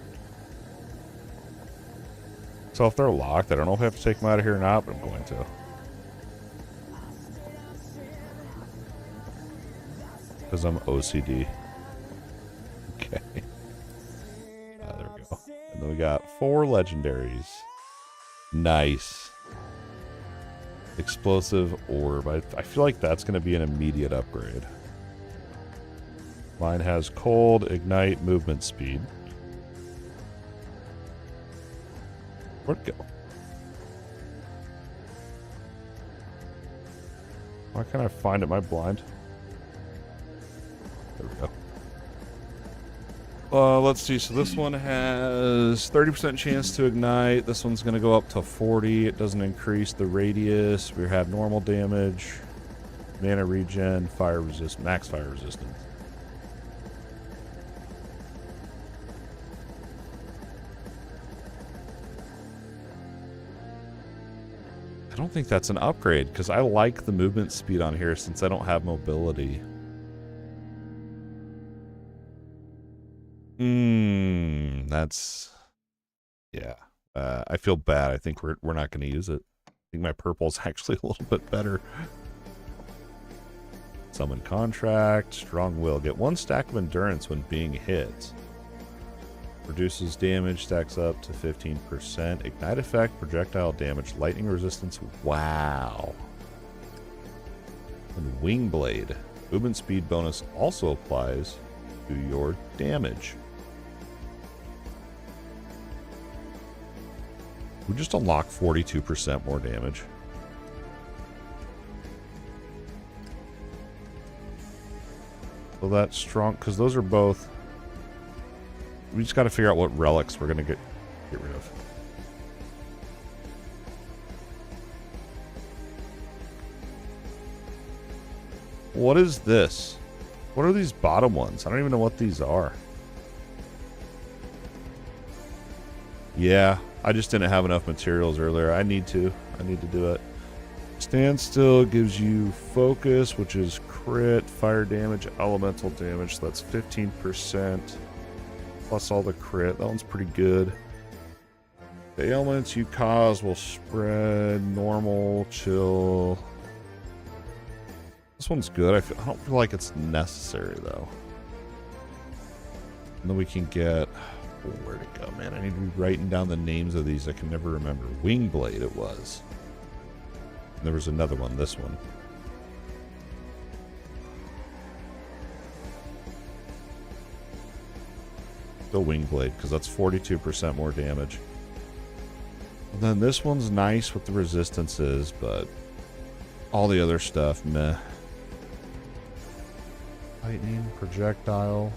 So if they're locked, I don't know if I have to take them out of here or not, but I'm going to. Because I'm OCD. Okay. There we go. And then we got 4 legendaries. Nice. Explosive orb. I feel like that's going to be an immediate upgrade. Mine has cold, ignite, movement speed. Where'd it go? Why can't I find it? Am I blind? There we go. Let's see. So this one has 30% chance to ignite. This one's going to go up to 40. It doesn't increase the radius. We have normal damage, mana regen, fire resist, max fire resistance. I don't think that's an upgrade because I like the movement speed on here since I don't have mobility. That's... Yeah. I feel bad. I think we're not going to use it. I think my purple's actually a little bit better. Summon Contract, Strong Will. Get 1 stack of endurance when being hit. Reduces damage, stacks up to 15%. Ignite effect, projectile damage, lightning resistance. Wow. And Wing Blade. Movement speed bonus also applies to your damage. We just unlock 42% more damage. So that's strong, because those are both... We just got to figure out what relics we're going to get rid of. What is this? What are these bottom ones? I don't even know what these are. Yeah, I just didn't have enough materials earlier. I need to do it. Standstill gives you focus, which is crit, fire damage, elemental damage. So that's 15%. Plus all the crit. That one's pretty good. The ailments you cause will spread. Normal, chill. This one's good. I don't feel like it's necessary, though. And then we can get... Oh, where'd it go, man? I need to be writing down the names of these. I can never remember. Wingblade it was. And there was another one. This one. The Wingblade, because that's 42% more damage. And then this one's nice with the resistances, but all the other stuff, meh. Lightning, projectile.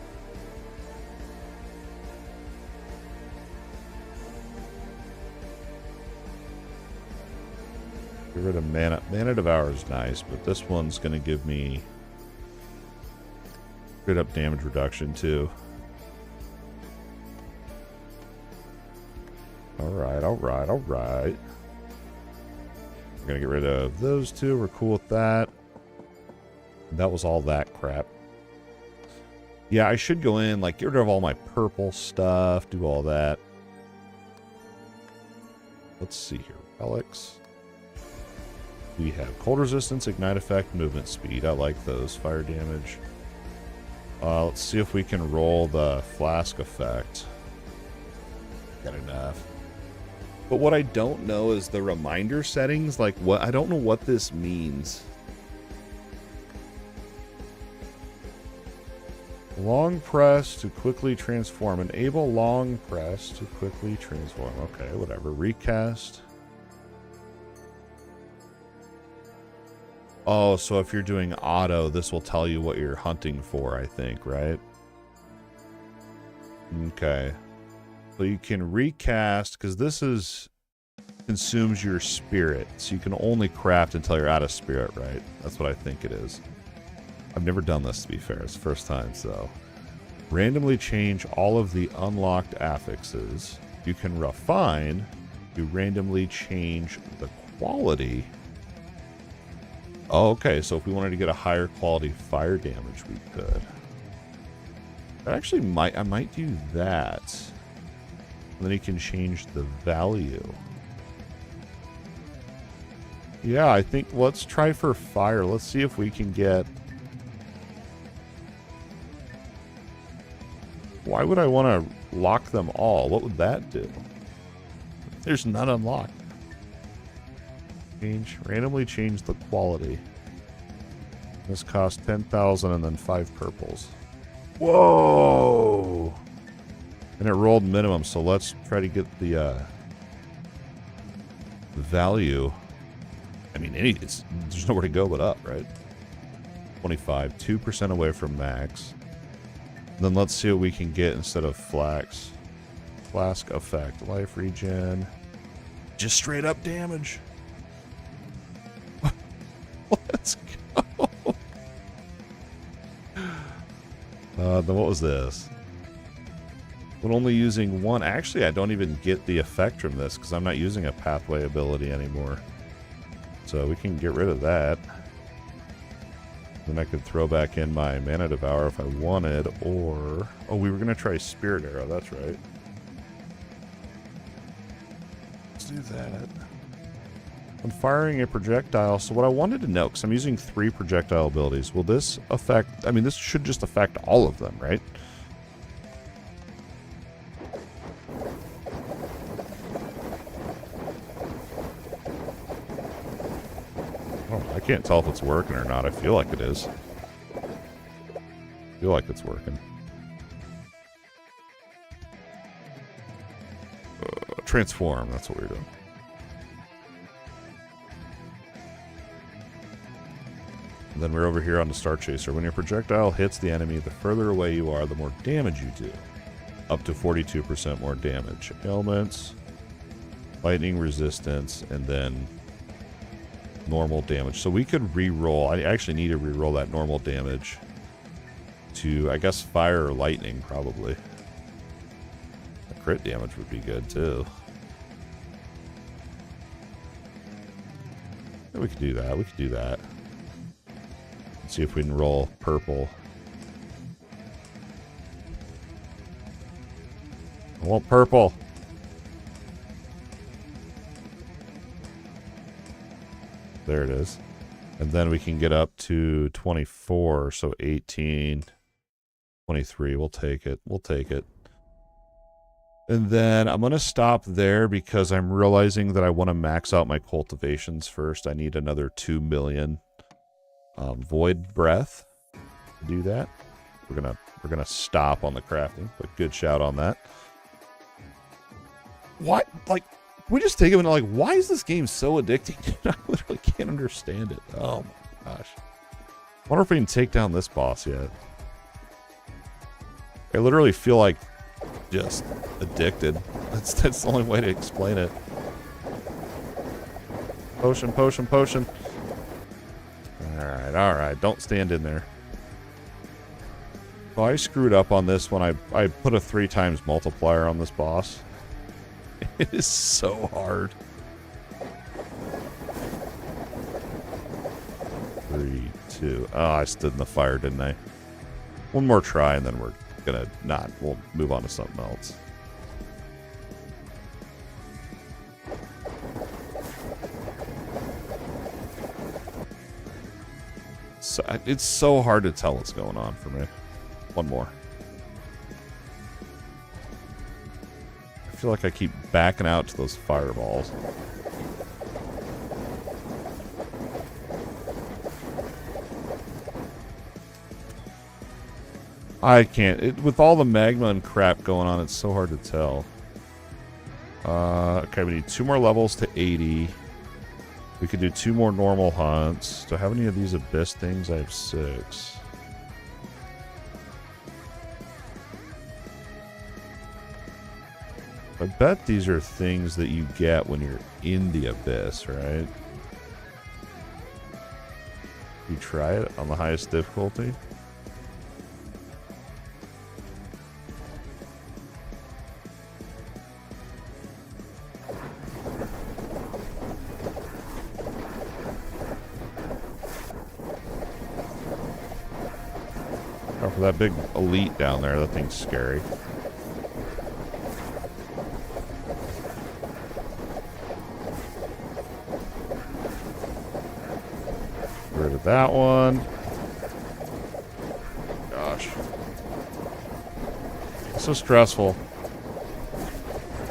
Get rid of mana. Mana Devour is nice, but this one's going to give me straight up damage reduction too. Alright, alright, alright. We're going to get rid of those two. We're cool with that. That was all that crap. Yeah, I should go in, like, get rid of all my purple stuff, do all that. Let's see here. Relics. We have cold resistance, ignite effect, movement speed. I like those. Fire damage. Let's see if we can roll the flask effect. Got enough. But what I don't know is the reminder settings. Like, what? I don't know what this means. Long press to quickly transform. Enable long press to quickly transform. Okay, whatever. Recast. Oh, so if you're doing auto, this will tell you what you're hunting for, I think, right? Okay. So you can recast, because this is consumes your spirit. So you can only craft until you're out of spirit, right? That's what I think it is. I've never done this, to be fair. It's the first time, so. Randomly change all of the unlocked affixes. You can refine to randomly change the quality. Oh, okay, so if we wanted to get a higher quality fire damage, we could. Actually, I might do that. And then you can change the value. Yeah, I think let's try for fire. Let's see if we can get... Why would I want to lock them all? What would that do? There's none unlocked. Randomly change the quality. This costs 10,000 and then 5 purples. Whoa! And it rolled minimum, so let's try to get the value. I mean, there's nowhere to go but up, right? 25, 2% away from max. Then let's see what we can get instead of flask effect, life regen, just straight up damage. Let's go. Then what was this? When only using one. Actually, I don't even get the effect from this because I'm not using a pathway ability anymore. So we can get rid of that. Then I could throw back in my Mana Devour if I wanted, or... Oh, we were going to try Spirit Arrow, that's right. Let's do that. When firing a projectile, so what I wanted to know, because I'm using 3 projectile abilities, will this affect... I mean, this should just affect all of them, right? I can't tell if it's working or not. I feel like it is. I feel like it's working. Transform, that's what we're doing. And then we're over here on the Star Chaser. When your projectile hits the enemy, the further away you are, the more damage you do. Up to 42% more damage. Ailments, lightning resistance, and then normal damage. So we could re-roll. I actually need to re-roll that normal damage to, I guess, fire or lightning, probably. The crit damage would be good, too. Yeah, we could do that. We could do that. Let's see if we can roll purple. I want purple. There it is. And then we can get up to 24, so 18, 23. We'll take it. We'll take it. And then I'm going to stop there because I'm realizing that I want to max out my cultivations first. I need another 2 million void breath to do that. We're gonna stop on the crafting, but good shout on that. What? Like, we just take him and like, why is this game so addicting? I literally can't understand it. Oh my gosh. I wonder if we can take down this boss yet. I literally feel like just addicted. That's the only way to explain it. Potion, potion, potion. Alright, alright. Don't stand in there. Well, I screwed up on this one. I put a 3 times multiplier on this boss. It is so hard. 3, 2. Oh, I stood in the fire, didn't I? One more try, and then we're gonna not. We'll move on to something else. It's so hard to tell what's going on for me. One more. I feel like I keep backing out to those fireballs. I can't. With all the magma and crap going on, it's so hard to tell. Okay, we need 2 more levels to 80. We could do 2 more normal hunts. Do I have any of these abyss things? I have 6. I bet these are things that you get when you're in the abyss, right? You try it on the highest difficulty. Oh, for that big elite down there, that thing's scary. Get rid of that one. Gosh. It's so stressful.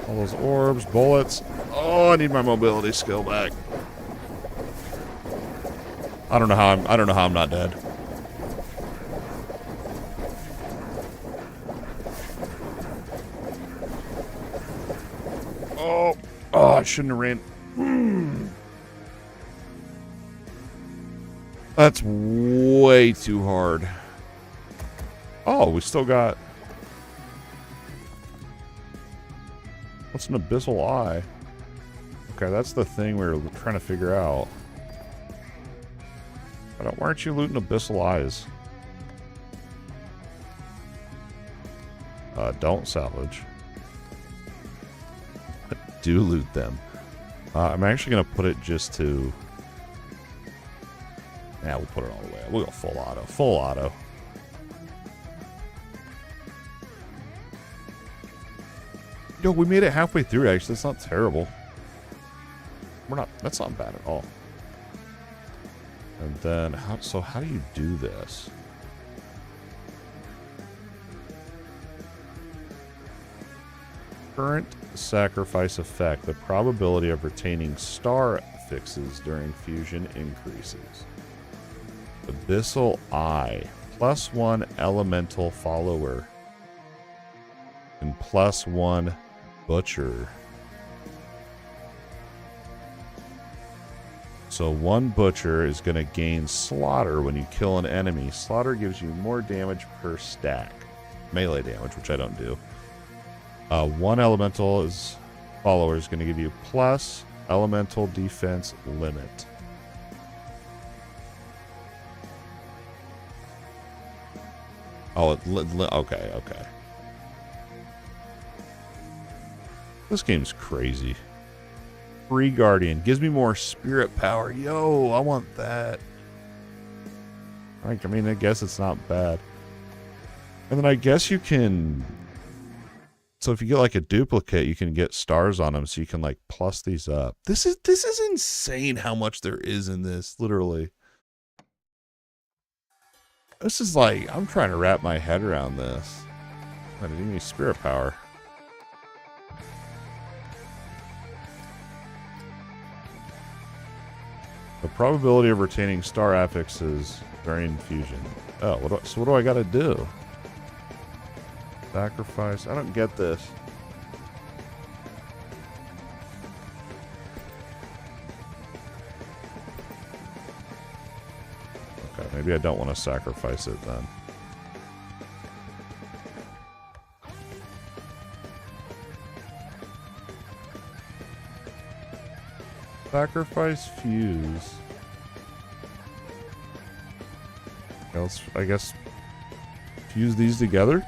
All those orbs, bullets. Oh, I need my mobility skill back. I don't know how I'm not dead. Oh, I shouldn't have ran. That's way too hard. Oh, we still got... What's an abyssal eye? Okay, that's the thing we were trying to figure out. Why aren't you looting abyssal eyes? Don't salvage. Do loot them. I'm actually going to put it just to... Yeah, we'll put it all the way up. We'll go full auto. Full auto. Yo, we made it halfway through, actually. That's not terrible. That's not bad at all. And then, how do you do this? Current sacrifice effect. The probability of retaining star fixes during fusion increases. Abyssal Eye. +1 elemental follower. And +1 butcher. So 1 butcher is going to gain slaughter when you kill an enemy. Slaughter gives you more damage per stack. Melee damage, which I don't do. 1 elemental follower is going to give you plus elemental defense limit. Oh, okay. This game's crazy. Free Guardian. Gives me more spirit power. Yo, I want that. I mean, I guess it's not bad. And then I guess you can... So if you get like a duplicate, you can get stars on them, so you can like plus these up. This is insane how much there is in this, literally. This is like, I'm trying to wrap my head around this. I didn't need spirit power. The probability of retaining star affixes during fusion. Oh, so what do I gotta do? Sacrifice. I don't get this. Okay, maybe I don't want to sacrifice it then. Sacrifice fuse. Else, I guess, fuse these together.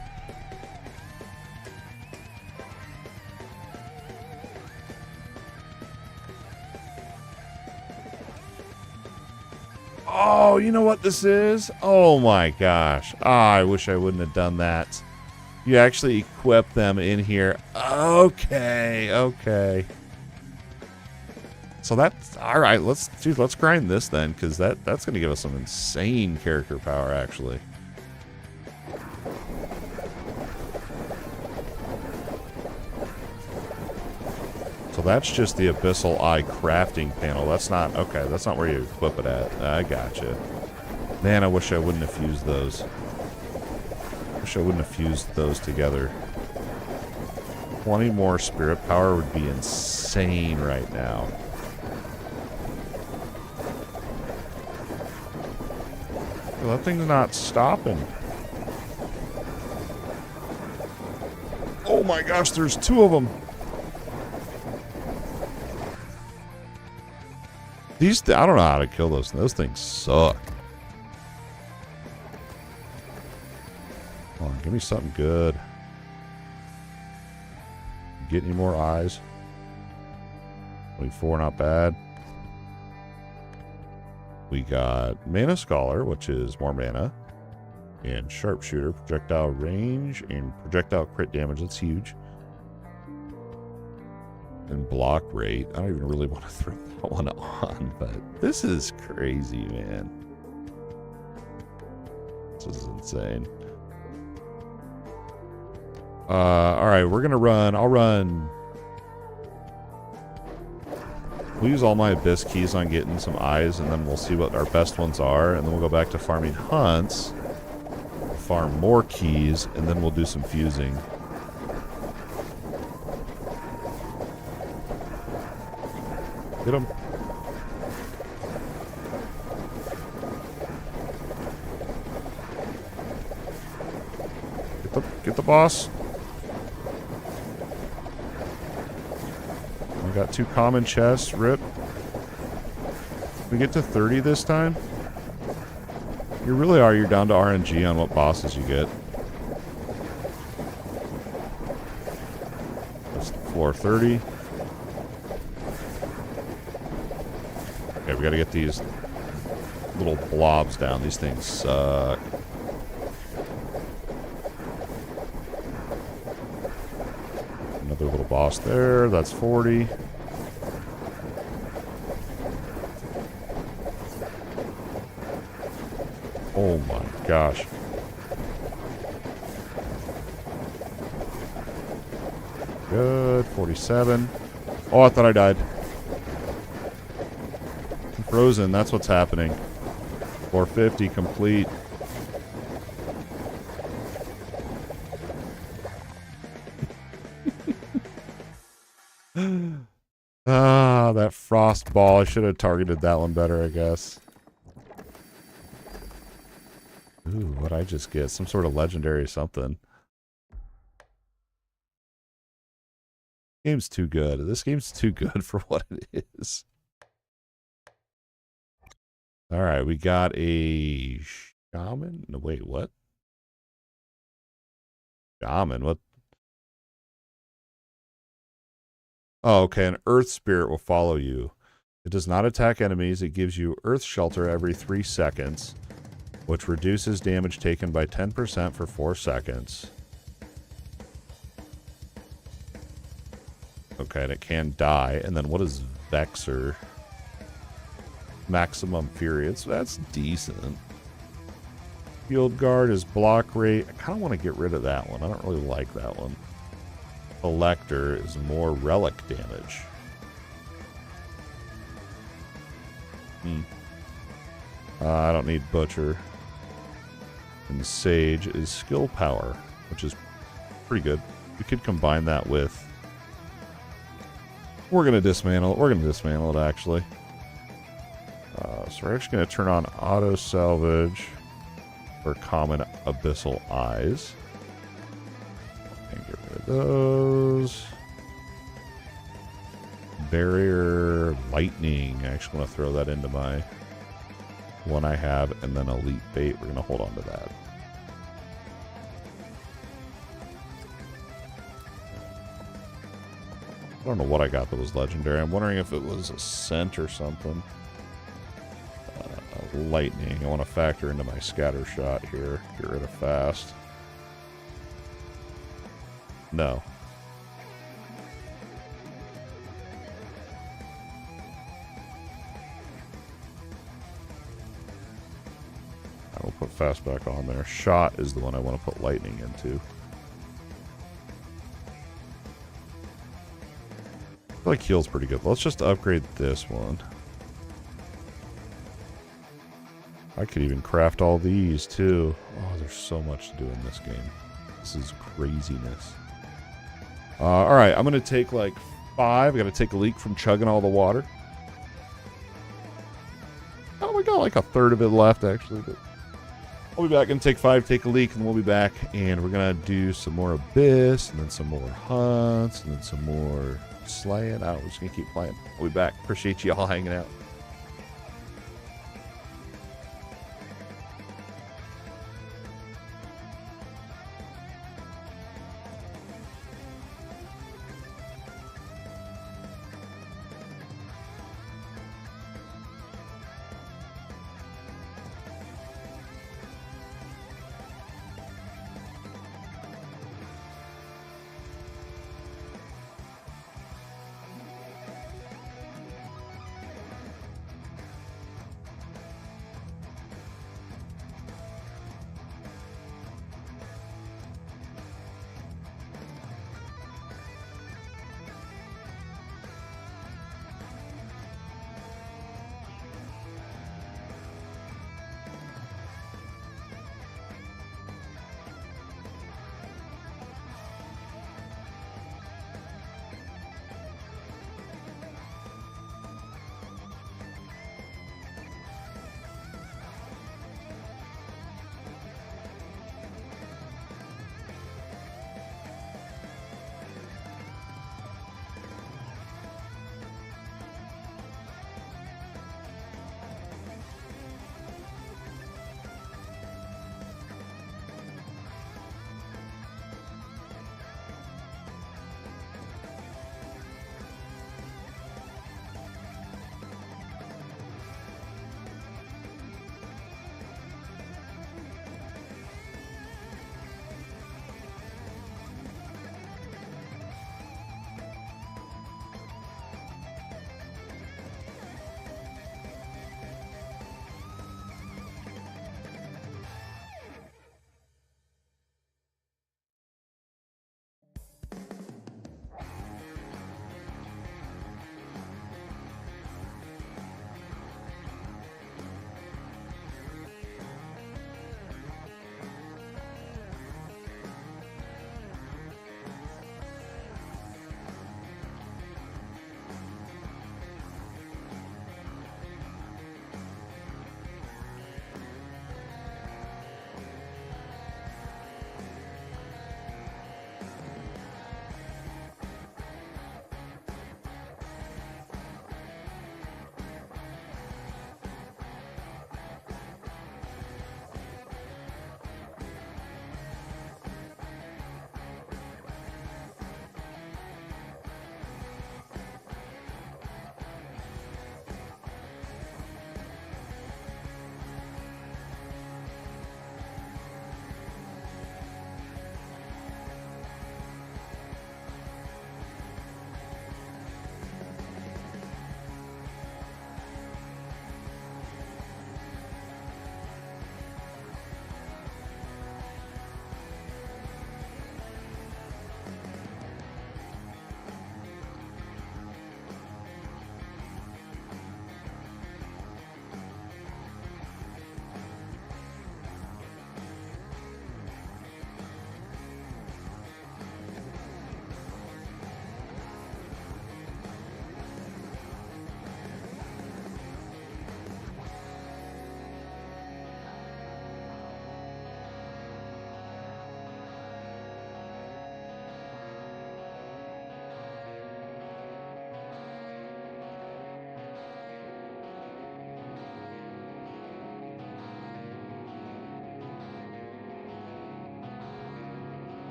Oh, you know what this is? Oh my gosh. Oh, I wish I wouldn't have done that. You actually equip them in here. Okay. So that's all right. Let's grind this then, because that's going to give us some insane character power actually. So that's just the Abyssal Eye crafting panel. That's not okay. That's not where you equip it at. I gotcha. Man, I wish I wouldn't have fused those. Wish I wouldn't have fused those together. 20 more spirit power would be insane right now. Well, that thing's not stopping. Oh my gosh, there's 2 of them. These, I don't know how to kill those. Those things suck. Come on, give me something good. Get any more eyes? 24, not bad. We got Mana Scholar, which is more mana. And Sharpshooter, projectile range, and projectile crit damage. That's huge. And block rate. I don't even really want to throw that one on, but this is crazy, man. This is insane. Alright, we're gonna run. We'll use all my Abyss keys on getting some eyes, and then we'll see what our best ones are, and then we'll go back to farming hunts, farm more keys, and then we'll do some fusing. Get him. Get the boss. I got 2 common chests. Rip. We get to 30 this time. You really are. You're down to RNG on what bosses you get. That's floor 30. Okay, we gotta get these little blobs down. These things suck. Another little boss there. That's 40. Oh my gosh. Good. 47. Oh, I thought I died. I'm frozen. That's what's happening. 450 complete. Ah, that frost ball. I should have targeted that one better, I guess. Ooh, what'd I just get? Some sort of legendary something. Game's too good. This game's too good for what it is. Alright, we got a shaman. No, wait, what? Shaman? What? Oh, okay. An earth spirit will follow you. It does not attack enemies. It gives you earth shelter every 3 seconds, which reduces damage taken by 10% for 4 seconds. Okay, and it can die. And then what is Vexer? Maximum Fury. That's decent. Field Guard is block rate. I kind of want to get rid of that one. I don't really like that one. Collector is more relic damage. I don't need Butcher. And Sage is skill power, which is pretty good. We could combine that with... We're going to dismantle it. We're going to dismantle it, actually. So we're actually going to turn on auto salvage for common abyssal eyes. And get rid of those. Barrier lightning. I actually want to throw that into my one I have, and then elite bait. We're going to hold on to that. I don't know what I got that was legendary. I'm wondering if it was a scent or something. Lightning. I want to factor into my scatter shot here. Get rid of fast. No. fast back on there. Shot is the one I want to put lightning into. I feel like heal's pretty good. Let's just upgrade this one. I could even craft all these too. Oh, there's so much to do in this game. This is craziness. Alright, I'm going to take like 5. I got to take a leak from chugging all the water. Oh, we got like a third of it left actually. But I'll be back and take 5, take a leak, and we'll be back. And we're going to do some more Abyss, and then some more hunts, and then some more slaying. We're just going to keep playing. I'll be back. Appreciate you all hanging out.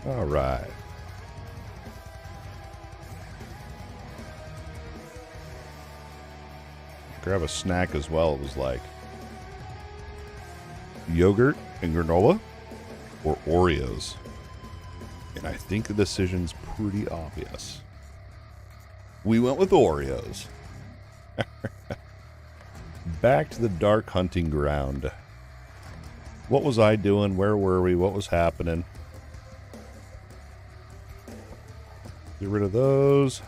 All right. Grab a snack as well. It was like yogurt and granola or Oreos. And I think the decision's pretty obvious. We went with Oreos. Back to the dark hunting ground. What was I doing? Where were we? What was happening? Get rid of those.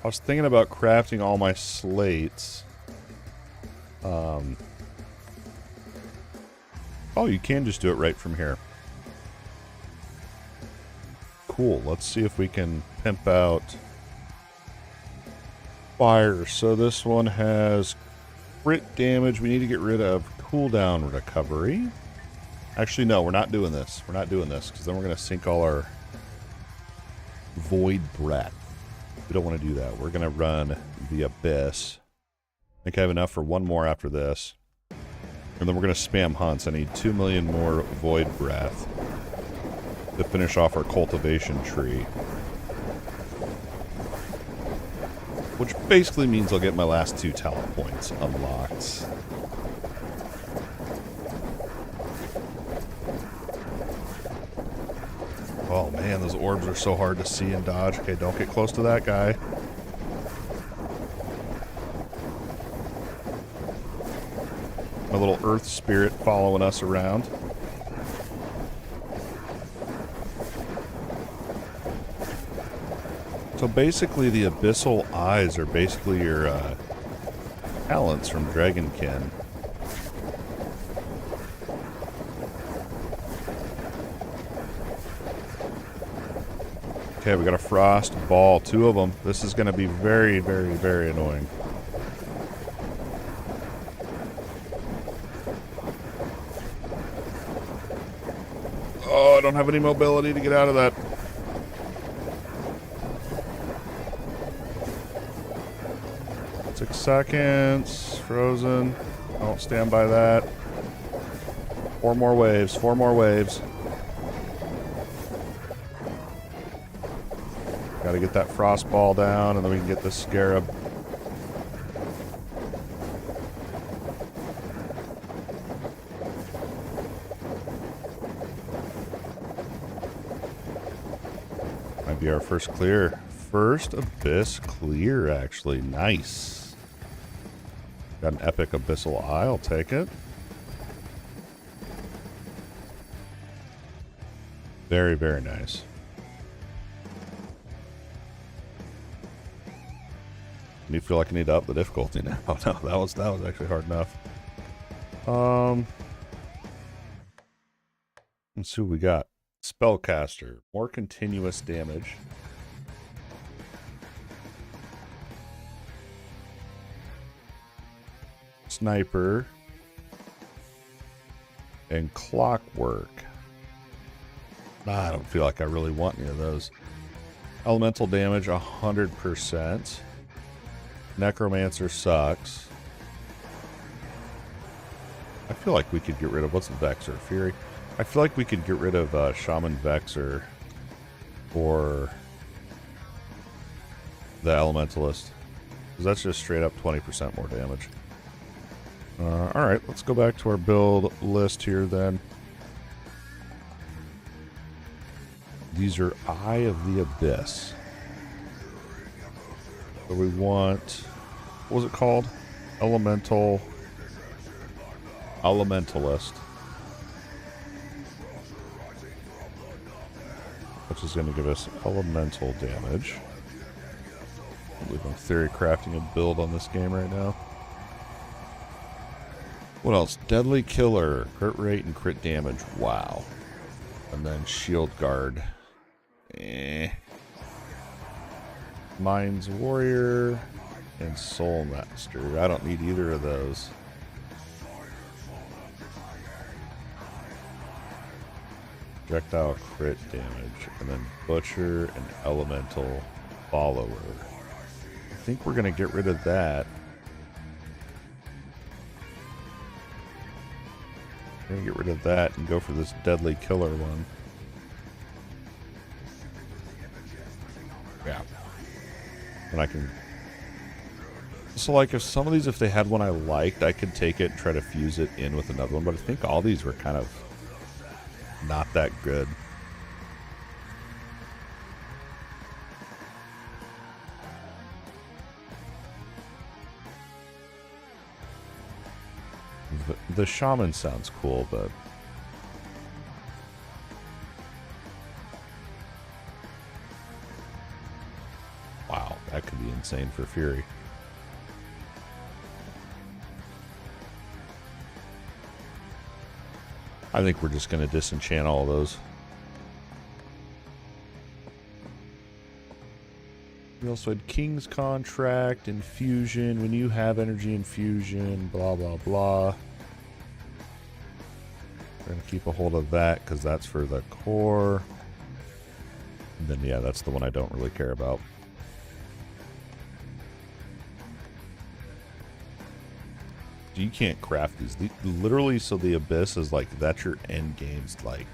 I was thinking about crafting all my slates. Oh, you can just do it right from here. Cool. Let's see if we can pimp out fire. So this one has crit damage. We need to get rid of cooldown recovery. Actually, no, we're not doing this. We're not doing this because then we're going to sink all our void breath. We don't want to do that. We're going to run the abyss. I think I have enough for one more after this. And then we're going to spam hunts. I need 2 million more void breath to finish off our cultivation tree. Which basically means I'll get my last 2 talent points unlocked. Oh man, those orbs are so hard to see and dodge. Okay, don't get close to that guy. My little earth spirit following us around. So basically the abyssal eyes are basically your talents from Dragonkin. Okay, we got a frost ball, 2 of them. This is going to be very, very, very annoying. Oh, I don't have any mobility to get out of that. Seconds. Frozen. Don't stand by that. 4 more waves. 4 more waves. Gotta get that frost ball down, and then we can get the scarab. Might be our first clear. First abyss clear, actually. Nice. Got an epic abyssal eye, I'll take it. Very, very nice. Do you feel like I need to up the difficulty now? Oh no, that was actually hard enough. Let's see what we got. Spellcaster, more continuous damage. Sniper and clockwork. I don't feel like I really want any of those. Elemental damage 100%. Necromancer sucks. I feel like we could get rid of, what's the Vexer? Fury? I feel like we could get rid of Shaman Vexer or the Elementalist, because that's just straight up 20% more damage. Alright, let's go back to our build list here then. These are Eye of the Abyss. So we want, what was it called? Elementalist. Which is going to give us elemental damage. I believe I'm theory crafting a build on this game right now. What else? Deadly Killer, crit rate and crit damage. Wow. And then Shield Guard. Mind's Warrior and Soul Master. I don't need either of those. Projectile crit damage. And then Butcher and Elemental Follower. I think we're going to get rid of that. We're going to get rid of that and go for this Deadly Killer one. And I can... So, like, if some of these, if they had one I liked, I could take it and try to fuse it in with another one. But I think all these were kind of not that good. The shaman sounds cool, but... Wow, that could be insane for Fury. I think we're just going to disenchant all of those. We also had King's Contract, Infusion, when you have energy infusion, blah, blah, blah. We're going to keep a hold of that because that's for the core. And then, yeah, that's the one I don't really care about. You can't craft these. Literally, so the Abyss is like, that's your end game's like.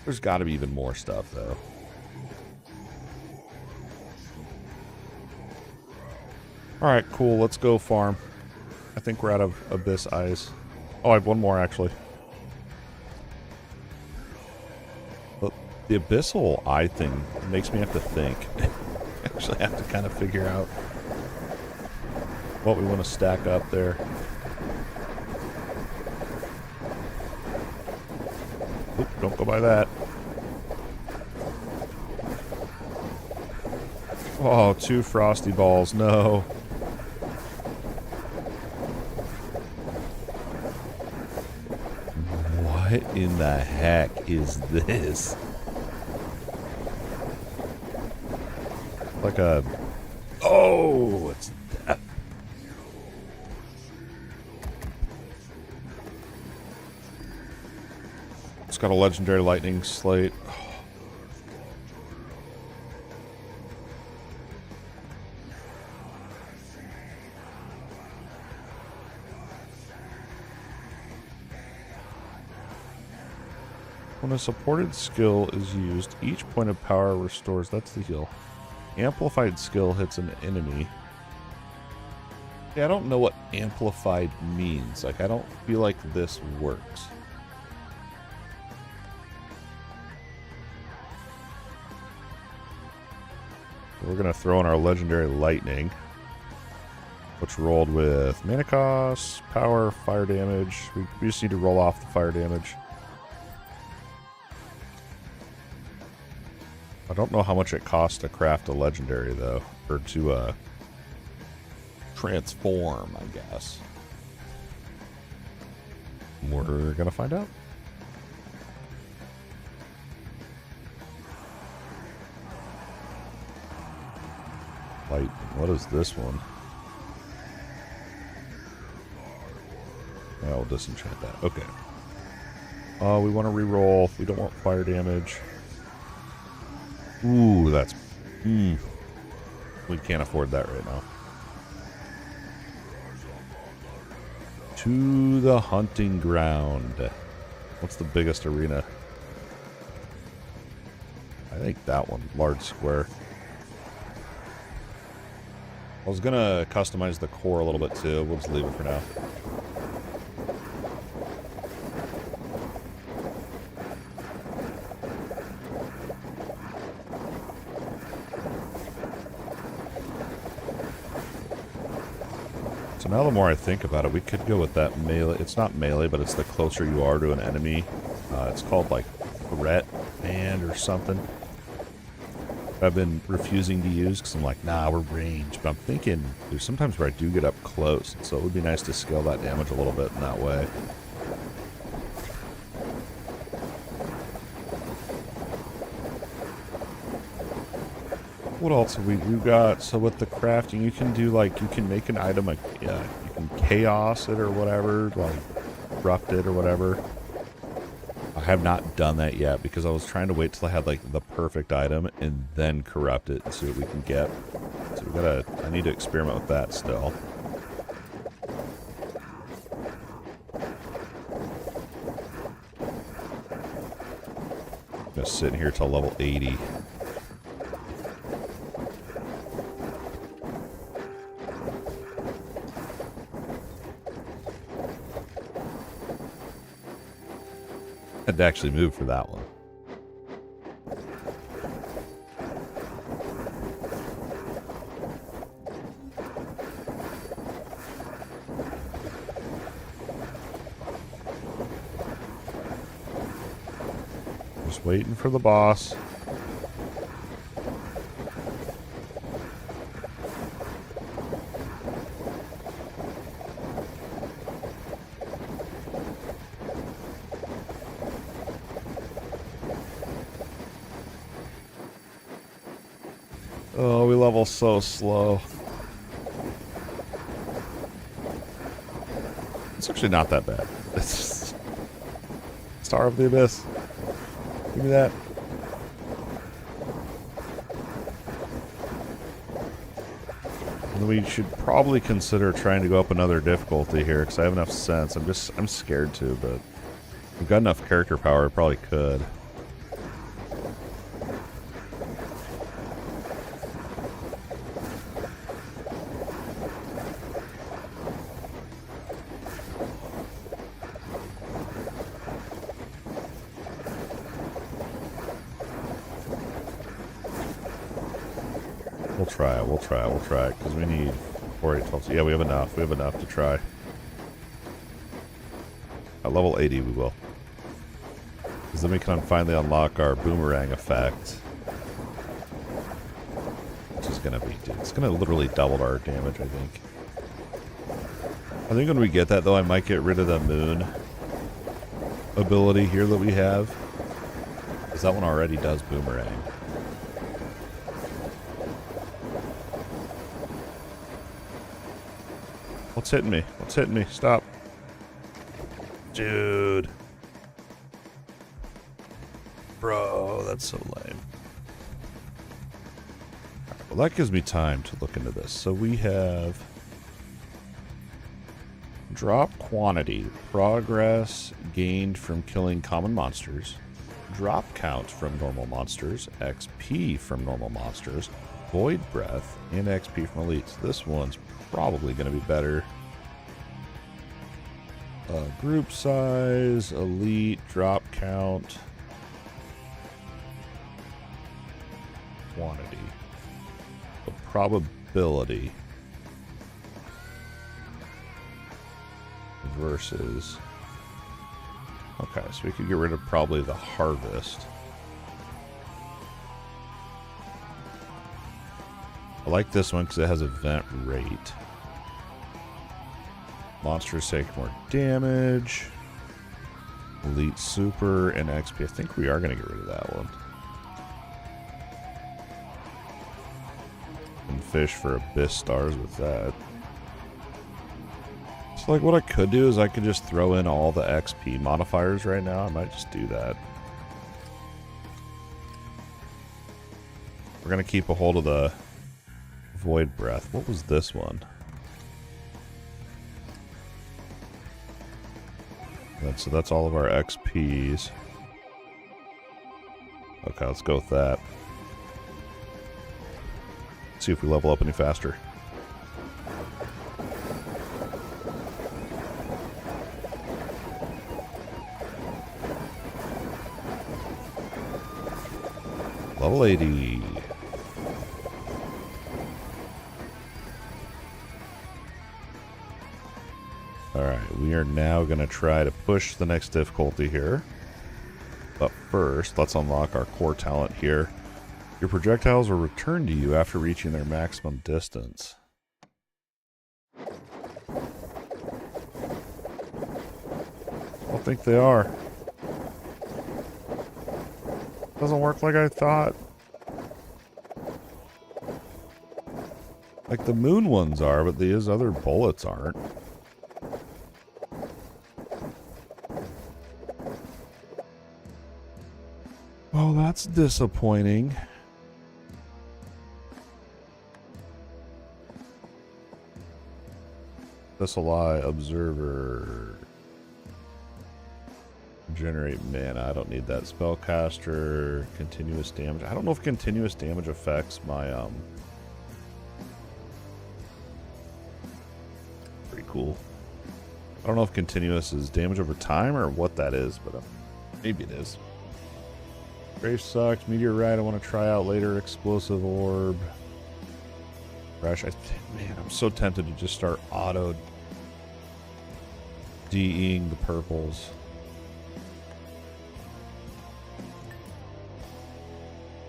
There's got to be even more stuff, though. Alright, cool. Let's go farm. I think we're out of Abyss Eyes. Oh, I have one more, actually. But the Abyssal Eye thing makes me have to think. Actually, I have to kind of figure out what we want to stack up there. Oop, don't go by that. Oh, 2 frosty balls. No. What in the heck is this? Like a... Oh, it's death. It's got a legendary lightning slate. When a supported skill is used, each point of power restores. That's the heal. Amplified skill hits an enemy. Yeah, I don't know what amplified means. Like, I don't feel like this works. We're going to throw in our legendary lightning, which rolled with mana cost, power, fire damage. We just need to roll off the fire damage. I don't know how much it costs to craft a legendary, though, or to transform, I guess. We're going to find out. Light. What is this one? Yeah, we'll disenchant that. Okay. We want to reroll. We don't want fire damage. Ooh, that's... We can't afford that right now. To the hunting ground. What's the biggest arena? I think that one. Large square. I was going to customize the core a little bit too. We'll just leave it for now. So now the more I think about it, we could go with that melee. It's not melee, but it's the closer you are to an enemy. It's called like threat band or something. I've been refusing to use because I'm like, nah, we're ranged. But I'm thinking there's sometimes where I do get up close, so it would be nice to scale that damage a little bit in that way. What else have we've got? So with the crafting, you can do like, you can make an item, like, yeah, you can chaos it or whatever, like corrupt it or whatever. I have not done that yet because I was trying to wait till I had like the perfect item and then corrupt it and see what we can get. So we gotta, I need to experiment with that still. I'm gonna sit in here till level 80. Had to actually move for that one. Just waiting for the boss. Oh, we level so slow. It's actually not that bad. It's Star of the Abyss. Give me that. And we should probably consider trying to go up another difficulty here because I have enough sense. I'm scared to, but we've got enough character power. I probably could. We'll try it, because we need 4, 8, 12. Yeah, we have enough. We have enough to try. At level 80, we will. Because then we can finally unlock our boomerang effect. Which is going to be, dude, it's going to literally double our damage, I think. I think when we get that, though, I might get rid of the moon ability here that we have. Because that one already does boomerang. What's hitting me? What's hitting me? Stop. Dude. Bro, that's so lame. Right, well, that gives me time to look into this. So we have drop quantity, progress gained from killing common monsters, drop count from normal monsters, XP from normal monsters, void breath, and XP from elites. This one's probably going to be better. Group size, elite, drop count, quantity, the probability versus. Okay, so we could get rid of probably the harvest. I like this one because it has event rate. Monsters take more damage. Elite super and XP. I think we are going to get rid of that one. And fish for Abyss stars with that. So like what I could do is I could just throw in all the XP modifiers right now. I might just do that. We're going to keep a hold of the void breath. What was this one? So that's all of our XPs. Okay, let's go with that. Let's see if we level up any faster. Level 80. Alright, we are now going to try to push the next difficulty here. But first, let's unlock our core talent here. Your projectiles will return to you after reaching their maximum distance. I don't think they are. Doesn't work like I thought. Like the moon ones are, but these other bullets aren't. Oh, that's disappointing. Eye observer. Generate mana. I don't need that. Spellcaster. Continuous damage. I don't know if continuous damage affects my pretty cool. I don't know if continuous is damage over time or what that is, but Maybe it is. Brave sucks. Meteorite I want to try out later. Explosive orb. Crash. Man, I'm so tempted to just start auto DEing the purples.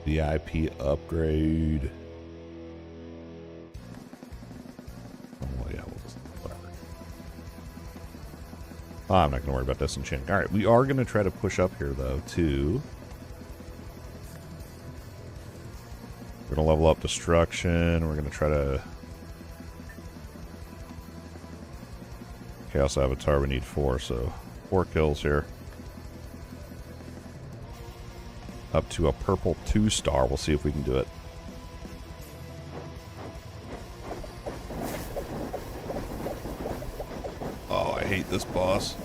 The IP upgrade. Oh, yeah, whatever. Oh, I'm not going to worry about disenchanting. All right, we are going to try to push up here, though, to... We're going to level up destruction. We're going to try to... Chaos Avatar, we need 4, so 4 kills here. Up to a purple 2-star. We'll see if we can do it. Oh, I hate this boss.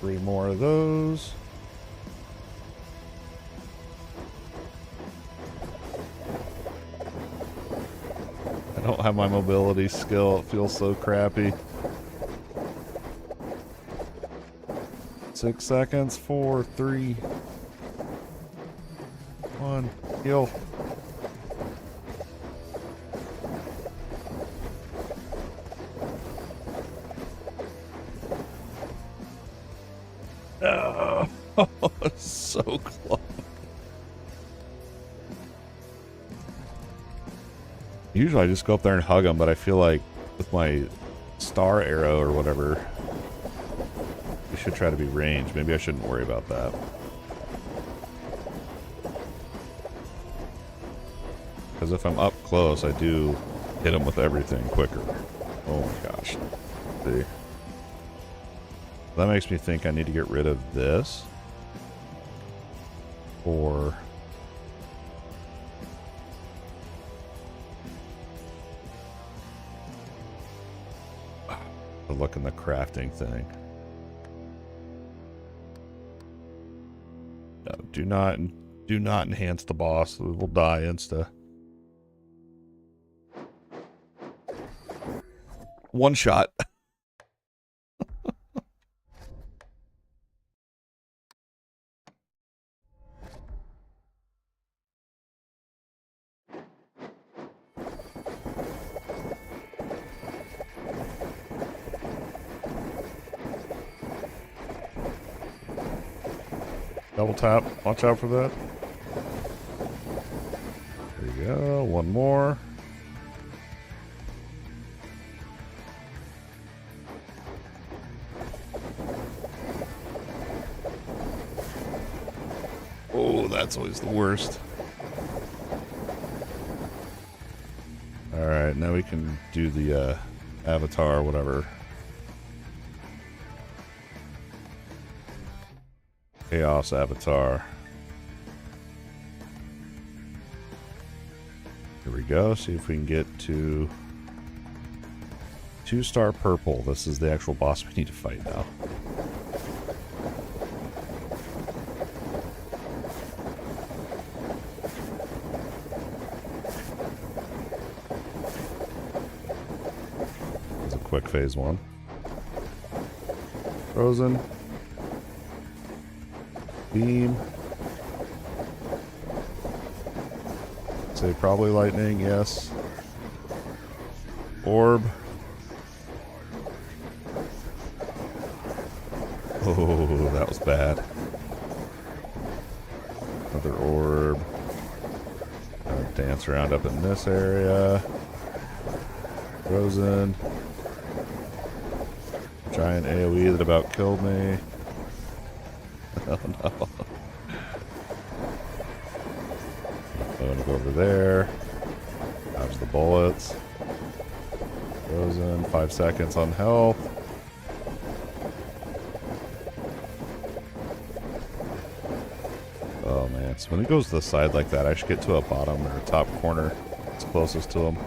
Three more of those. I don't have my mobility skill. It feels so crappy. 6 seconds. 4, 3, 1. Heal. So close. Usually I just go up there and hug him, but I feel like with my star arrow or whatever, we should try to be ranged. Maybe I shouldn't worry about that. Because if I'm up close, I do hit him with everything quicker. Oh my gosh. See? That makes me think I need to get rid of this. Or... look in the crafting thing. No, do not enhance the boss. We will die insta. One shot. Double tap. Watch out for that. There you go. One more. Oh, that's always the worst. Alright, now we can do the avatar, whatever. Chaos Avatar. Here we go. See if we can get to 2-star purple. This is the actual boss we need to fight now. It's a quick phase 1. Frozen. Beam. Say probably lightning, yes. Orb. Oh, that was bad. Another orb. Dance around up in this area. Frozen. Giant AoE that about killed me. Oh no. I'm gonna go over there. Dodge the bullets. Frozen. 5 seconds on health. Oh man. So when he goes to the side like that, I should get to a bottom or a top corner. It's closest to him.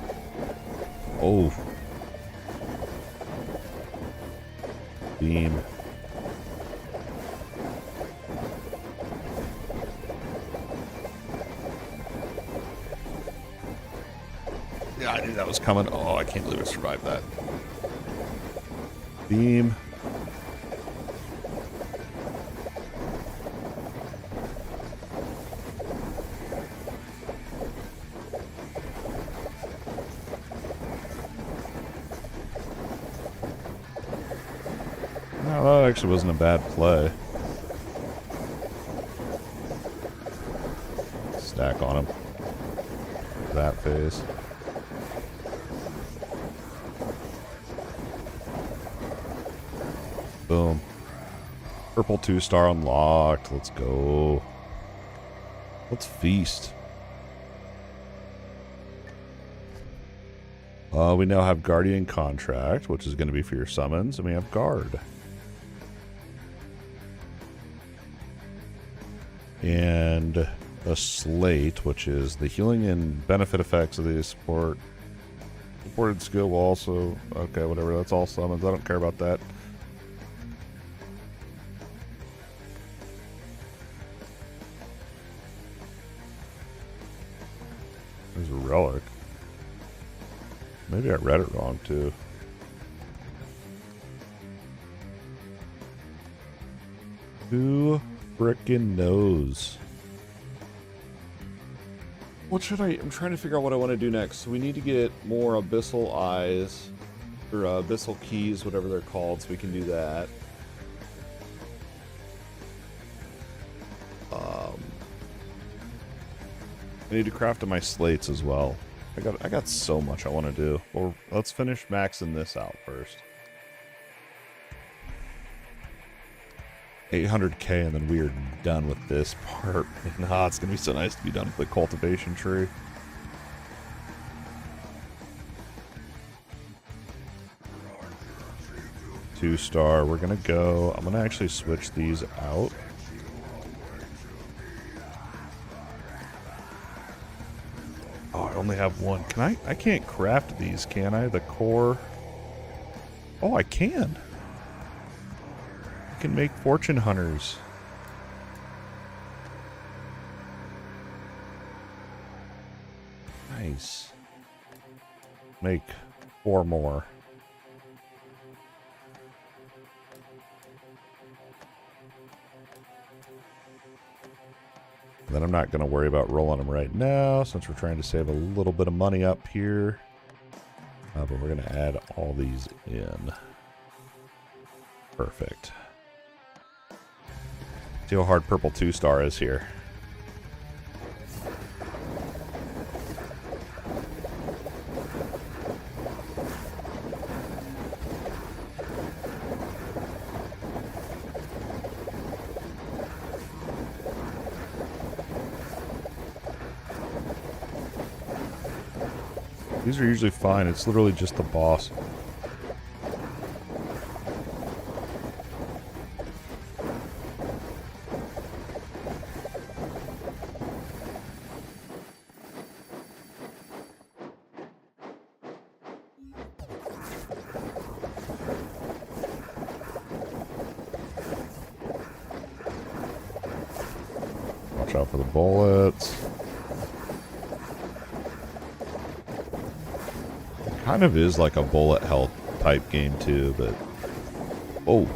Oh. Beam. Yeah, I knew that was coming. Oh, I can't believe I survived that. Beam. No, that actually wasn't a bad play. Stack on him. That phase. Boom. Purple 2-star unlocked. Let's go. Let's feast. We now have Guardian Contract, which is going to be for your summons, and we have Guard. And a Slate, which is the healing and benefit effects of the support. Supported skill will also... Okay, whatever. That's all summons. I don't care about that. There's a relic. Maybe I read it wrong, too. Who frickin' knows? What should I'm trying to figure out what I want to do next. So we need to get more Abyssal Eyes, or Abyssal Keys, whatever they're called, so we can do that. I need to craft my slates as well. I got so much I want to do. Well, let's finish maxing this out first. 800k and then we are done with this part. Nah, it's gonna be so nice to be done with the cultivation tree. Two-star. We're gonna go. I'm gonna actually switch these out. Oh, I only have one. Can I can't craft these, can I? The core. Oh, I can. I can make fortune hunters. Nice. Make 4 more. Then I'm not going to worry about rolling them right now since we're trying to save a little bit of money up here. But we're going to add all these in. Perfect. See how hard purple 2-star is here. These are usually fine. It's literally just the boss. Watch out for the bullets. Kind of is like a bullet hell type game too, but oh,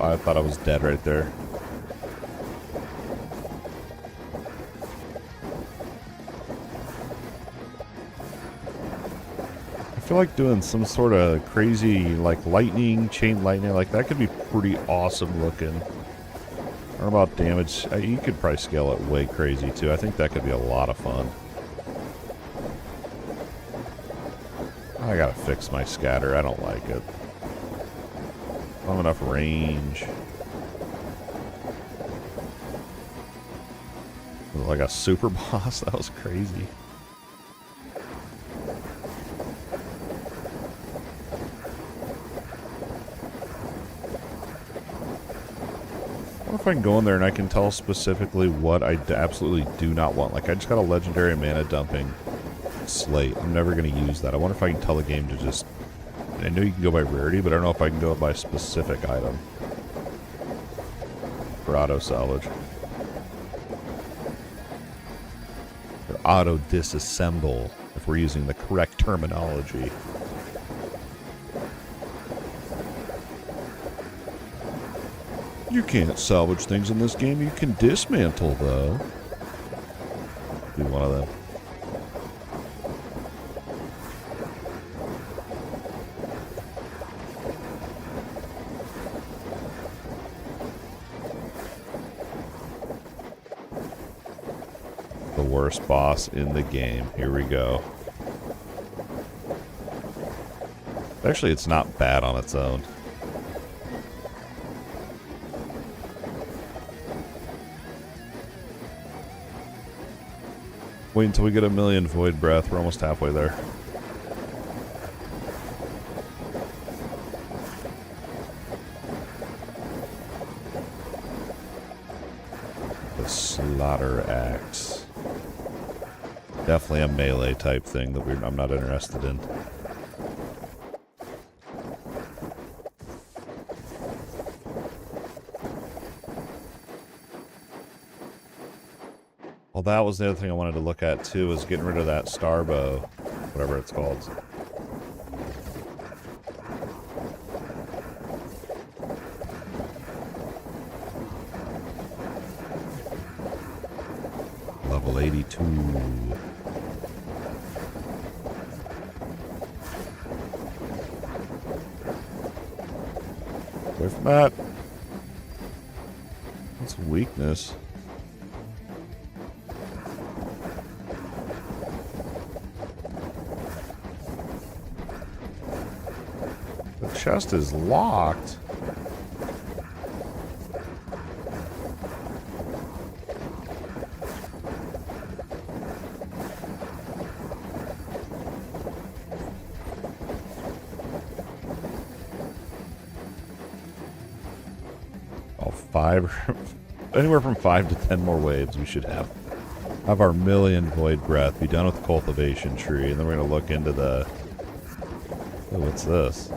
I thought I was dead right there. I feel like doing some sort of crazy, like lightning, chain lightning, like that could be pretty awesome looking. I don't know about damage. You could probably scale it way crazy too. I think that could be a lot of fun. I gotta fix my scatter. I don't like it. I don't have enough range. Like a super boss? That was crazy. If I can go in there and I can tell specifically what I absolutely do not want. Like, I just got a legendary mana dumping slate. I'm never going to use that. I wonder if I can tell the game to just I know you can go by rarity, but I don't know if I can go by specific item for auto salvage. Or auto disassemble, if we're using the correct terminology. You can't salvage things in this game. You can dismantle, though. Be one of them. The worst boss in the game. Here we go. Actually, it's not bad on its own. Wait until we get 1,000,000 Void Breath. We're almost halfway there. The Slaughter Axe. Definitely a melee type thing that I'm not interested in. Well, that was the other thing I wanted to look at too, was getting rid of that star bow, whatever it's called. Level 82. Away from that. That's a weakness. The chest is locked. Anywhere from 5 to 10 more waves we should have our 1,000,000 Void Breath, be done with the cultivation tree, and then we're going to look into the... Oh, what's this? I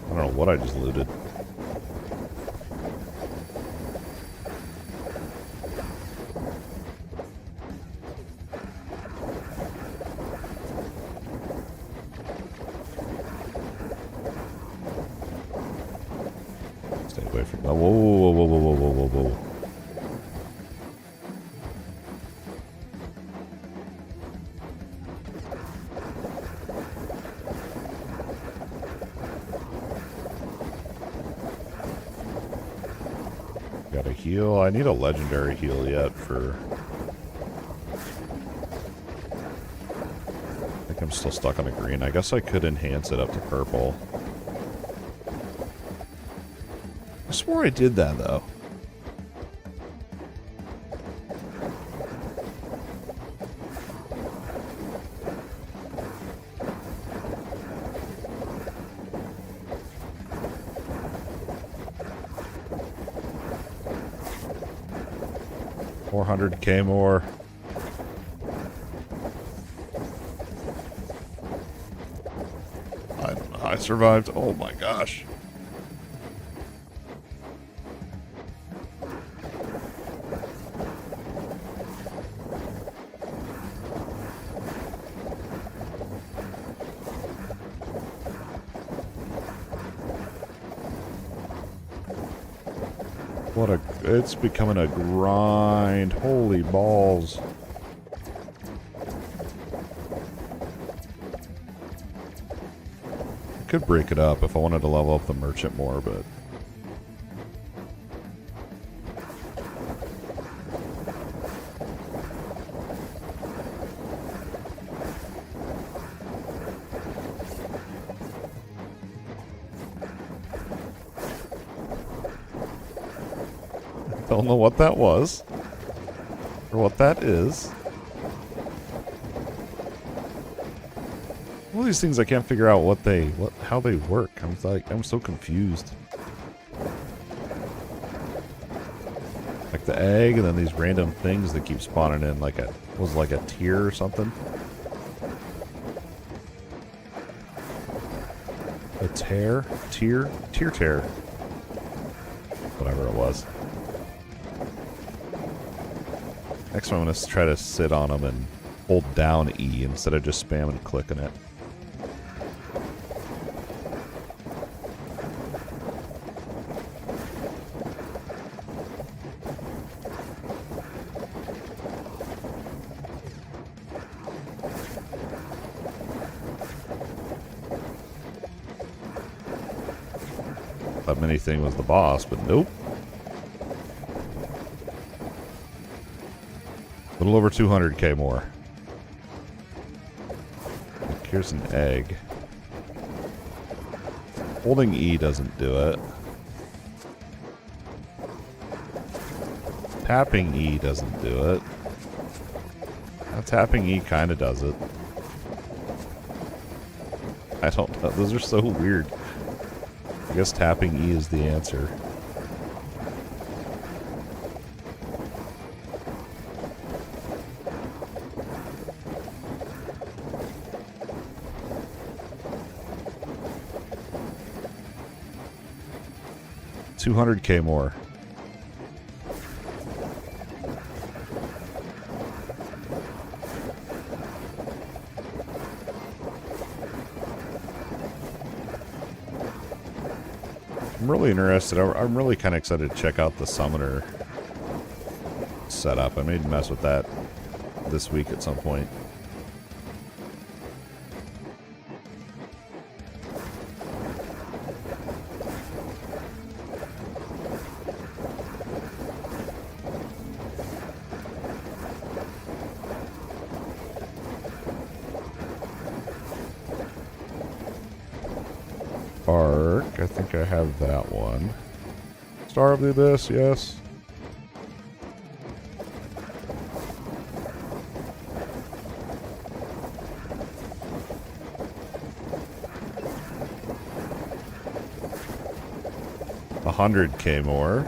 don't know what I just looted. Stay away from that. Whoa, whoa, whoa, whoa, whoa, whoa, whoa, whoa. Got a heal. I need a legendary heal yet for... I think I'm still stuck on a green. I guess I could enhance it up to purple. I swore I did that, though. $400K more. I don't know how I survived. Oh my gosh. What a... It's becoming a grind. Holy balls. I could break it up if I wanted to level up the merchant more, but... Don't know what that was, or what that is. All these things I can't figure out how they work. I'm so confused. Like the egg, and then these random things that keep spawning in, like a tier or something. A tear? Tear tear. Whatever it was. Next time I'm going to try to sit on them and hold down E instead of just spamming clicking it. Thought Mini-Thing was the boss, but nope. A little over 200k more. Here's an egg. Holding E doesn't do it. Tapping E doesn't do it. Now, tapping E kind of does it. I don't know. Those are so weird. I guess tapping E is the answer. $200k more. I'm really interested. I'm really kind of excited to check out the summoner setup. I may mess with that this week at some point. I think I have that one. Star of the Abyss, yes. $100k more.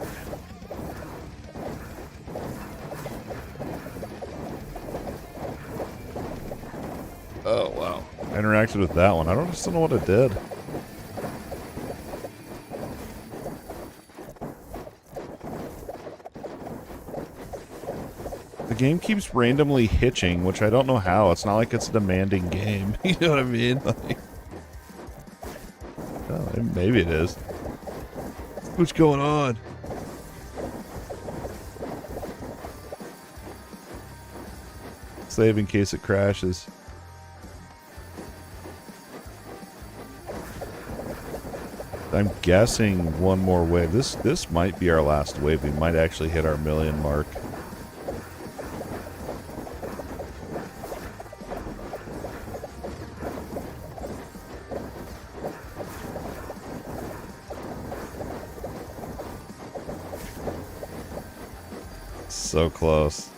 Oh wow! I interacted with that one. I just don't know what it did. The game keeps randomly hitching, which I don't know how. It's not like it's a demanding game. You know what I mean? Like, oh, maybe it is. What's going on? Save in case it crashes. I'm guessing one more wave. This might be our last wave. We might actually hit our million mark. So close.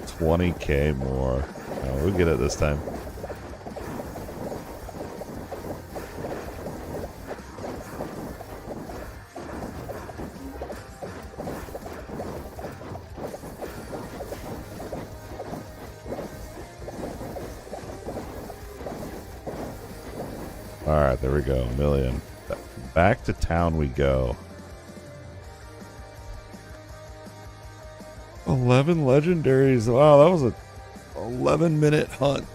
20k more. Oh, we'll get it this time. Alright, there we go. A million. Back to town we go. 11 legendaries. Wow, that was a 11-minute hunt.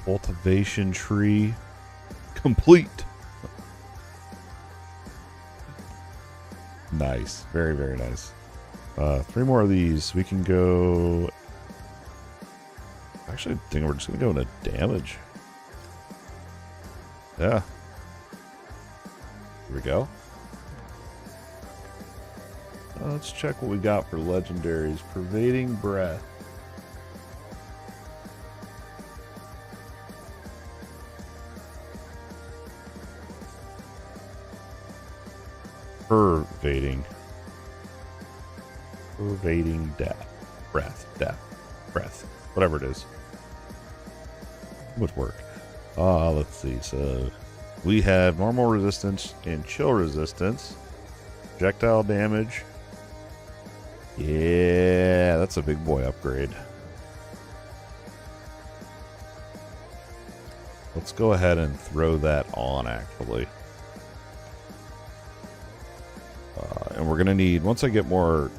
Cultivation tree complete. Nice. Very, very nice. 3 more of these. We can go... Actually, I think we're just going to go into damage. Yeah. Here we go. Let's check what we got for legendaries. Pervading Breath. Pervading death. Breath. Whatever it is. Would work. Let's see. So we have normal resistance and chill resistance. projectile damage. Yeah, that's a big boy upgrade. Let's go ahead and throw that on, actually. And we're going to need, once I get more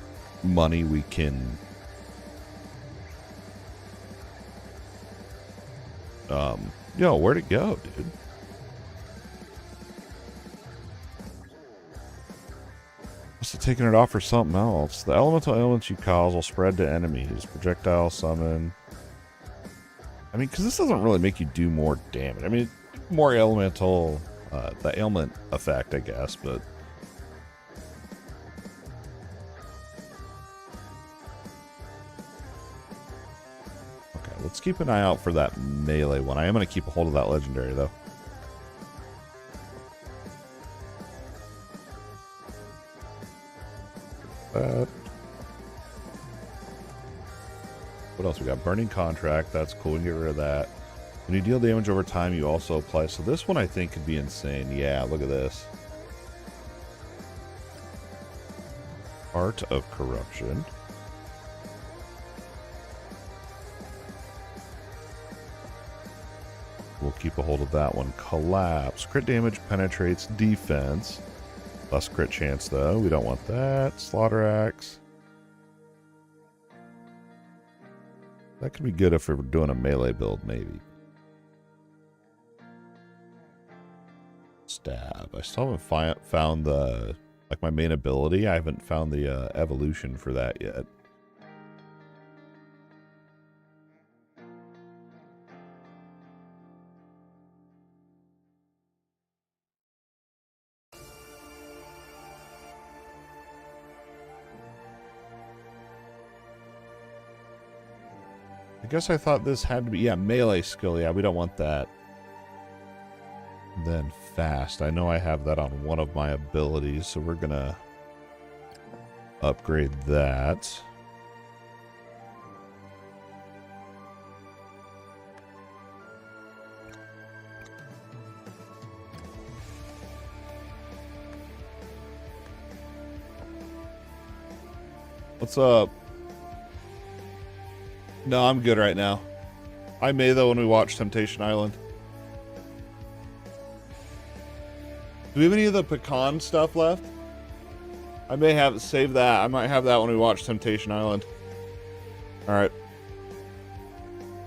money, we can... Yo, where'd it go, dude? Must have taken it off for something else. The elemental ailments you cause will spread to enemies. Projectile summon. I mean, because this doesn't really make you do more damage. I mean, more elemental, the ailment effect, I guess, but... Okay, let's keep an eye out for that melee one. I am going to keep a hold of that legendary, though. What else we got? Burning Contract. That's cool. We can get rid of that. When you deal damage over time, you also apply. So this one I think could be insane. Yeah, look at this. Art of Corruption. We'll keep a hold of that one. Collapse. Crit damage penetrates defense. Less crit chance, though. We don't want that. Slaughter Axe. That could be good if we're doing a melee build, maybe. Stab. I still haven't found the... Like, my main ability. I haven't found the evolution for that yet. I guess I thought this had to be... Yeah, melee skill. Yeah, we don't want that. Then fast. I know I have that on one of my abilities, so we're gonna upgrade that. What's up? No, I'm good right now. I may, though, when we watch Temptation Island. Do we have any of the pecan stuff left? I may have save that. I might have that when we watch Temptation Island. Alright.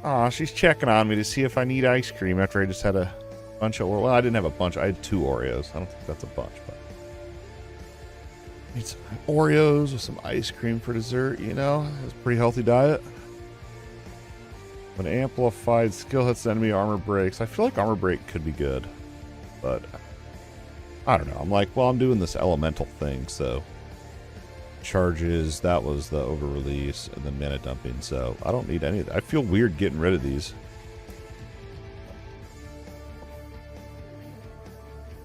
Aw, she's checking on me to see if I need ice cream after I just had a bunch of... Well, I didn't have a bunch. I had 2 Oreos. I don't think that's a bunch, but... Need some Oreos with some ice cream for dessert, you know? It's a pretty healthy diet. When amplified skill hits the enemy, armor breaks. I feel like armor break could be good, but I don't know. I'm like, well, I'm doing this elemental thing, so charges, that was the over release, and then mana dumping, so I don't need any of that. I feel weird getting rid of these.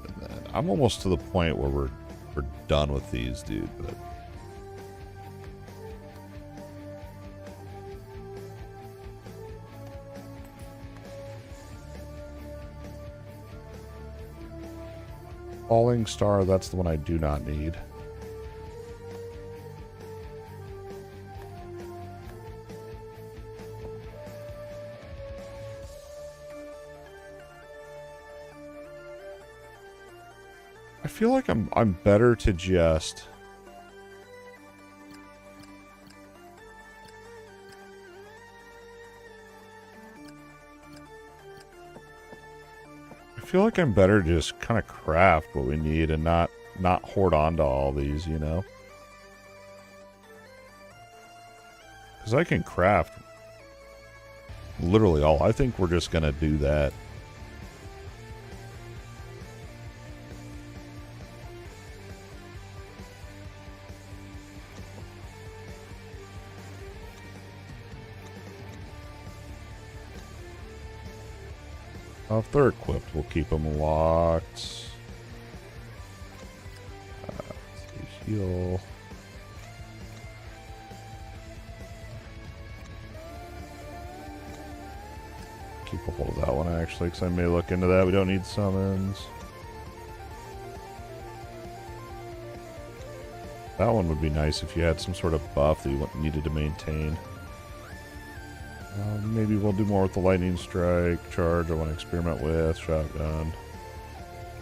And then I'm almost to the point where we're done with these, dude, but Falling Star, that's the one I do not need. I feel like I'm better to just... I feel like I'm better to just kind of craft what we need and not hoard on to all these, you know? Because I can craft literally all. I think we're just going to do that. If they're equipped, we'll keep them locked. Heal. Keep a hold of that one, actually, because I may look into that. We don't need summons. That one would be nice if you had some sort of buff that you needed to maintain. Maybe we'll do more with the lightning strike charge. I want to experiment with shotgun.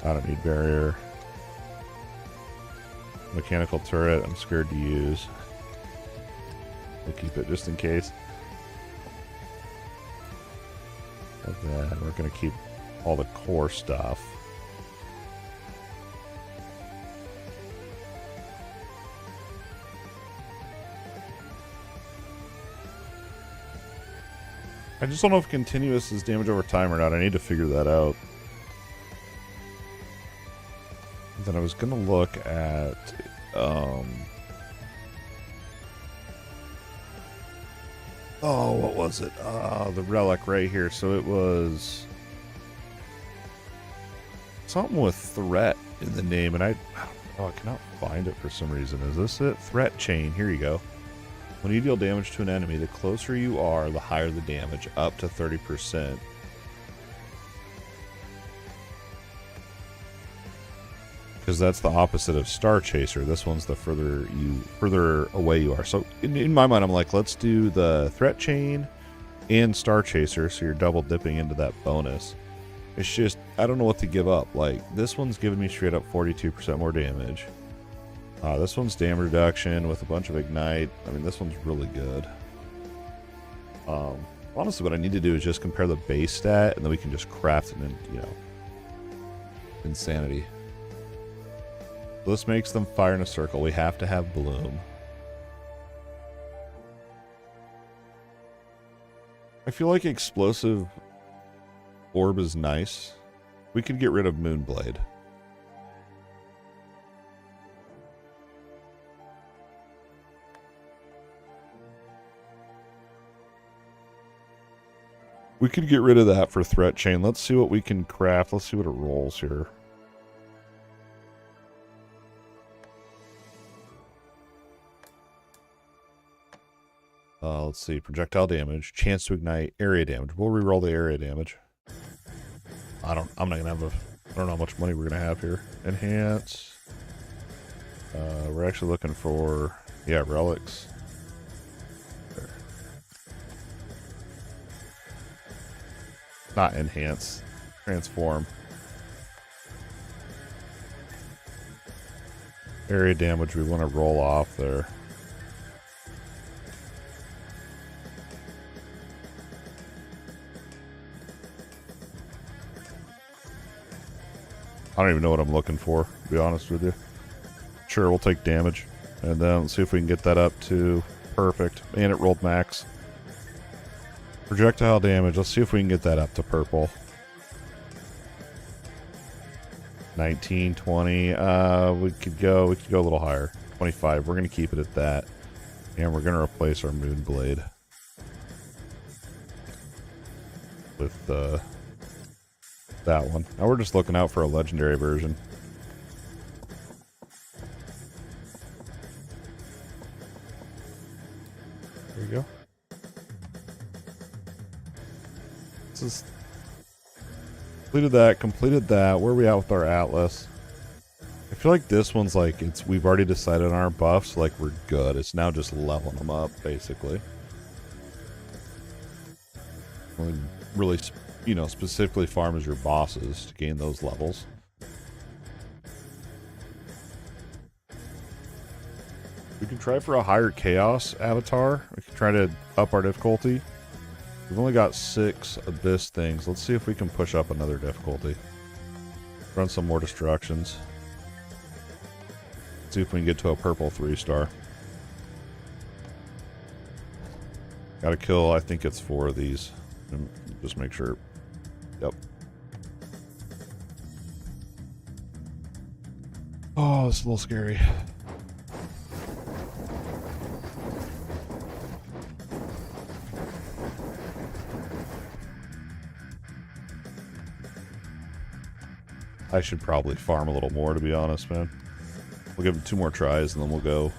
I don't need barrier. Mechanical turret, I'm scared to use. We'll keep it just in case. And then we're going to keep all the core stuff. I just don't know if continuous is damage over time or not. I need to figure that out. Then I was going to look at... oh, what was it? The relic right here. So it was... something with threat in the name, and I cannot find it for some reason. Is this it? Threat chain. Here you go. When you deal damage to an enemy, the closer you are, the higher the damage, up to 30%. Because that's the opposite of Star Chaser. This one's the further away you are. So in my mind, I'm like, let's do the Threat Chain and Star Chaser, so you're double dipping into that bonus. It's just, I don't know what to give up. Like, this one's giving me straight up 42% more damage. This one's damage reduction with a bunch of ignite. I mean, this one's really good. Honestly, what I need to do is just compare the base stat, and then we can just craft it in, you know, insanity. So this makes them fire in a circle. We have to have bloom. I feel like explosive orb is nice. We could get rid of Moonblade. We could get rid of that for Threat Chain. Let's see what we can craft. Let's see what it rolls here. Let's see. Projectile damage. Chance to ignite. Area damage. We'll reroll the area damage. I'm not gonna have I don't know how much money we're gonna have here. Enhance. We're actually looking for, yeah, relics. There. Not enhance. Transform. Area damage we want to roll off there. I don't even know what I'm looking for, to be honest with you. Sure, we'll take damage. And then let's see if we can get that up to perfect. And it rolled max. Projectile damage, let's see if we can get that up to purple. 19, 20, we could go a little higher. 25, we're going to keep it at that. And we're going to replace our Moonblade with that one. Now we're just looking out for a legendary version. There you go. This is completed that. Where are we at with our Atlas? I feel like this one's like, we've already decided on our buffs, like we're good. It's now just leveling them up, basically. Really, you know, specifically farm as your bosses to gain those levels. We can try for a higher chaos avatar. We can try to up our difficulty. We've only got 6 abyss things. Let's see if we can push up another difficulty. Run some more destructions. See if we can get to a purple 3-star. Gotta kill, I think it's 4 of these. And just make sure. Yep. Oh, it's a little scary. I should probably farm a little more, to be honest, man. We'll give it 2 more tries, and then we'll go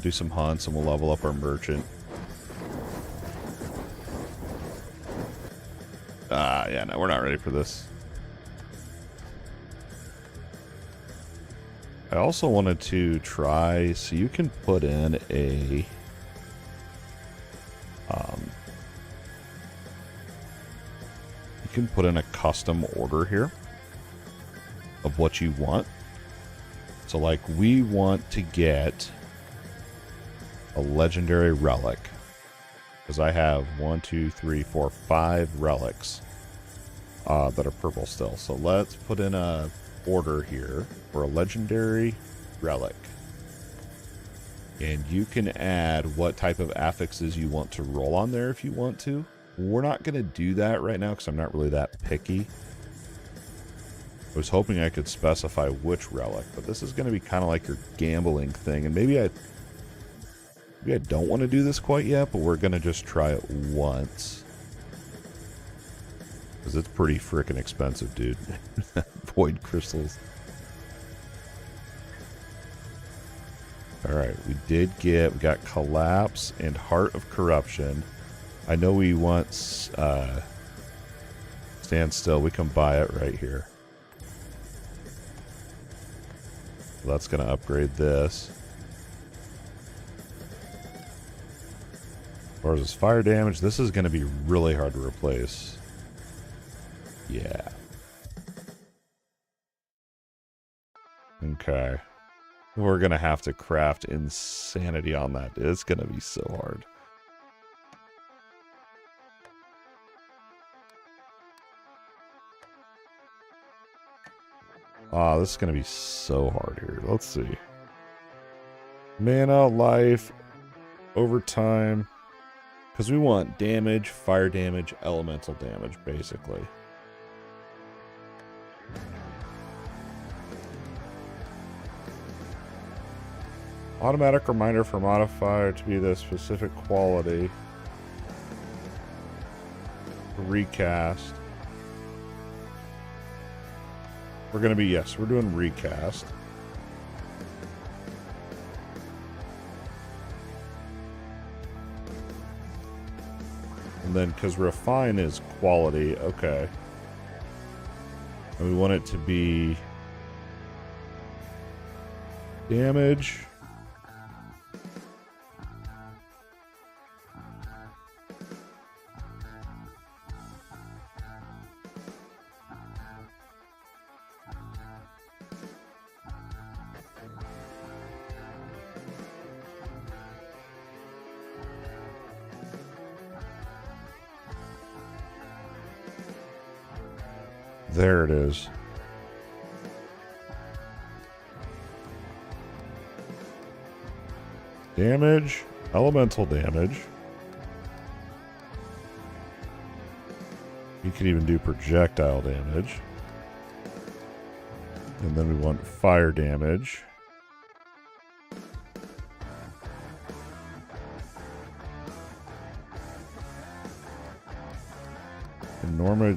do some hunts, and we'll level up our merchant. Yeah, no, we're not ready for this. I also wanted to try, so you can put in a you can put in a custom order here of what you want. So like we want to get a legendary relic, because I have 1, 2, 3, 4, 5 relics that are purple still. So let's put in a order here for a legendary relic. And you can add what type of affixes you want to roll on there if you want to. We're not going to do that right now because I'm not really that picky. I was hoping I could specify which relic, but this is going to be kind of like your gambling thing. And maybe I don't want to do this quite yet, but we're going to just try it once. Because it's pretty freaking expensive, dude. Void crystals. Alright, we got Collapse and Heart of Corruption. I know we want Stand Still. We can buy it right here. So that's going to upgrade this. As far as fire damage, this is going to be really hard to replace. Yeah. Okay. We're going to have to craft insanity on that. It's going to be so hard. Ah, this is going to be so hard here. Let's see. Mana, life, overtime. Because we want damage, fire damage, elemental damage, basically. Automatic reminder for modifier to be the specific quality. Recast. We're going to be, yes, we're doing recast. And then, because refine is quality, okay. And we want it to be damage. There it is. Damage, elemental damage. You could even do projectile damage. And then we want fire damage.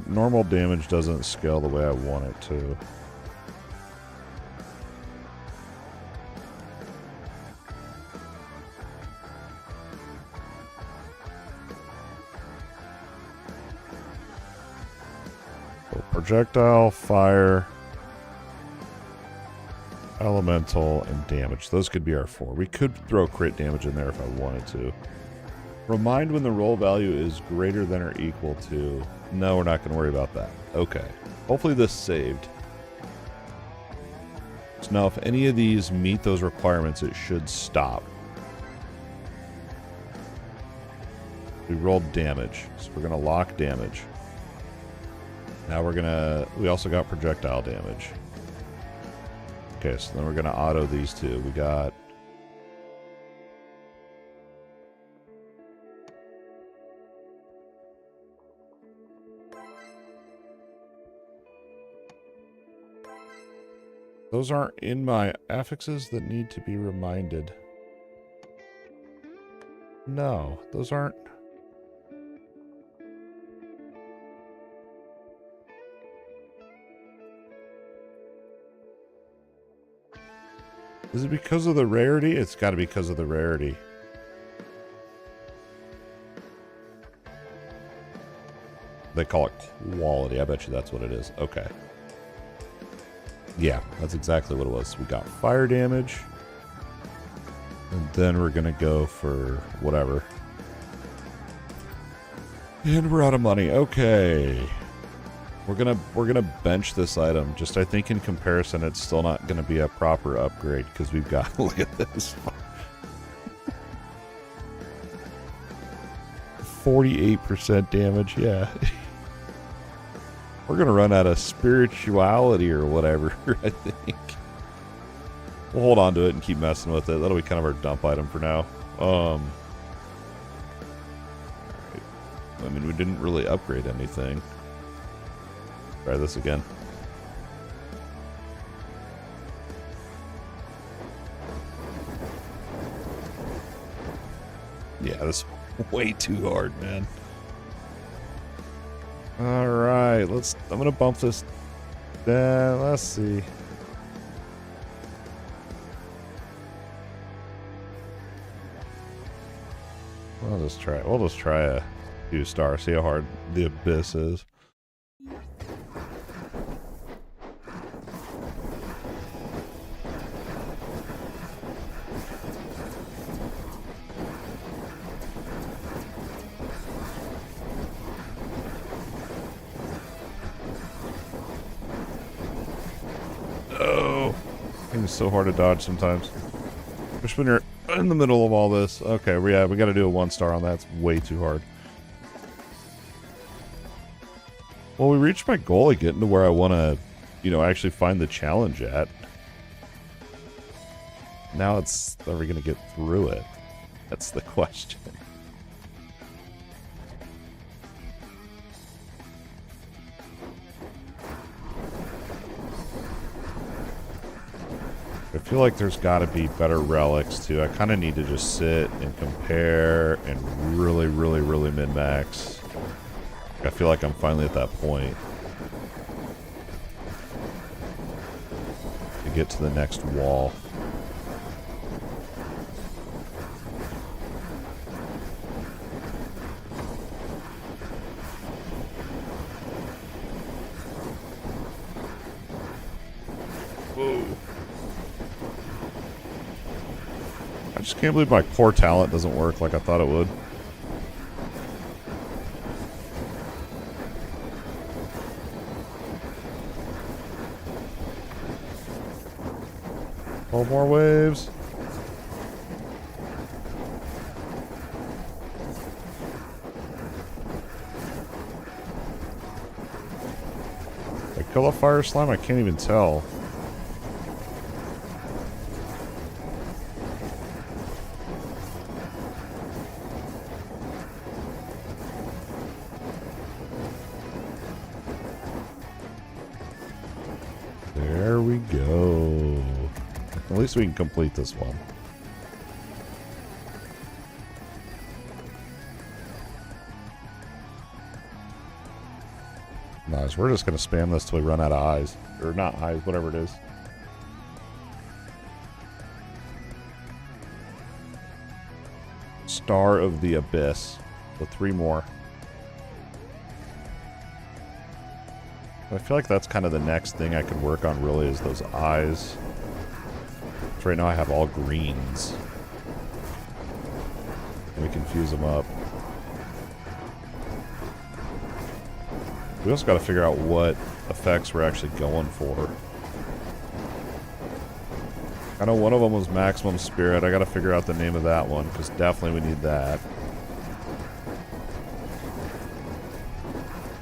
Normal damage doesn't scale the way I want it to. So projectile, fire, elemental, and damage. Those could be our 4. We could throw crit damage in there if I wanted to. Remind when the roll value is greater than or equal to... No, we're not going to worry about that. Okay. Hopefully this saved. So now if any of these meet those requirements, it should stop. We rolled damage, so we're going to lock damage. Now we're going to... We also got projectile damage. Okay, so then we're going to auto these two. We got... Those aren't in my affixes that need to be reminded. No, those aren't. Is it because of the rarity? It's got to be because of the rarity. They call it quality. I bet you that's what it is. Okay. Yeah, that's exactly what it was. We got fire damage. And then we're gonna go for whatever. And we're out of money. Okay. We're gonna bench this item. Just I think in comparison it's still not gonna be a proper upgrade because we've got look at this. 48% damage, yeah. We're gonna run out of spirituality or whatever, I think. We'll hold on to it and keep messing with it. That'll be kind of our dump item for now. I mean, we didn't really upgrade anything. Try this again. Yeah, this is way too hard, man. Alright, I'm gonna bump this down. Let's see. We'll just try a 2-star, see how hard the Abyss is. Oh, it's so hard to dodge sometimes. Especially when you're in the middle of all this. Okay, we got to do a 1-star on that. It's way too hard. Well, we reached my goal of getting to where I want to, actually find the challenge at. Now are we going to get through it? That's the question. I feel like there's got to be better relics, too. I kind of need to just sit and compare and really, really, really min-max. I feel like I'm finally at that point to get to the next wall. Whoa. I just can't believe my core talent doesn't work like I thought it would. More waves. I kill a fire slime? I can't even tell. There we go. At least we can complete this one. Nice. We're just going to spam this till we run out of eyes. Or not eyes, whatever it is. Star of the Abyss. So 3 more. I feel like that's kind of the next thing I could work on really is those eyes. Right now I have all greens. Let me confuse them up. We also got to figure out what effects we're actually going for. I know one of them was Maximum Spirit. I got to figure out the name of that one because definitely we need that.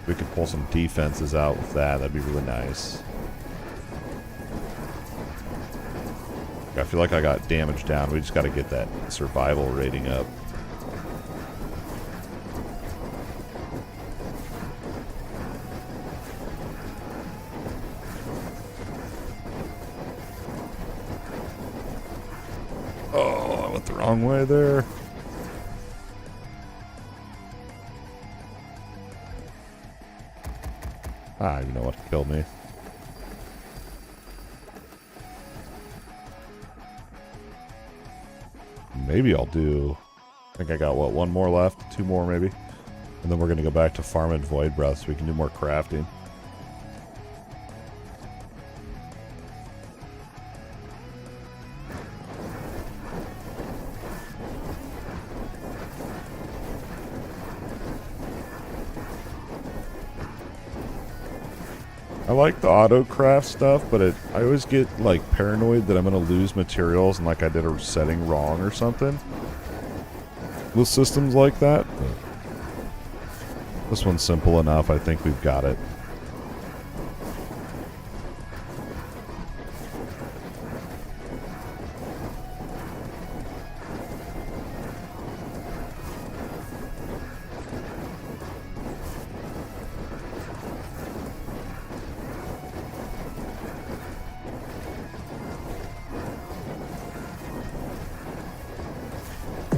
We could pull some defenses out with that. That'd be really nice. I feel like I got damage down. We just got to get that survival rating up. Oh, I went the wrong way there. Ah, you know what killed me. Maybe I'll do... I think I got, what, 1 more left? 2 more, maybe? And then we're going to go back to farming Void Breath so we can do more crafting. I like the auto craft stuff, but I always get like paranoid that I'm gonna lose materials and like I did a setting wrong or something. With systems like that. This one's simple enough. I think we've got it.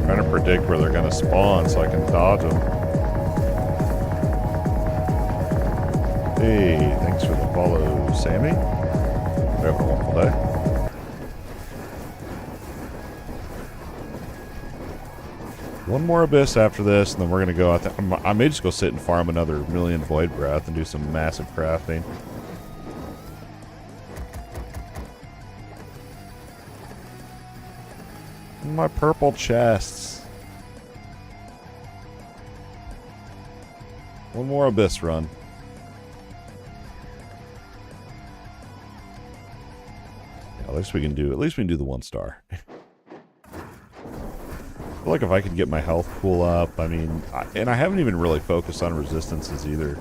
Trying to predict where they're going to spawn so I can dodge them. Hey, thanks for the follow, Sammy. We're having a wonderful day. One more abyss after this, and then we're going to go out there. I may just go sit and farm another million void breath and do some massive crafting. My purple chests. One more abyss run. Yeah, at least we can do the 1 star. I feel like if I could get my health pool up, I mean, and I haven't even really focused on resistances either.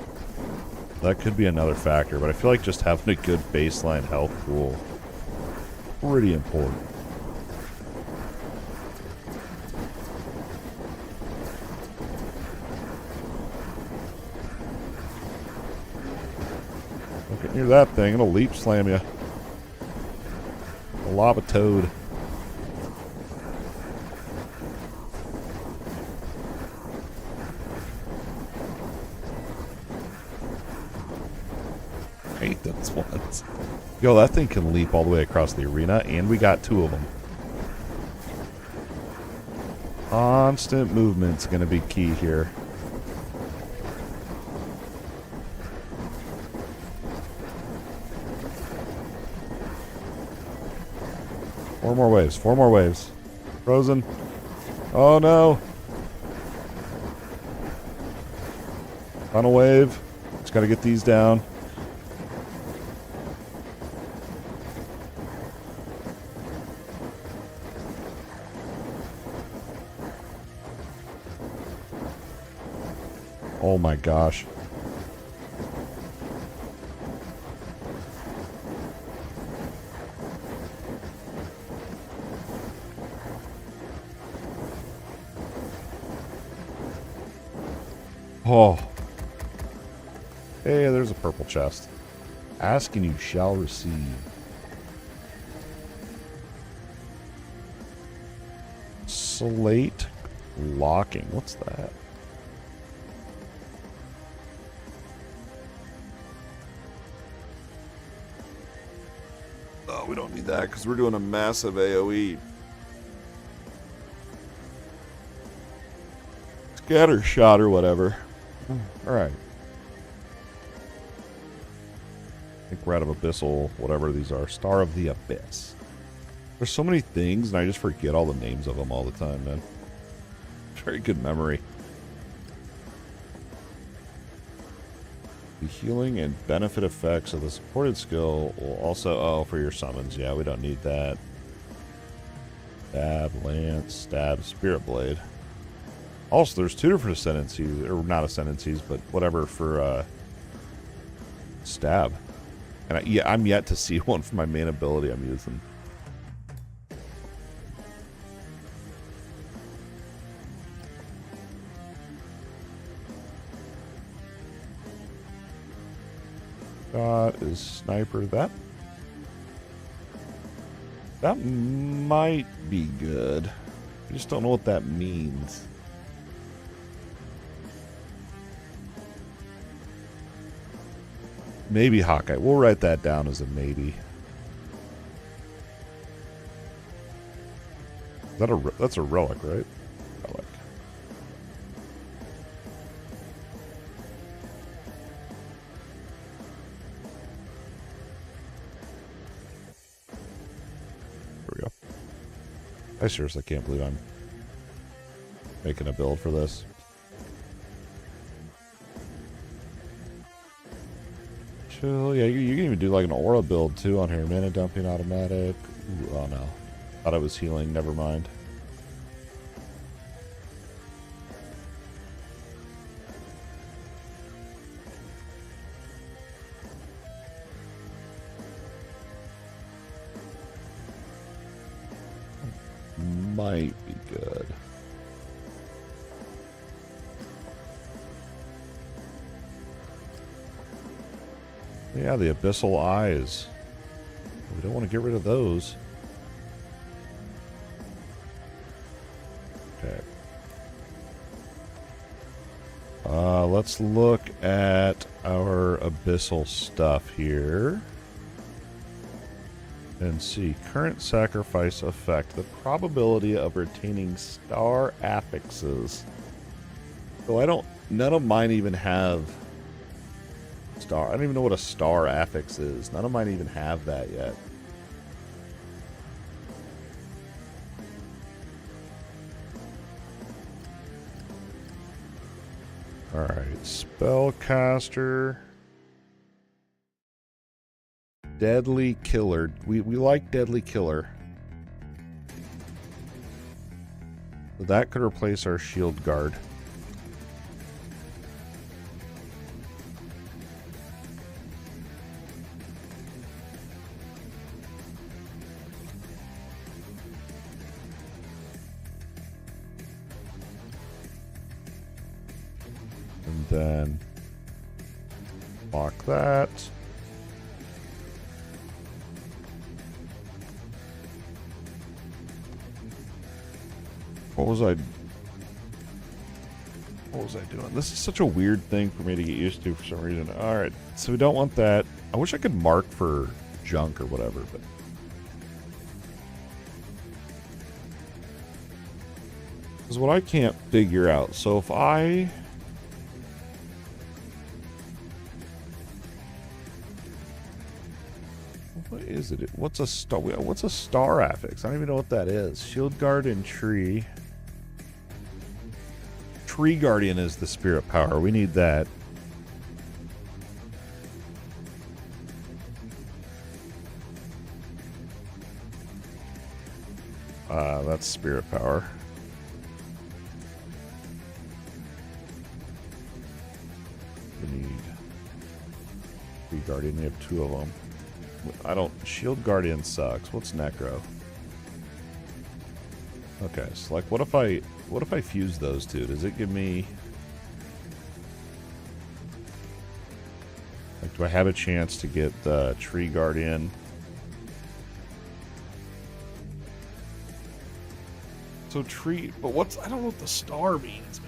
That could be another factor, but I feel like just having a good baseline health pool pretty important. Get near that thing, it'll leap slam you. A lava toad. I hate those ones. Yo, that thing can leap all the way across the arena, and we got 2 of them. Constant movement's gonna be key here. Four more waves. 4 more waves. Frozen. Oh no. Final wave. Just gotta get these down. Oh my gosh. Oh. Hey, there's a purple chest. Ask and you shall receive. Slate locking. What's that? Oh, we don't need that because we're doing a massive AoE. Scatter shot or whatever. Alright. I think we're out of Abyssal, whatever these are. Star of the Abyss. There's so many things, and I just forget all the names of them all the time, man. Very good memory. The healing and benefit effects of the supported skill will also... Oh, for your summons. Yeah, we don't need that. Stab, Lance, Stab, Spirit Blade. Also, there's 2 different ascendancies, or not ascendancies, but whatever for Stab. And yeah, I'm yet to see one for my main ability I'm using. Is Sniper that? That might be good. I just don't know what that means. Maybe Hawkeye. We'll write that down as a maybe. Is that that's a relic, right? Relic. There we go. I seriously can't believe I'm making a build for this. Chill. Yeah, you can even do like an aura build too on here. Mana dumping automatic. Ooh, oh no. Thought I was healing. Never mind. Might be good. Yeah, the Abyssal Eyes. We don't want to get rid of those. Okay. Let's look at our Abyssal stuff here. And see. Current sacrifice effect. The probability of retaining star affixes. So I don't... None of mine even have... Star. I don't even know what a star affix is. None of mine even have that yet. Alright, spellcaster. Deadly Killer. We like Deadly Killer. That could replace our Shield Guard. And then lock that. What was I doing? This is such a weird thing for me to get used to for some reason. Alright, so we don't want that. I wish I could mark for junk or whatever, but... This is what I can't figure out. So if I... What is it? What's a star? What's a star affix? I don't even know what that is. Shield Guard and Tree. Tree Guardian is the spirit power. We need that. That's spirit power. We need Tree Guardian. We have two of them. I don't... Shield Guardian sucks. What's Necro? Okay, so like what if I fuse those two? Does it give me... Like, do I have a chance to get the Tree Guardian? So tree... But what's... I don't know what the star means.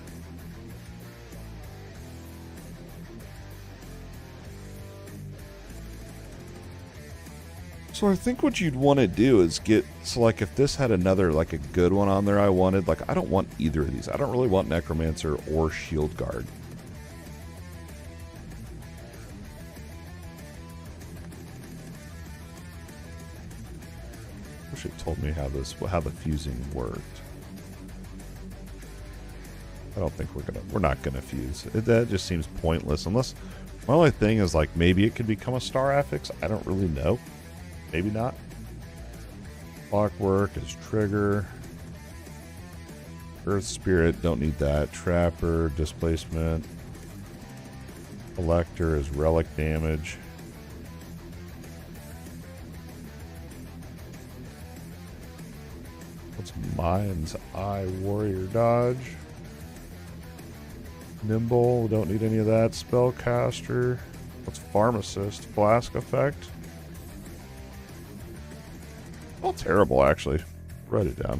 So I think what you'd want to do is get... So like if this had another, like a good one on there I wanted, like I don't want either of these. I don't really want Necromancer or Shield Guard. Wish it told me how the fusing worked. I don't think we're not gonna fuse. That just seems pointless unless... My only thing is like maybe it could become a star affix. I don't really know. Maybe not. Clockwork is trigger. Earth Spirit, don't need that. Trapper, displacement. Collector is relic damage. What's Mind's Eye? Warrior dodge. Nimble, don't need any of that. Spellcaster. What's Pharmacist? Flask effect. All terrible, actually. Write it down.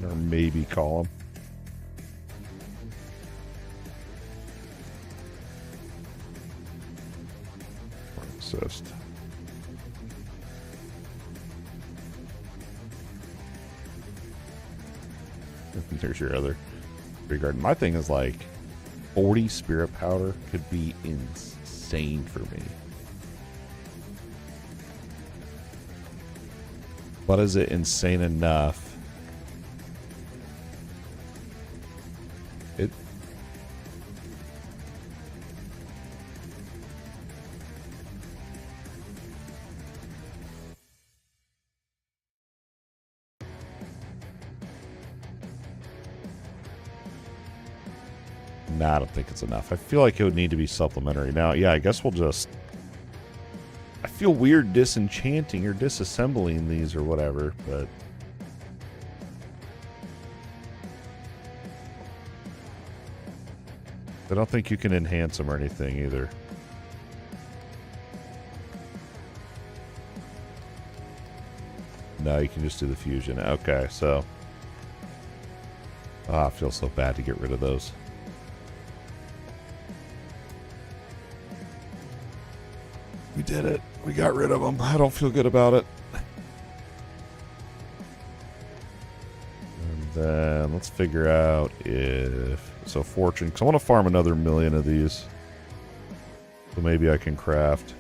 Or maybe column. Assist. There's your other regard. My thing is like 40 spirit powder could be insane for me. But is it insane enough? Nah, I don't think it's enough. I feel like it would need to be supplementary. Now, yeah, I guess we'll just... I feel weird disenchanting or disassembling these or whatever, but... I don't think you can enhance them or anything either. No, you can just do the fusion. Okay, so... Ah, I feel so bad to get rid of those. We did it. We got rid of them. I don't feel good about it. And then let's figure out if... So fortune, because I want to farm another 1,000,000 of these. So maybe I can craft.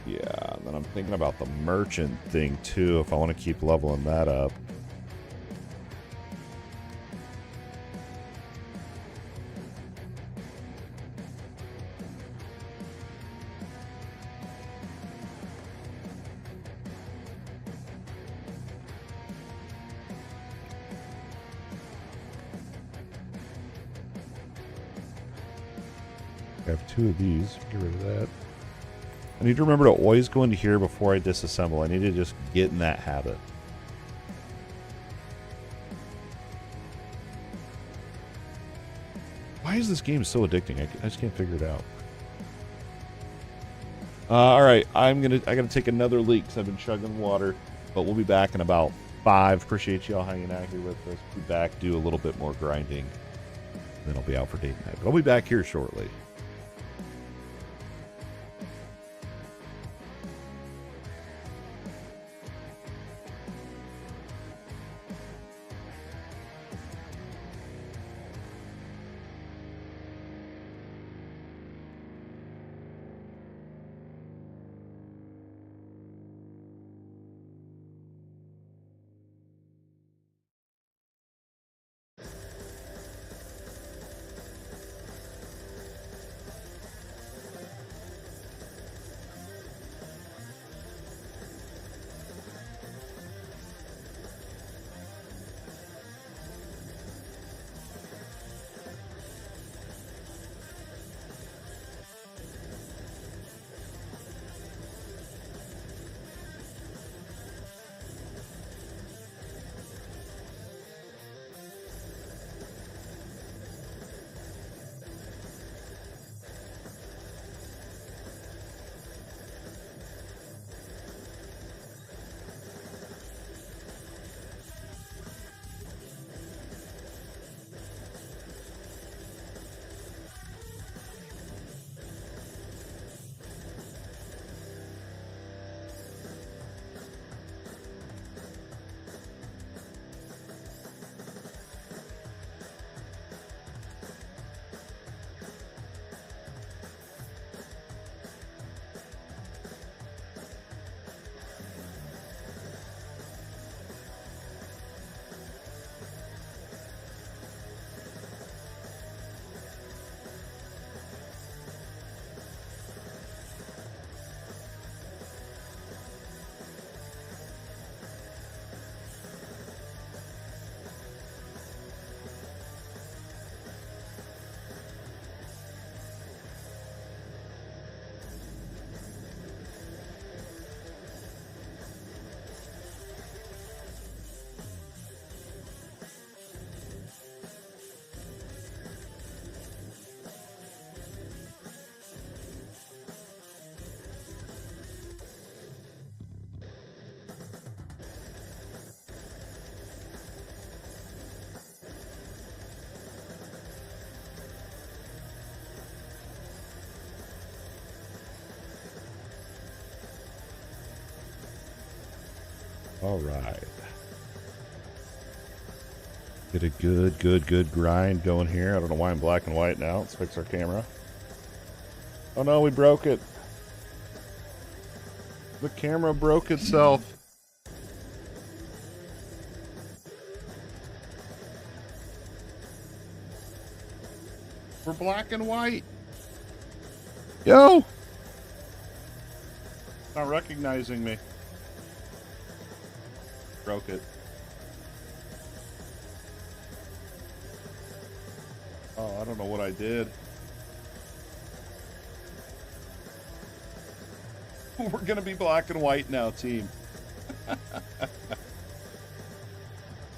Yeah, and then I'm thinking about the merchant thing too, if I want to keep leveling that up. I have 2 of these. Get rid of that. I need to remember to always go into here before I disassemble. I need to just get in that habit. Why is this game so addicting? I just can't figure it out. All right, I gotta take another leak because I've been chugging water, but we'll be back in about 5. Appreciate y'all hanging out here with us. Be back, do a little bit more grinding, then I'll be out for date night. But I'll be back here shortly. All right. Get a good grind going here. I don't know why I'm black and white now. Let's fix our camera. Oh no, we broke it. The camera broke itself. We're black and white. Yo! Not recognizing me. Broke it. Oh, I don't know what I did. We're gonna be black and white now, team. Well,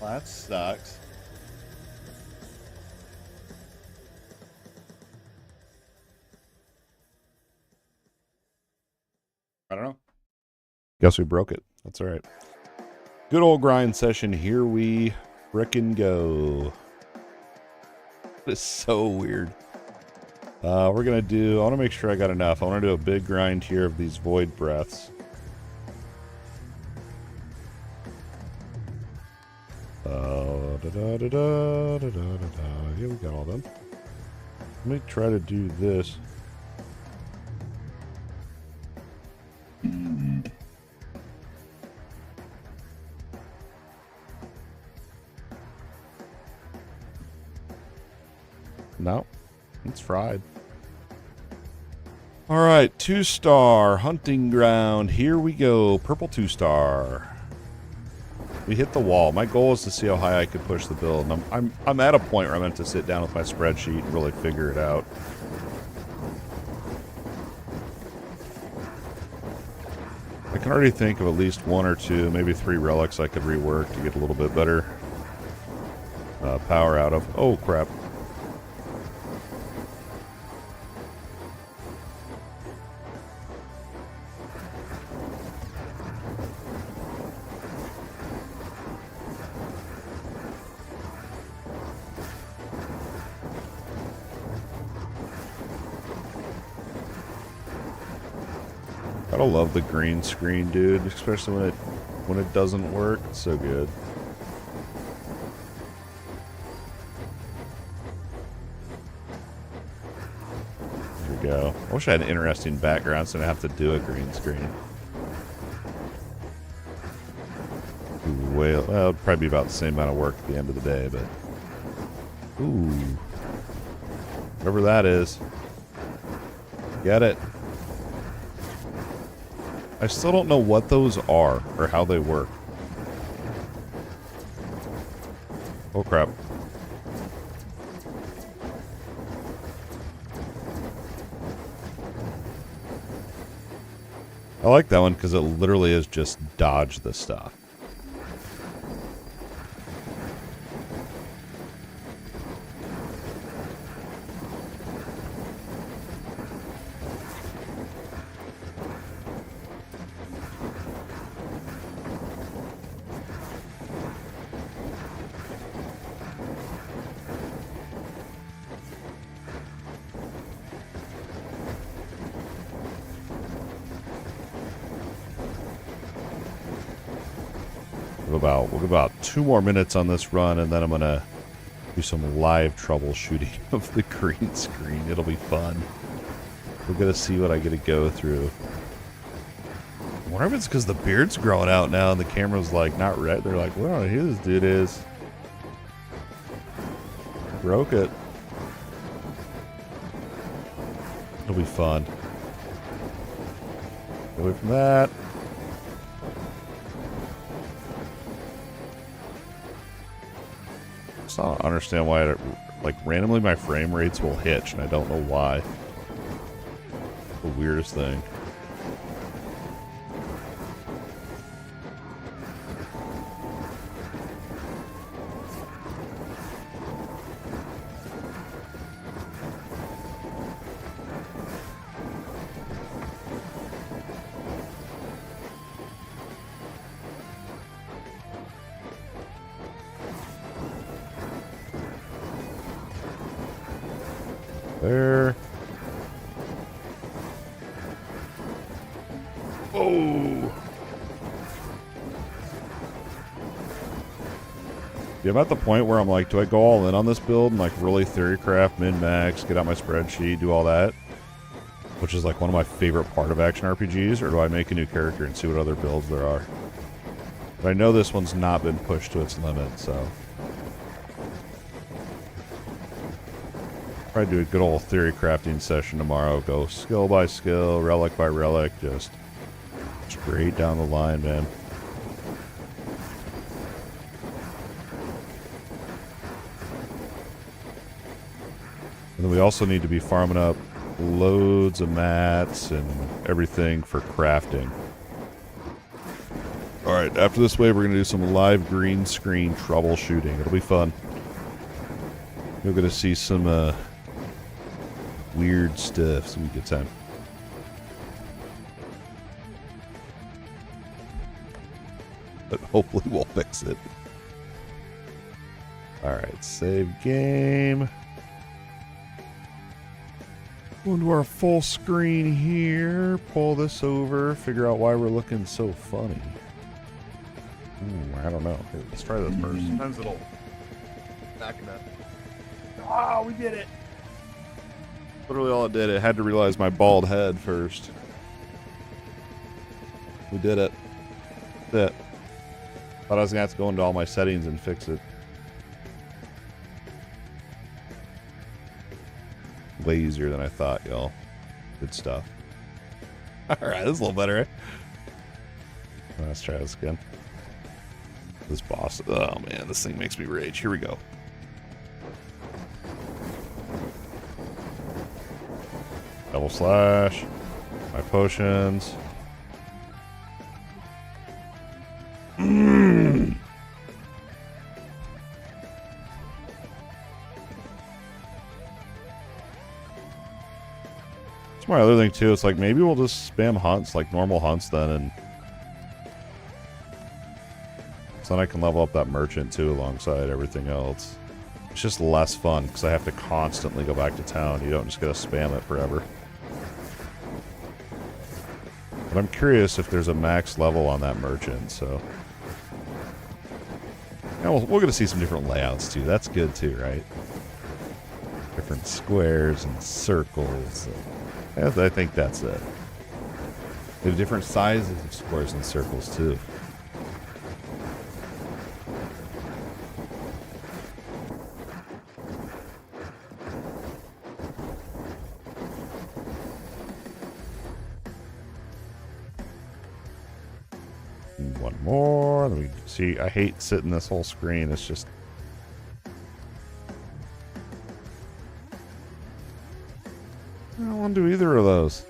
that sucks. I don't know. Guess we broke it. That's all right. Good old grind session. Here we frickin' go. It's so weird. We're gonna do, I want to make sure I got enough. I want to do a big grind here of these void breaths. Yeah, we got all them. Let me try to do this. No, it's fried. All right, 2-star hunting ground. Here we go. Purple 2-star. We hit the wall. My goal is to see how high I could push the build. And I'm at a point where I'm meant to sit down with my spreadsheet and really figure it out. I can already think of at least 1 or 2, maybe 3 relics I could rework to get a little bit better power out of. Oh, crap. I love the green screen, dude, especially when it doesn't work. It's so good. There we go. I wish I had an interesting background so I didn't have to do a green screen. Well, it would probably be about the same amount of work at the end of the day, but... Ooh. Whatever that is. Get it. I still don't know what those are or how they work. Oh crap. I like that one because it literally is just dodge the stuff. We'll give about 2 more minutes on this run, and then I'm gonna do some live troubleshooting of the green screen. It'll be fun. We're gonna see what I get to go through. I wonder if it's because the beard's growing out now and the camera's like not red. They're like, well, here this dude is. Broke it. It'll be fun. Get away from that. I don't understand why like randomly my frame rates will hitch and I don't know why. The weirdest thing. There. Oh. Yeah, I'm at the point where I'm like, do I go all in on this build and like really theorycraft, min-max, get out my spreadsheet, do all that? Which is like one of my favorite part of action RPGs, or do I make a new character and see what other builds there are? But I know this one's not been pushed to its limit, so... Probably do a good old theory crafting session tomorrow. Go skill by skill, relic by relic, just straight down the line, man. And then we also need to be farming up loads of mats and everything for crafting. Alright, after this wave we're going to do some live green screen troubleshooting. It'll be fun. You're going to see some weird stuff. It's going to be a good time. But hopefully we'll fix it. Alright, save game. Go into our full screen here. Pull this over. Figure out why we're looking so funny. I don't know. Here, let's try this first. Sometimes it'll back it up. Ah, we did it! Literally all it did, it had to realize my bald head first. We did it. That's it. Thought I was gonna have to go into all my settings and fix it. Way easier than I thought, y'all. Good stuff. Alright, this is a little better, right? Let's try this again. This boss. Oh man, this thing makes me rage. Here we go. Double slash. My potions. That's my other thing too. It's like maybe we'll just spam hunts like normal hunts then, and so then I can level up that merchant too alongside everything else. It's just less fun because I have to constantly go back to town. You don't just get to spam it forever. But I'm curious if there's a max level on that merchant, so yeah, we're going to see some different layouts too. That's good too, right? Different squares and circles. Yeah, I think that's it. They have different sizes of squares and circles too. One more. Let me see. I hate sitting this whole screen. It's just. I don't want to do either of those.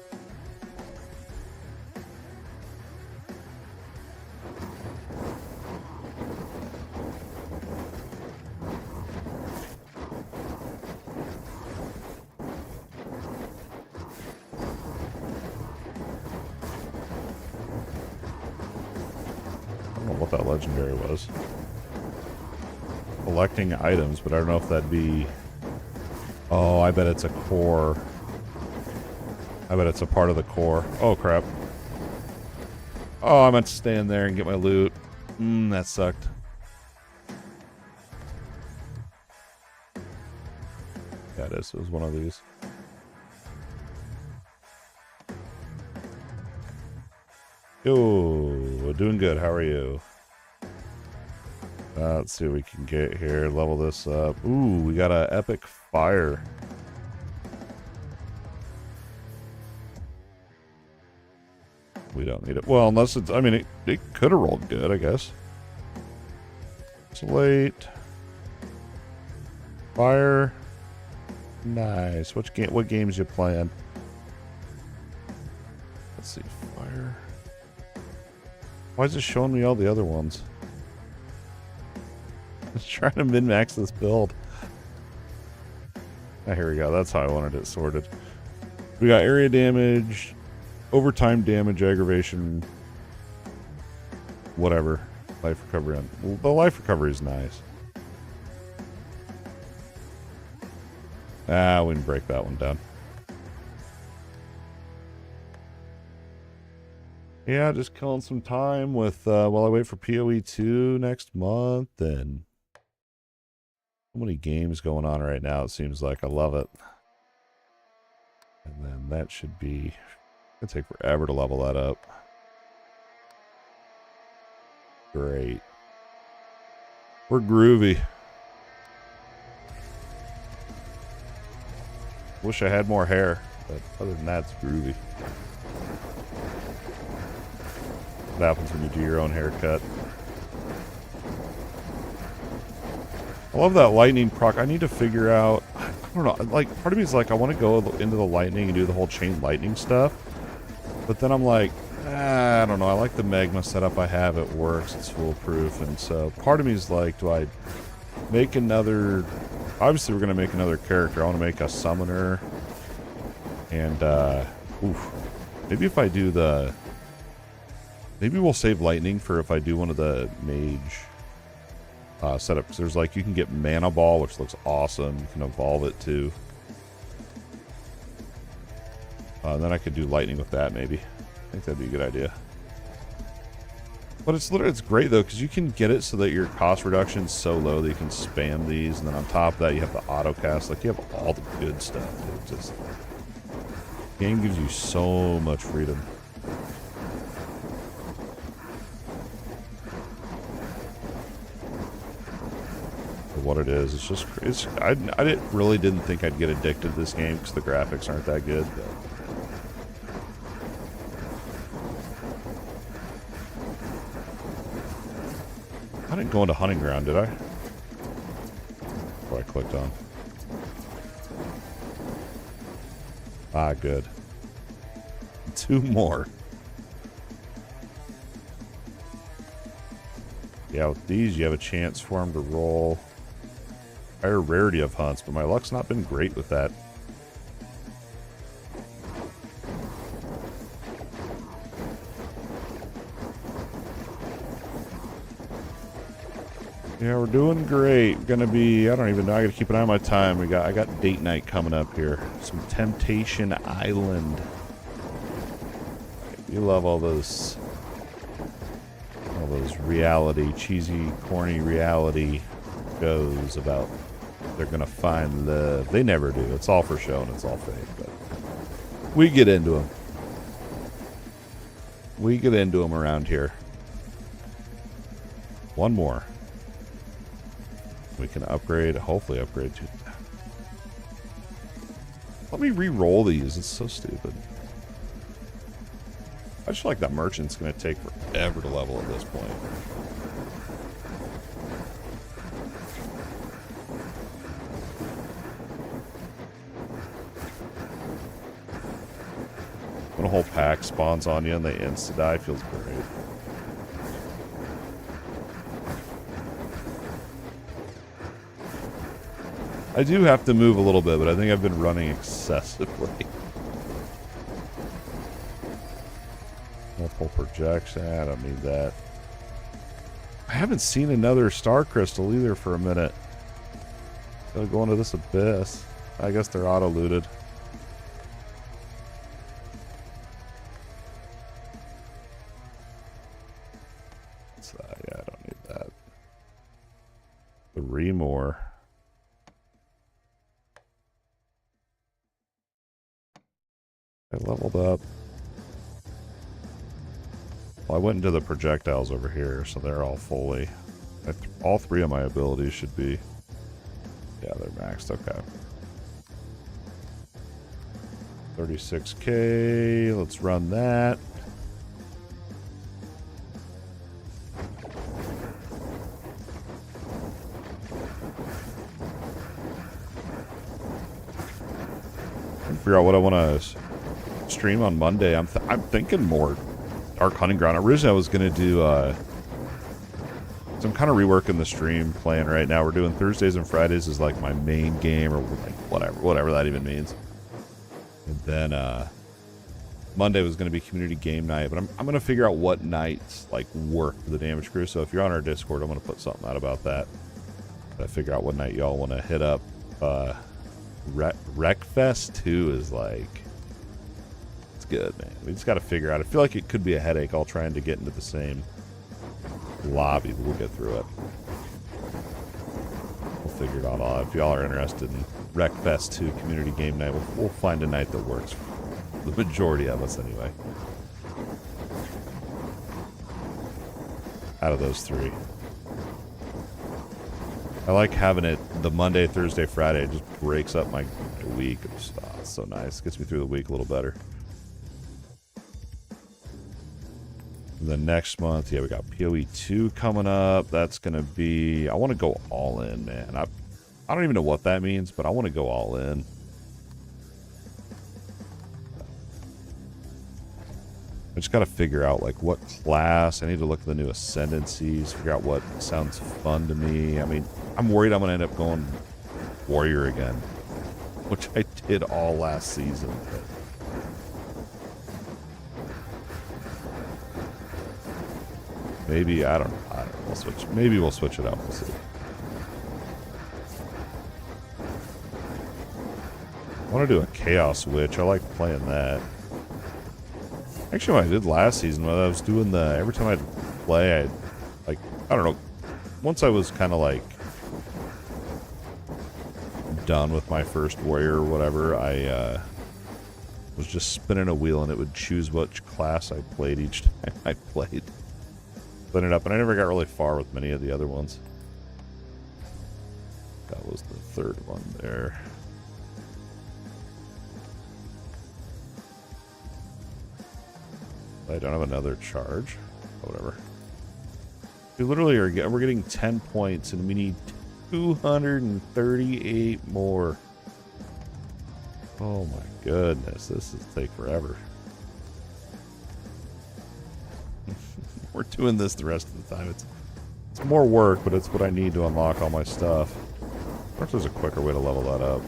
What that legendary was. Collecting items, but I don't know if that'd be... Oh, I bet it's a core. I bet it's a part of the core. Oh, crap. Oh, I meant to stay in there and get my loot. That sucked. Yeah, it is. It was one of these. Yo, doing good. How are you? Let's see what we can get here. Level this up. Ooh, we got a epic fire. We don't need it. Well, unless it's... I mean, it could have rolled good, I guess. It's late. Fire. Nice. What games you playing? Let's see. Fire. Why is it showing me all the other ones? I was trying to min-max this build. Ah, here we go. That's how I wanted it sorted. We got area damage, overtime damage, aggravation, whatever. Life recovery. The life recovery is nice. Ah, we can break that one down. Yeah, just killing some time with while I wait for PoE 2 next month, and so many games going on right now. It seems like I love it. And then that should be it'll take forever to level that up. Great. We're groovy. Wish I had more hair, but other than that, it's groovy. What happens when you do your own haircut? I love that lightning proc. I need to figure out... I don't know. Like, part of me is like, I want to go into the lightning and do the whole chain lightning stuff. But then I'm like, I don't know. I like the magma setup I have. It works. It's foolproof. And so part of me is like, do I make another... Obviously, we're going to make another character. I want to make a summoner. And, maybe if I do the... Maybe we'll save lightning for if I do one of the mage setups. There's like, you can get mana ball, which looks awesome. You can evolve it too. And then I could do lightning with that, maybe. I think that'd be a good idea. But it's literally, it's great though, because you can get it so that your cost reduction is so low that you can spam these, and then on top of that you have the auto cast. Like, you have all the good stuff, dude. Just, the game gives you so much freedom. For what it is, it's just, I really didn't think I'd get addicted to this game because the graphics aren't that good, but I didn't go into hunting ground, did I? What I clicked on. Ah, good. 2 more. Yeah, with these, you have a chance for them to roll higher rarity of hunts, but my luck's not been great with that. Yeah, we're doing great. Gonna be, I don't even know, I gotta keep an eye on my time. I got date night coming up here. Some Temptation Island. You love all those reality, cheesy, corny reality shows about they're gonna find love. They never do. It's all for show and it's all fake, but we get into them. We get into them around here. One more. We can upgrade, hopefully upgrade to... Let me re-roll these, it's so stupid. I just feel like that merchant's going to take forever to level at this point. When a whole pack spawns on you and they insta-die, feels great. I do have to move a little bit, but I think I've been running excessively. Multiple projection, I don't need that. I haven't seen another star crystal either for a minute. Gotta go into this abyss. I guess they're auto-looted. So, yeah, I don't need that. 3 more. I leveled up. Well, I went into the projectiles over here, so they're all fully... all 3 of my abilities should be... Yeah, they're maxed. Okay. 36k. Let's run that. Figure out what I want to stream on Monday. I'm thinking more Arc Hunting Ground. Originally I was going to do so I'm kind of reworking the stream plan right now. We're doing Thursdays and Fridays is like my main game, or like whatever that even means. And then Monday was going to be community game night, but I'm going to figure out what nights like work for the Damage Crew. So if you're on our Discord, I'm going to put something out about that. I figure out what night y'all want to hit up. Wreckfest 2 is like, it's good, man. We just got to figure out. I feel like it could be a headache all trying to get into the same lobby, but we'll get through it. We'll figure it all out. If y'all are interested in Wreckfest 2 community game night, we'll find a night that works for the majority of us anyway. Out of those 3. I like having it the Monday, Thursday, Friday. It just breaks up my week. It's so nice. Gets me through the week a little better. The next month, yeah, we got PoE 2 coming up. That's going to be... I want to go all in, man. I don't even know what that means, but I want to go all in. I just got to figure out, like, what class. I need to look at the new ascendancies, figure out what sounds fun to me. I mean, I'm worried I'm going to end up going warrior again, which I did all last season. Maybe, I don't know. We'll switch. Maybe we'll switch it out. We'll see. I want to do a Chaos Witch. I like playing that. Actually, what I did last season, when I was doing the... Every time I'd play, I'd... Like, I don't know. Once I was kind of like... done with my first warrior or whatever, I was just spinning a wheel and it would choose which class I played each time I played. Spin it up, and I never got really far with many of the other ones. That was the third one there. I don't have another charge. Oh, whatever. We literally are we're getting 10 points and we need 238 more. Oh my goodness, this will take forever. We're doing this the rest of the time. It's more work, but it's what I need to unlock all my stuff. I wonder if there's a quicker way to level that up.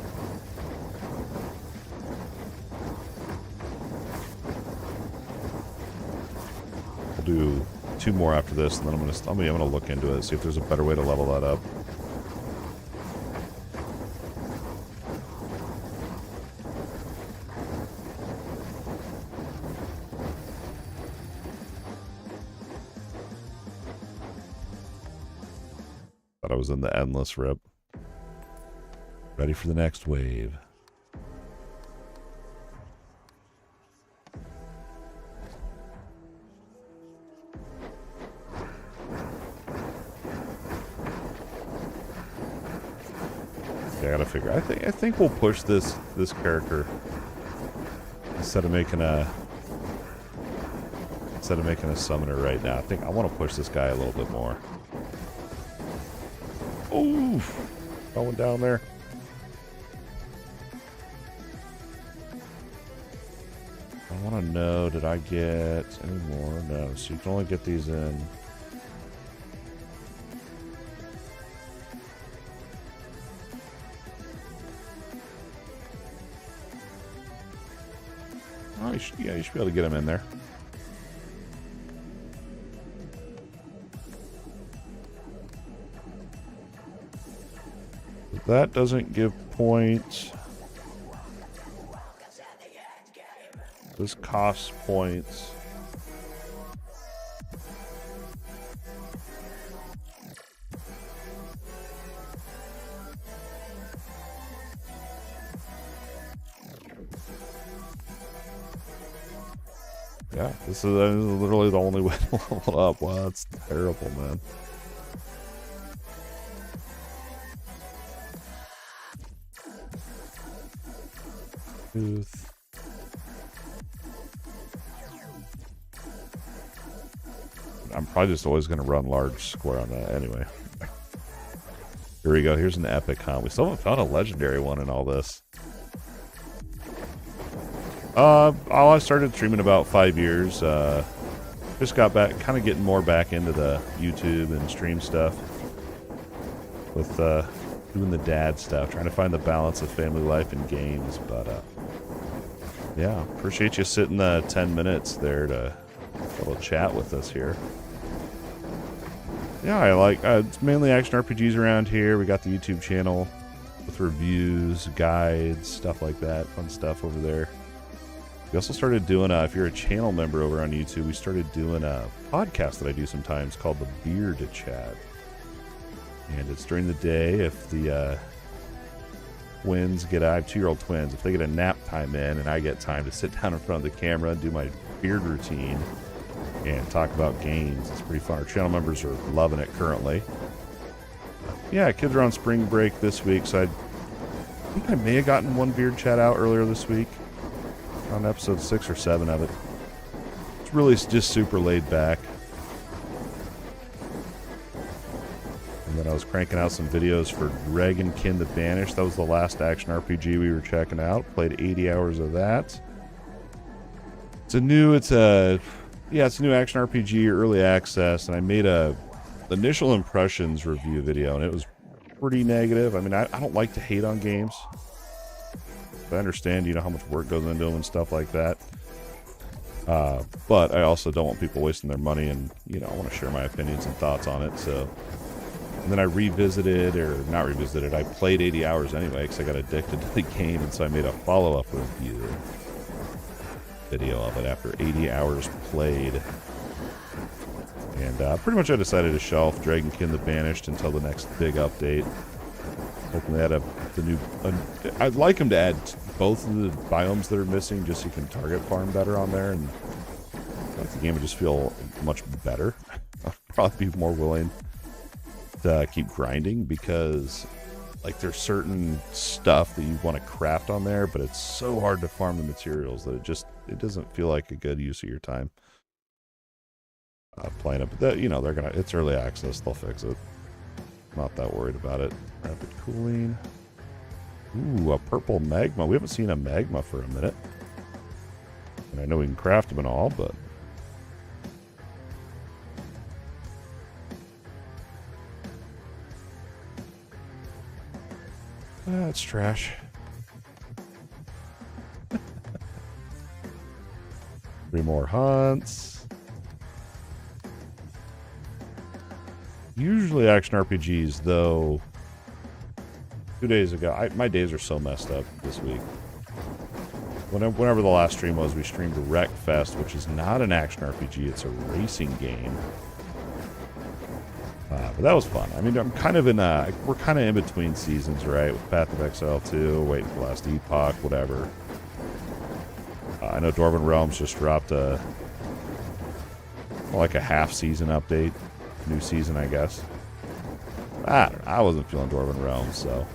We'll do 2 more after this, and then I'm gonna look into it, see if there's a better way to level that up. Thought I was in the endless rip. Ready for the next wave. Yeah, I gotta figure. I think we'll push this character instead of making a summoner right now. I think I want to push this guy a little bit more. Oof! Going down there. I want to know, did I get any more? No, so you can only get these in. Oh, you should be able to get them in there. That doesn't give points. This costs points. Yeah, this is literally the only way to level up. Wow, that's terrible, man. Tooth. I'm probably just always going to run large square on that anyway. Here we go. Here's an epic hunt. We still haven't found a legendary one in all this. I started streaming about 5 years. Just got back, kind of getting more back into the YouTube and stream stuff. With doing the dad stuff, trying to find the balance of family life and games. But yeah, appreciate you sitting 10 minutes there to a little chat with us here. Yeah, I like it's mainly action RPGs around here. We got the YouTube channel with reviews, guides, stuff like that, fun stuff over there. We also started doing if you're a channel member over on YouTube, we started doing a podcast that I do sometimes called the Beard Chat. And it's during the day. If the twins get, I have 2-year-old twins, if they get a nap time in and I get time to sit down in front of the camera and do my beard routine and talk about games, it's pretty fun. Our channel members are loving it currently. Yeah, kids are on spring break this week, so I think I may have gotten one beard chat out earlier this week on episode 6 or 7 of it. It's really just super laid back. And then I was cranking out some videos for Dragonkin the Banished. That was the last action RPG we were checking out. Played 80 hours of that. It's a new action RPG, early access, and I made a initial impressions review video, and it was pretty negative. I mean, I don't like to hate on games. I understand, how much work goes into them and stuff like that. But I also don't want people wasting their money, and, I want to share my opinions and thoughts on it, so... And then I I played 80 hours anyway, because I got addicted to the game, and so I made a follow-up review video of it after 80 hours played. And pretty much I decided to shelf Dragonkin the Banished until the next big update. Hoping they add I'd like them to add both of the biomes that are missing, just so you can target farm better on there, and the game would just feel much better. I'll probably be more willing to keep grinding, because there's certain stuff that you want to craft on there, but it's so hard to farm the materials that it doesn't feel like a good use of your time playing it. But that, it's early access, they'll fix it. Not that worried about it. Rapid cooling. Ooh, a purple magma. We haven't seen a magma for a minute. And I know we can craft them and all, but... That's trash. 3 more hunts. Usually action RPGs, though, 2 days ago, my days are so messed up this week. Whenever the last stream was, we streamed Wreckfest, which is not an action RPG, it's a racing game. But that was fun. I mean, we're kind of in between seasons, right? With Path of Exile 2, waiting for the last Epoch, whatever. I know Dwarven Realms just dropped a half-season update. New season, I guess. I don't know. I wasn't feeling Dwarven Realms, so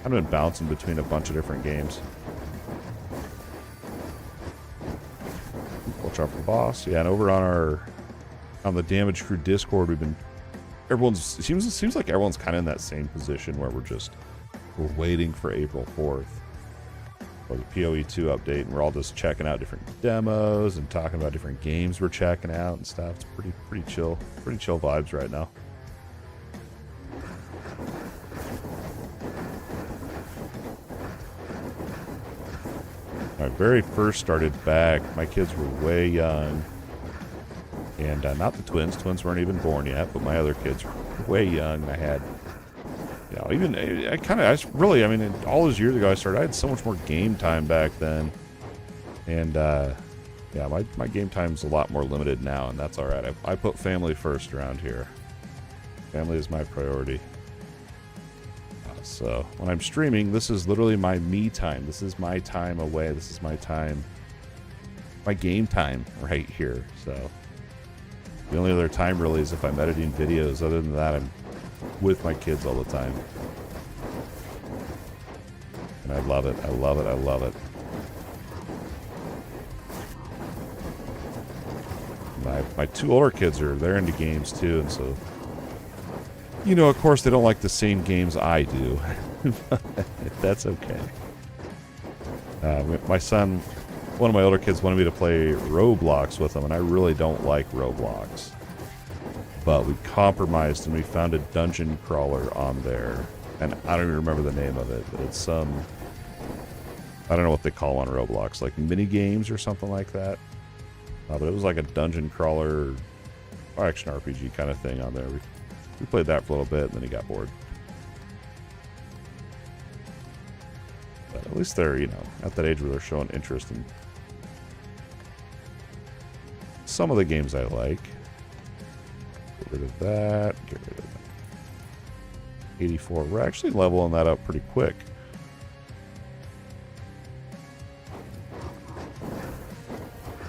I've been bouncing between a bunch of different games. Watch out for the boss. Yeah, and over on the DMGCREW Discord, it seems like everyone's kind of in that same position where we're waiting for April 4th for the PoE 2 update, and we're all just checking out different demos and talking about different games we're checking out and stuff. It's pretty chill vibes right now. When I very first started back, my kids were way young, and not the twins. Twins weren't even born yet, but my other kids were way young. And I had, all those years ago I had so much more game time back then, and my game time's a lot more limited now, and that's all right. I put family first around here. Family is my priority. So when I'm streaming, this is literally my me time. This is my time away. This is my time, my game time right here. So the only other time really is if I'm editing videos. Other than that, I'm with my kids all the time. And I love it. I love it. I love it. My 2 older kids they're into games too, and so, of course they don't like the same games I do. But that's okay. My son, one of my older kids, wanted me to play Roblox with him, and I really don't like Roblox. But we compromised and we found a dungeon crawler on there, and I don't even remember the name of it, but it's I don't know what they call on Roblox, like mini games or something like that. But it was like a dungeon crawler, action RPG kind of thing on there. We played that for a little bit, and then he got bored. But at least they're, at that age where they're showing interest in some of the games I like. Get rid of that. Get rid of that. 84. We're actually leveling that up pretty quick.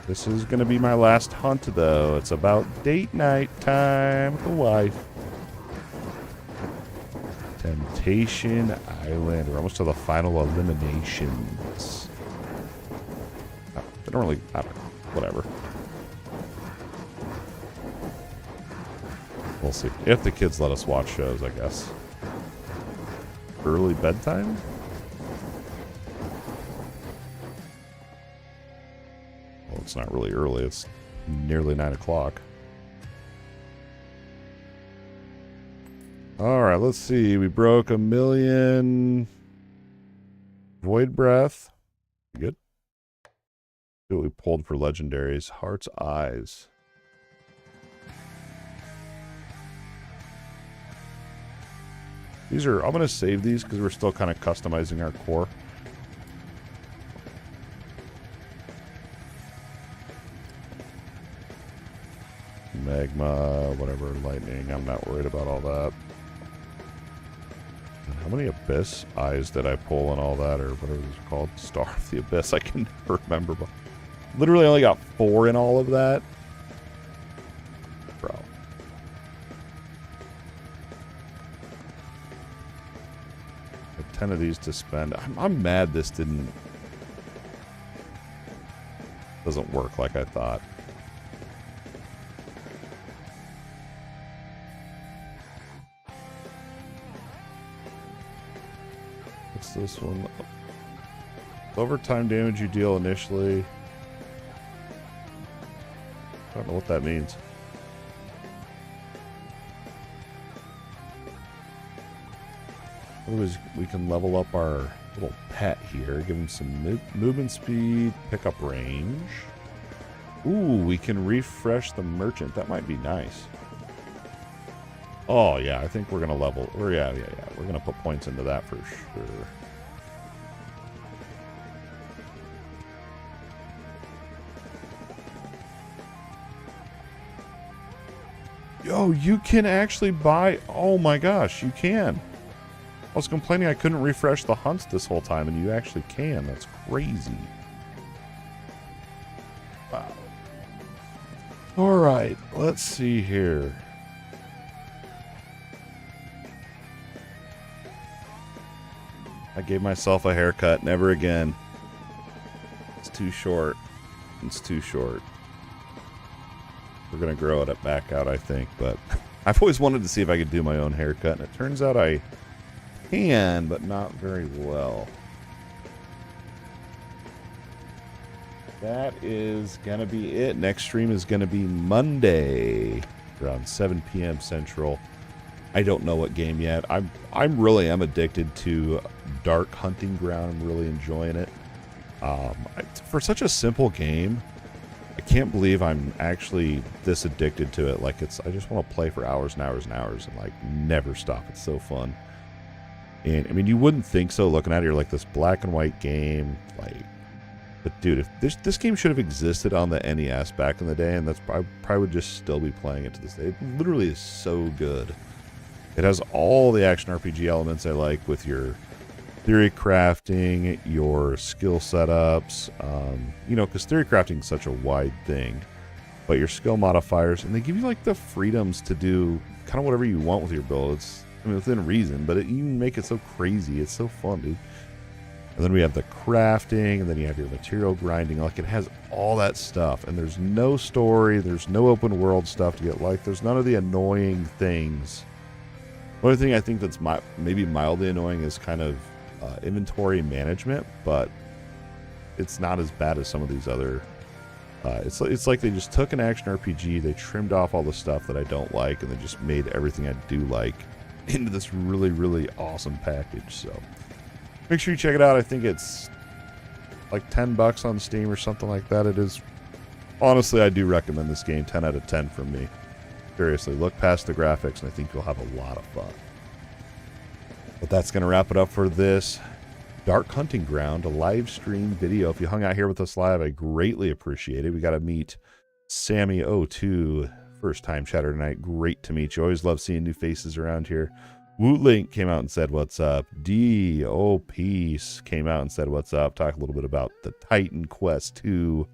This is going to be my last hunt, though. It's about date night time with the wife. Temptation Island. We're almost to the final eliminations. They don't really... I don't know. Whatever. We'll see. If the kids let us watch shows, I guess. Early bedtime? Well, it's not really early. It's nearly 9 o'clock. Alright, let's see. We broke 1,000,000 Void Breath. Good. See what we pulled for legendaries. Heart's Eyes. These are, I'm going to save these because we're still kind of customizing our core. Magma, whatever, lightning. I'm not worried about all that. And how many Abyss Eyes did I pull and all that, or whatever it's called? Star of the Abyss, I can never remember. But literally only got 4 in all of that. Bro. I have 10 of these to spend. I'm mad this doesn't work like I thought. What's this one? Overtime damage you deal initially. I don't know what that means. Otherwise, we can level up our little pet here. Give him some movement speed, pick up range. Ooh, we can refresh the merchant. That might be nice. Oh, yeah, I think we're going to level. Or yeah. We're going to put points into that for sure. Yo, you can actually buy... Oh my gosh, you can. I was complaining I couldn't refresh the hunts this whole time, and you actually can. That's crazy. Wow. Alright, let's see here. I gave myself a haircut. Never again. It's too short. It's too short. We're going to grow it back out, I think. But I've always wanted to see if I could do my own haircut. And it turns out I can, but not very well. That is going to be it. Next stream is going to be Monday around 7 p.m. Central. I don't know what game yet. I really am addicted to Dark Hunting Ground. I'm really enjoying it. For such a simple game, I can't believe I'm actually this addicted to it. Like, I just want to play for hours and hours and hours and, like, never stop. It's so fun. And, I mean, you wouldn't think so looking at it. You're like, this black and white game, like... But, dude, if this game should have existed on the NES back in the day, and I probably would just still be playing it to this day. It literally is so good. It has all the action RPG elements I like with your theory crafting, your skill setups, you know, because theory crafting is such a wide thing, but your skill modifiers, and they give you like the freedoms to do kind of whatever you want with your build. It's, I mean, within reason, but you make it so crazy. It's so fun, dude. And then we have the crafting, and then you have your material grinding. Like, it has all that stuff, and there's no story, there's no open world stuff to get like, there's none of the annoying things. The only thing I think that's maybe mildly annoying is kind of inventory management, but it's not as bad as some of these other. It's like they just took an action RPG, they trimmed off all the stuff that I don't like, and they just made everything I do like into this really, really awesome package. So make sure you check it out. I think it's like $10 on Steam or something like that. It is. Honestly, I do recommend this game. 10 out of 10 from me. Seriously, look past the graphics, and I think you'll have a lot of fun. But that's going to wrap it up for this Dark Hunting Ground, a live stream video. If you hung out here with us live, I greatly appreciate it. We got to meet Sammy02, first time chatter tonight. Great to meet you. Always love seeing new faces around here. Woot Link came out and said what's up. D.O. Peace came out and said what's up. Talk a little bit about the Titan Quest 2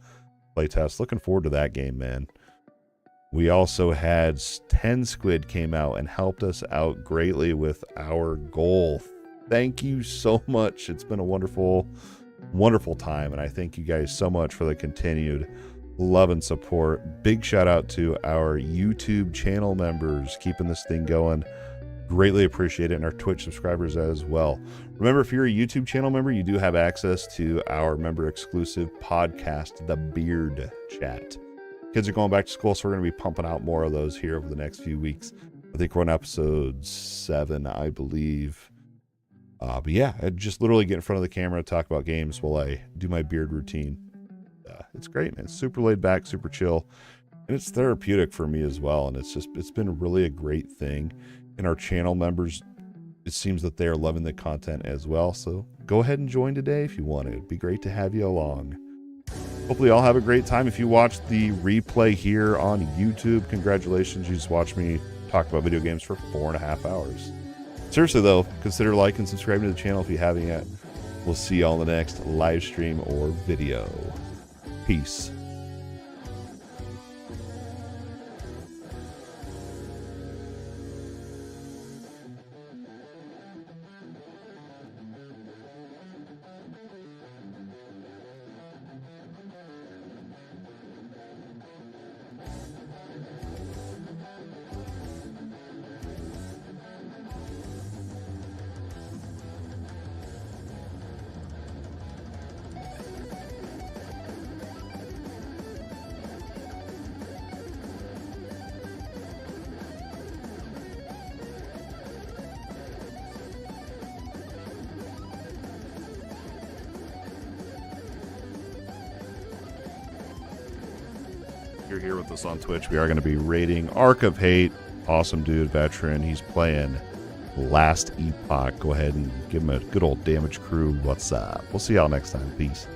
playtest. Looking forward to that game, man. We also had 10 Squid came out and helped us out greatly with our goal. Thank you so much. It's been a wonderful, wonderful time, and I thank you guys so much for the continued love and support. Big shout out to our YouTube channel members keeping this thing going. Greatly appreciate it, and our Twitch subscribers as well. Remember, if you're a YouTube channel member, you do have access to our member exclusive podcast, The Beard Chat. Kids are going back to school, so we're going to be pumping out more of those here over the next few weeks. I think we're on episode 7, I believe. But yeah, I just literally get in front of the camera, talk about games while I do my beard routine. It's great, man. It's super laid back, super chill, and it's therapeutic for me as well. And it's been really a great thing. And our channel members, it seems that they are loving the content as well. So go ahead and join today if you want to. It'd be great to have you along. Hopefully y'all have a great time. If you watched the replay here on YouTube, congratulations. You just watched me talk about video games for 4.5 hours. Seriously though, consider liking and subscribing to the channel if you haven't yet. We'll see y'all in the next live stream or video. Peace. You're here with us on Twitch. We are going to be raiding Ark of Hate. Awesome dude, veteran. He's playing Last Epoch. Go ahead and give him a good old DMGCREW. What's up? We'll see y'all next time. Peace.